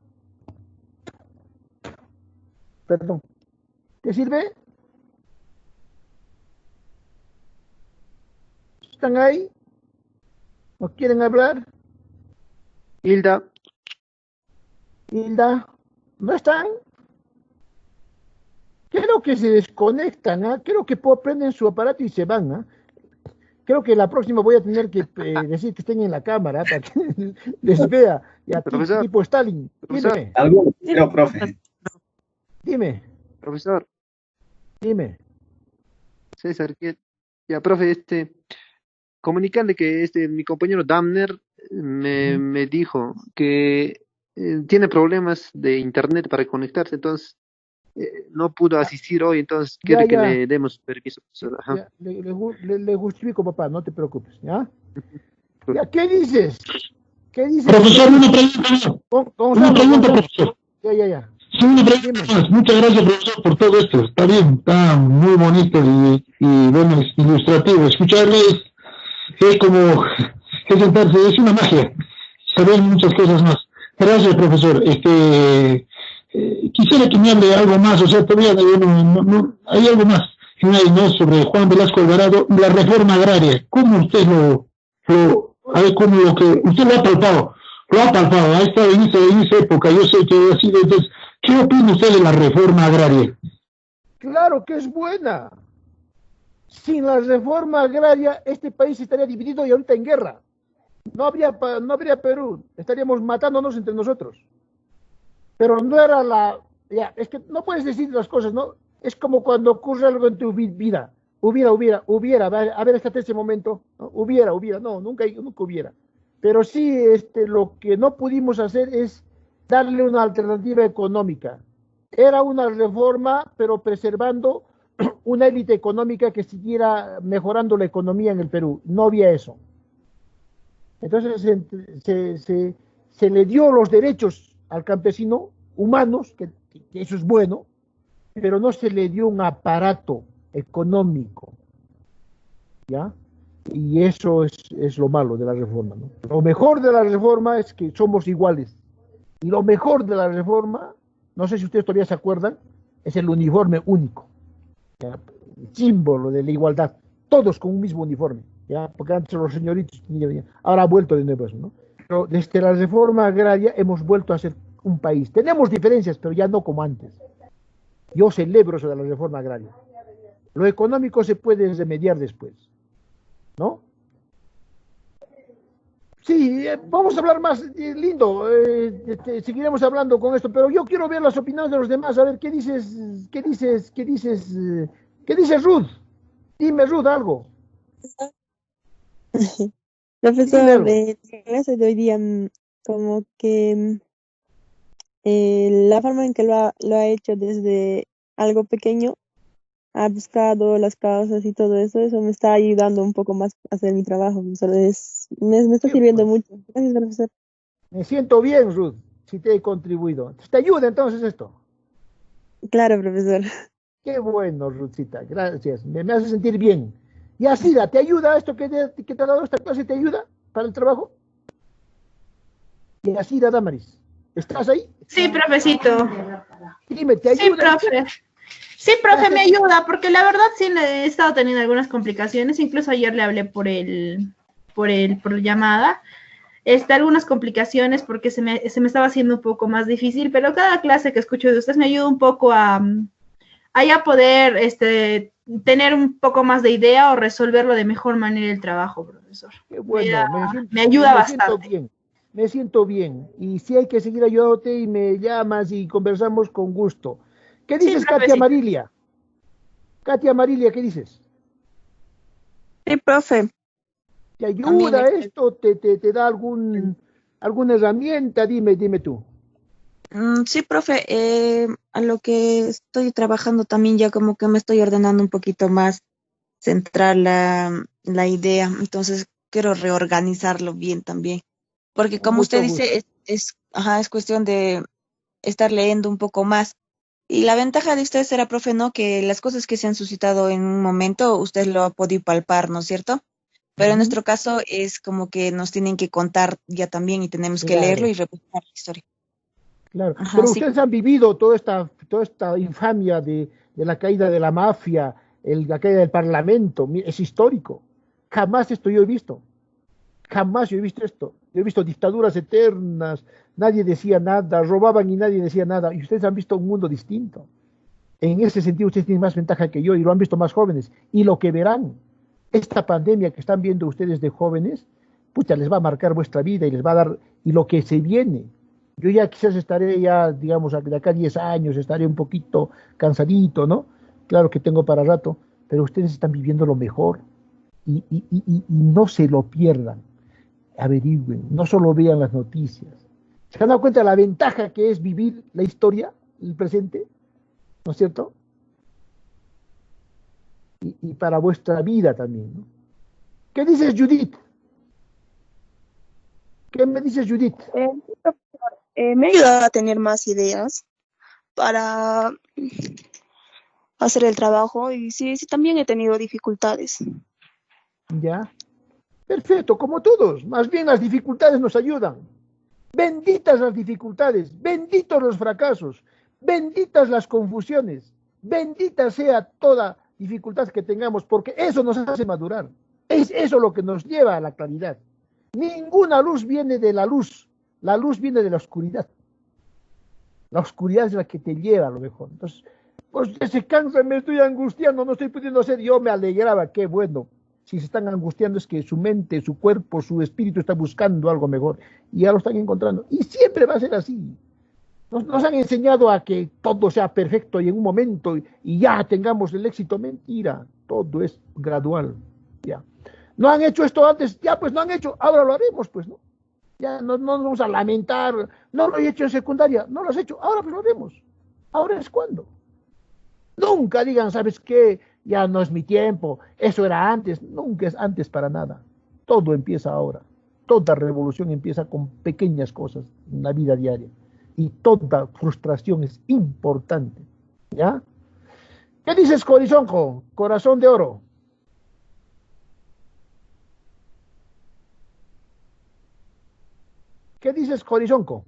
Perdón. ¿Te sirve? ¿Están ahí? ¿No quieren hablar? Hilda, ¿no están? Creo que se desconectan, ¿ah? Creo que prenden su aparato y se van, ¿ah? Creo que la próxima voy a tener que decir que estén en la cámara para que les vea. Ya, profesor, tipo Stalin. profesor. Dime. Algo, pero, profe. Dime. Profesor, Dime. César, ya, profe, comunicarle que mi compañero Damner me dijo que tiene problemas de internet para conectarse, entonces no pudo asistir hoy, entonces quiere que le demos permiso, profesor. Ajá. Ya, le justifico, papá, no te preocupes, ¿ya? Ya, ¿qué dices? ¿Qué dices? Profesor, una pregunta. Una pregunta, profesor. Ya. Sí, una pregunta más. Muchas gracias, profesor, por todo esto. Está bien, está muy bonito y bueno, es ilustrativo. Escucharle es como sentarse, es una magia. Se ven muchas cosas más. Gracias, profesor. Quisiera que me hable algo más, o sea, todavía hay algo más ¿no? Sobre Juan Velasco Alvarado y la reforma agraria. ¿Cómo usted a ver, cómo usted lo ha palpado, ha estado en esa época, yo sé que ha sido, entonces, ¿qué opina usted de la reforma agraria? Claro que es buena. Sin la reforma agraria, este país estaría dividido y ahorita en guerra. No habría Perú, estaríamos matándonos entre nosotros. Pero no era ya, es que no puedes decir las cosas, ¿no? Es como cuando ocurre algo en tu vida. Hubiera, a ver, hasta ese momento, ¿no? Hubiera, no, nunca hubiera. Pero sí, lo que no pudimos hacer es darle una alternativa económica. Era una reforma, pero preservando una élite económica que siguiera mejorando la economía en el Perú. No había eso. Entonces se le dio los derechos al campesino humanos, que eso es bueno, pero no se le dio un aparato económico, ¿ya? Y eso es lo malo de la reforma, ¿no? Lo mejor de la reforma es que somos iguales. Y lo mejor de la reforma, no sé si ustedes todavía se acuerdan, es el uniforme único, ¿ya? El símbolo de la igualdad, todos con un mismo uniforme, ¿ya? Porque antes los señoritos, ahora ha vuelto de nuevo eso, ¿no? Pero desde la reforma agraria hemos vuelto a ser un país. Tenemos diferencias, pero ya no como antes. Yo celebro eso de la reforma agraria. Lo económico se puede remediar después, ¿no? Sí, vamos a hablar más, lindo, seguiremos hablando con esto, pero yo quiero ver las opiniones de los demás, a ver, ¿qué dices, Ruth? Dime, Ruth, algo. Profesor, la clase de hoy día, como que la forma en que lo ha hecho desde algo pequeño, ha buscado las causas y todo eso, eso me está ayudando un poco más a hacer mi trabajo, profesor. Me está sirviendo mucho. Gracias, profesor. Me siento bien, Ruth, si te he contribuido. ¿Te ayuda entonces esto? Claro, profesor. Qué bueno, Ruthcita, gracias. Me hace sentir bien. Y Asira, ¿te ayuda esto que te ha dado esta clase? ¿Te ayuda para el trabajo? Y Asira Damaris, ¿estás ahí? Sí, profesito. Dime, ¿te ayuda? Sí, profe. Sí, profe, me ayuda, porque la verdad sí he estado teniendo algunas complicaciones, incluso ayer le hablé por llamada, algunas complicaciones porque se me estaba haciendo un poco más difícil, pero cada clase que escucho de ustedes me ayuda un poco a ya poder tener un poco más de idea o resolverlo de mejor manera el trabajo, profesor. Qué bueno, me ayuda bastante. Me siento bien, y si hay que seguir ayudándote y me llamas y conversamos con gusto. ¿Qué dices, sí, Katia Marilia? Katia Marilia, ¿qué dices? Sí, profe. ¿Te ayuda esto? ¿Te da alguna herramienta? Dime tú. Sí, profe. A lo que estoy trabajando también ya como que me estoy ordenando un poquito más, centrar la idea. Entonces quiero reorganizarlo bien también. Porque como usted dice, es cuestión de estar leyendo un poco más. Y la ventaja de ustedes será, profe, ¿no? Que las cosas que se han suscitado en un momento, usted lo ha podido palpar, ¿no es cierto? Pero en nuestro caso es como que nos tienen que contar ya también y tenemos que leerlo y repasar la historia. Claro, pero ustedes han vivido toda esta infamia de la caída de la mafia, la caída del Parlamento, es histórico. Jamás esto yo he visto. Jamás yo he visto esto. Yo he visto dictaduras eternas, nadie decía nada, robaban y nadie decía nada. Y ustedes han visto un mundo distinto. En ese sentido, ustedes tienen más ventaja que yo y lo han visto más jóvenes. Y lo que verán, esta pandemia que están viendo ustedes de jóvenes, pucha, les va a marcar vuestra vida y les va a dar, y lo que se viene. Yo ya quizás estaré digamos, de acá a 10 años, estaré un poquito cansadito, ¿no? Claro que tengo para rato, pero ustedes están viviendo lo mejor. Y no se lo pierdan. Averigüen, no solo vean las noticias. ¿Se han dado cuenta de la ventaja que es vivir la historia, el presente? ¿No es cierto? Y para vuestra vida también, ¿no? ¿Qué dices, Judith? ¿Qué me dices, Judith? Me ayuda a tener más ideas para hacer el trabajo y sí, también he tenido dificultades. Ya. Perfecto, como todos. Más bien las dificultades nos ayudan. Benditas las dificultades, benditos los fracasos, benditas las confusiones, bendita sea toda dificultad que tengamos, porque eso nos hace madurar. Es eso lo que nos lleva a la claridad. Ninguna luz viene de la luz viene de la oscuridad. La oscuridad es la que te lleva a lo mejor. Entonces, Pues se cansa, me estoy angustiando, no estoy pudiendo hacer. Yo me alegraba, qué bueno. Si se están angustiando es que su mente, su cuerpo, su espíritu está buscando algo mejor y ya lo están encontrando. Y siempre va a ser así. Nos han enseñado a que todo sea perfecto y en un momento y ya tengamos el éxito. Mentira, todo es gradual. Ya. No han hecho esto antes, ya pues no han hecho, ahora lo haremos, pues, ¿no? Ya no nos vamos a lamentar, no lo he hecho en secundaria, no lo has hecho, ahora pues lo haremos. Ahora es cuando. Nunca digan, ¿sabes qué? Ya no es mi tiempo, eso era antes, nunca es antes para nada. Todo empieza ahora. Toda revolución empieza con pequeñas cosas en la vida diaria. Y toda frustración es importante. ¿Ya? ¿Qué dices, Corizonco? Corazón de oro. ¿Qué dices, Corizonco?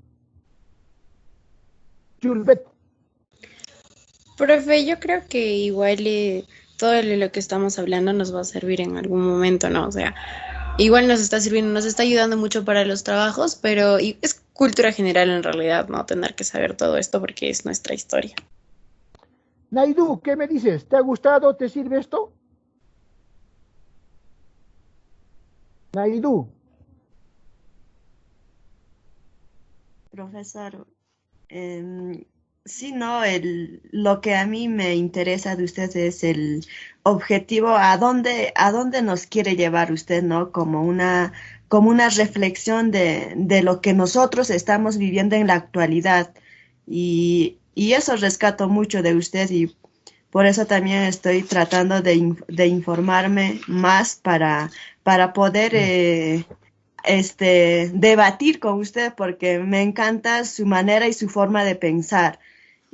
Julbet. Profe, yo creo que igual todo lo que estamos hablando nos va a servir en algún momento, ¿no? O sea, igual nos está sirviendo, nos está ayudando mucho para los trabajos, pero es cultura general en realidad, ¿no? Tener que saber todo esto porque es nuestra historia. Naidu, ¿qué me dices? ¿Te ha gustado? ¿Te sirve esto? Naidu. Profesor, sí, no, lo que a mí me interesa de usted es el objetivo, a dónde nos quiere llevar usted, ¿no? Como una reflexión de lo que nosotros estamos viviendo en la actualidad. Y eso rescato mucho de usted y por eso también estoy tratando de informarme más para poder debatir con usted porque me encanta su manera y su forma de pensar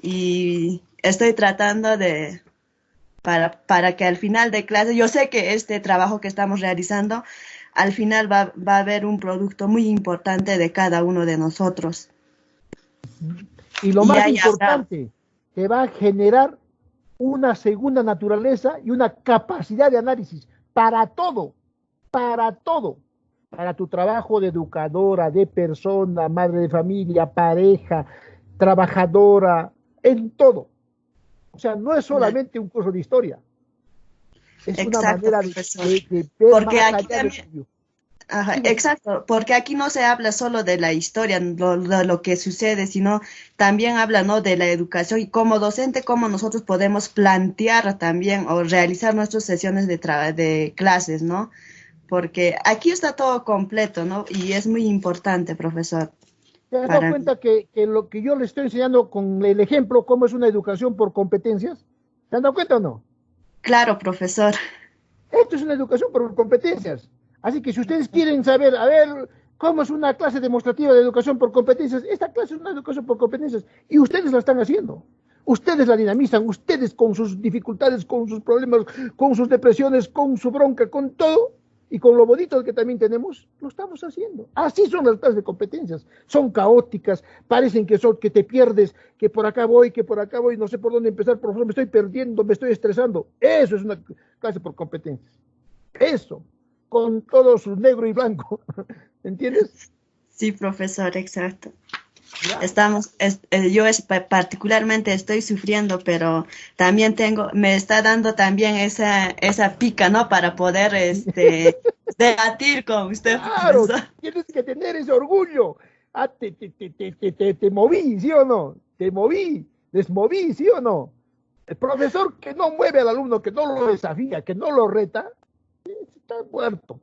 y estoy tratando para que al final de clase, yo sé que este trabajo que estamos realizando, al final va a haber un producto muy importante de cada uno de nosotros. Y lo más importante, te va a generar una segunda naturaleza y una capacidad de análisis para todo, para tu trabajo de educadora, de persona, madre de familia, pareja, trabajadora, en todo. O sea, no es solamente un curso de historia, es una manera de ver porque más aquí allá también, ajá, exacto, porque aquí no se habla solo de la historia, lo que sucede, sino también habla, ¿no?, de la educación y como docente, cómo nosotros podemos plantear también o realizar nuestras sesiones de clases, ¿no? Porque aquí está todo completo, ¿no? Y es muy importante, profesor. ¿Te has dado cuenta que lo que yo le estoy enseñando con el ejemplo, cómo es una educación por competencias? ¿Te has dado cuenta o no? Claro, profesor. Esto es una educación por competencias. Así que si ustedes quieren saber, a ver, cómo es una clase demostrativa de educación por competencias, esta clase es una educación por competencias y ustedes la están haciendo. Ustedes la dinamizan, ustedes con sus dificultades, con sus problemas, con sus depresiones, con su bronca, con todo, y con lo bonito que también tenemos, lo estamos haciendo. Así son las clases de competencias. Son caóticas, parecen que te pierdes, que por acá voy, no sé por dónde empezar, profesor, me estoy perdiendo, me estoy estresando. Eso es una clase por competencias. Eso, con todo su negro y blanco. ¿Entiendes? Sí, profesor, exacto. Yo particularmente estoy sufriendo, pero también me está dando también esa pica, ¿no? Para poder debatir con usted, claro, profesor. Tienes que tener ese orgullo. Te moví, ¿sí o no? Te moví, desmoví, ¿sí o no? El profesor que no mueve al alumno, que no lo desafía, que no lo reta, está muerto.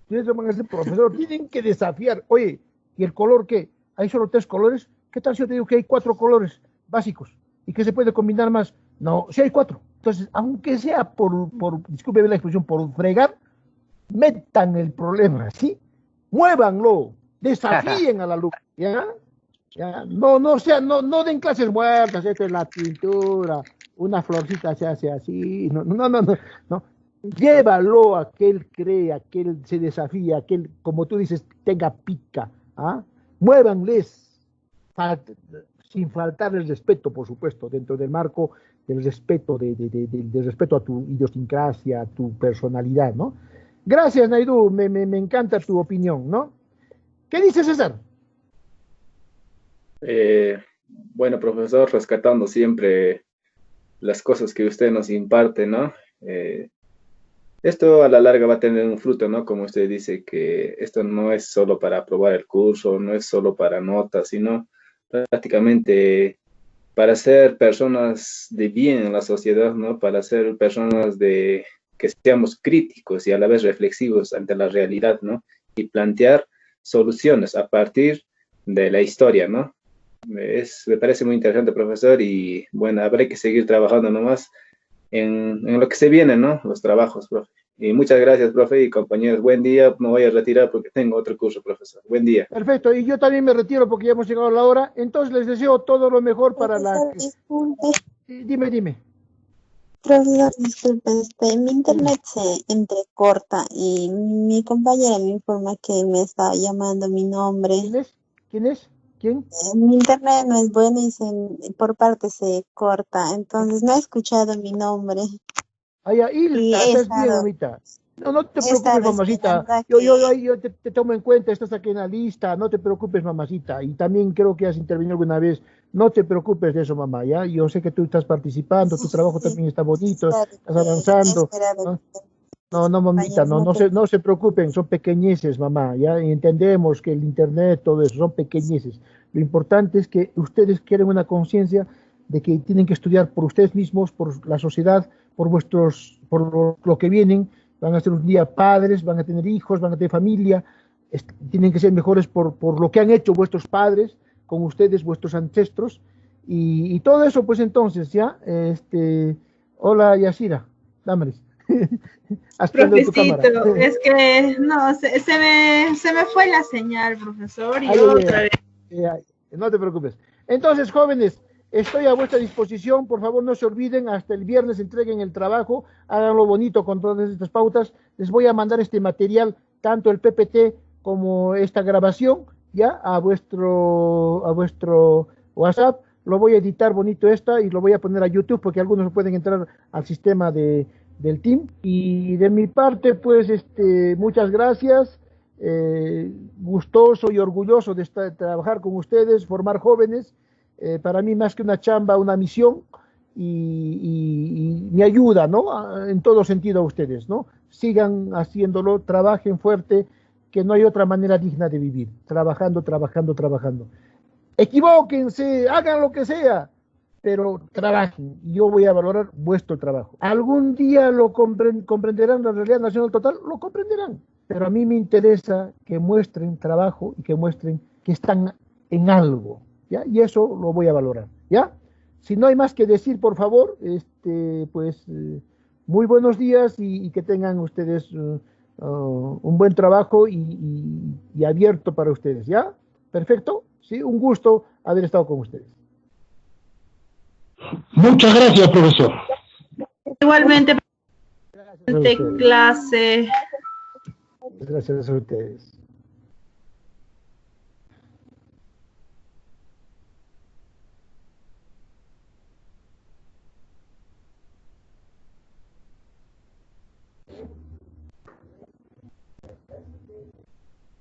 Y eso van a ser profesor, tienen que desafiar. Oye, ¿y el color qué? ¿Hay solo 3 colores? ¿Qué tal si yo te digo que hay 4 colores básicos y que se puede combinar más? No, si hay 4. Entonces, aunque sea discúlpeme la expresión, por fregar, metan el problema, ¿sí? Muévanlo, desafíen al alumno, ¿ya? No den clases muertas, esto es la pintura, una florcita se hace así, no. Llévalo a que él crea, que él se desafía, que él, como tú dices, tenga pica, ¿ah? Muévanles, sin faltar el respeto, por supuesto, dentro del marco del respeto, del respeto a tu idiosincrasia, a tu personalidad, ¿no? Gracias, Naidu, me encanta tu opinión, ¿no? ¿Qué dice César? Bueno, profesor, rescatando siempre las cosas que usted nos imparte, ¿no? Esto a la larga va a tener un fruto, ¿no? Como usted dice, que esto no es solo para aprobar el curso, no es solo para notas, sino prácticamente para ser personas de bien en la sociedad, ¿no? Para ser personas de que seamos críticos y a la vez reflexivos ante la realidad, ¿no? Y plantear soluciones a partir de la historia, ¿no? Me parece muy interesante, profesor, y bueno, habrá que seguir trabajando nomás en lo que se viene, ¿no? Los trabajos, profe. Y muchas gracias, profe, y compañeros. Buen día. Me voy a retirar porque tengo otro curso, profesor. Buen día. Perfecto, y yo también me retiro porque ya hemos llegado a la hora. Entonces les deseo todo lo mejor para la... Profesor, disculpe, Dime. profesor, disculpe, mi internet se entrecorta y mi compañera me informa que me está llamando mi nombre. ¿Quién es? ¿Quién? Mi internet no es bueno y por parte se corta, entonces no he escuchado mi nombre. Y estás bien, mamita. No te preocupes, mamacita. Yo te tomo en cuenta, estás aquí en la lista, no te preocupes, mamacita. Y también creo que has intervenido alguna vez. No te preocupes de eso, mamá, ¿ya? Yo sé que tú estás participando, tu trabajo también está bonito, estás avanzando. No, mamita, no se preocupen, son pequeñeces, mamá, ¿ya? Y entendemos que el internet, todo eso, son pequeñeces. Lo importante es que ustedes quieren una conciencia de que tienen que estudiar por ustedes mismos, por la sociedad, por lo que vienen, van a ser un día padres, van a tener hijos, van a tener familia, tienen que ser mejores por lo que han hecho vuestros padres con ustedes, vuestros ancestros, y todo eso, pues entonces, ya, hola Yasira, Damaris. Profesito, es que no, se me fue la señal, profesor, y otra vez. No te preocupes. Entonces, jóvenes, estoy a vuestra disposición, por favor no se olviden, hasta el viernes entreguen el trabajo, háganlo bonito con todas estas pautas, les voy a mandar este material, tanto el PPT como esta grabación, ya a vuestro WhatsApp, lo voy a editar bonito y lo voy a poner a YouTube porque algunos no pueden entrar al sistema del team, y de mi parte pues muchas gracias, gustoso y orgulloso de trabajar con ustedes, formar jóvenes, para mí más que una chamba, una misión, y mi ayuda, ¿no? En todo sentido a ustedes, ¿no? Sigan haciéndolo, trabajen fuerte, que no hay otra manera digna de vivir, trabajando. Equivóquense, hagan lo que sea, pero trabajen, y yo voy a valorar vuestro trabajo. Algún día lo comprenderán la realidad nacional total, lo comprenderán, pero a mí me interesa que muestren trabajo y que muestren que están en algo, ¿ya? Y eso lo voy a valorar, ¿ya? Si no hay más que decir, por favor, pues muy buenos días y que tengan ustedes un buen trabajo y abierto para ustedes, ¿ya? Perfecto, sí, un gusto haber estado con ustedes. Muchas gracias, profesor. Igualmente, clase. Gracias a ustedes.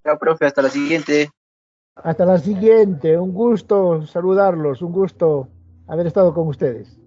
Chao, profe, hasta la siguiente. Hasta la siguiente, un gusto saludarlos, un gusto haber estado con ustedes.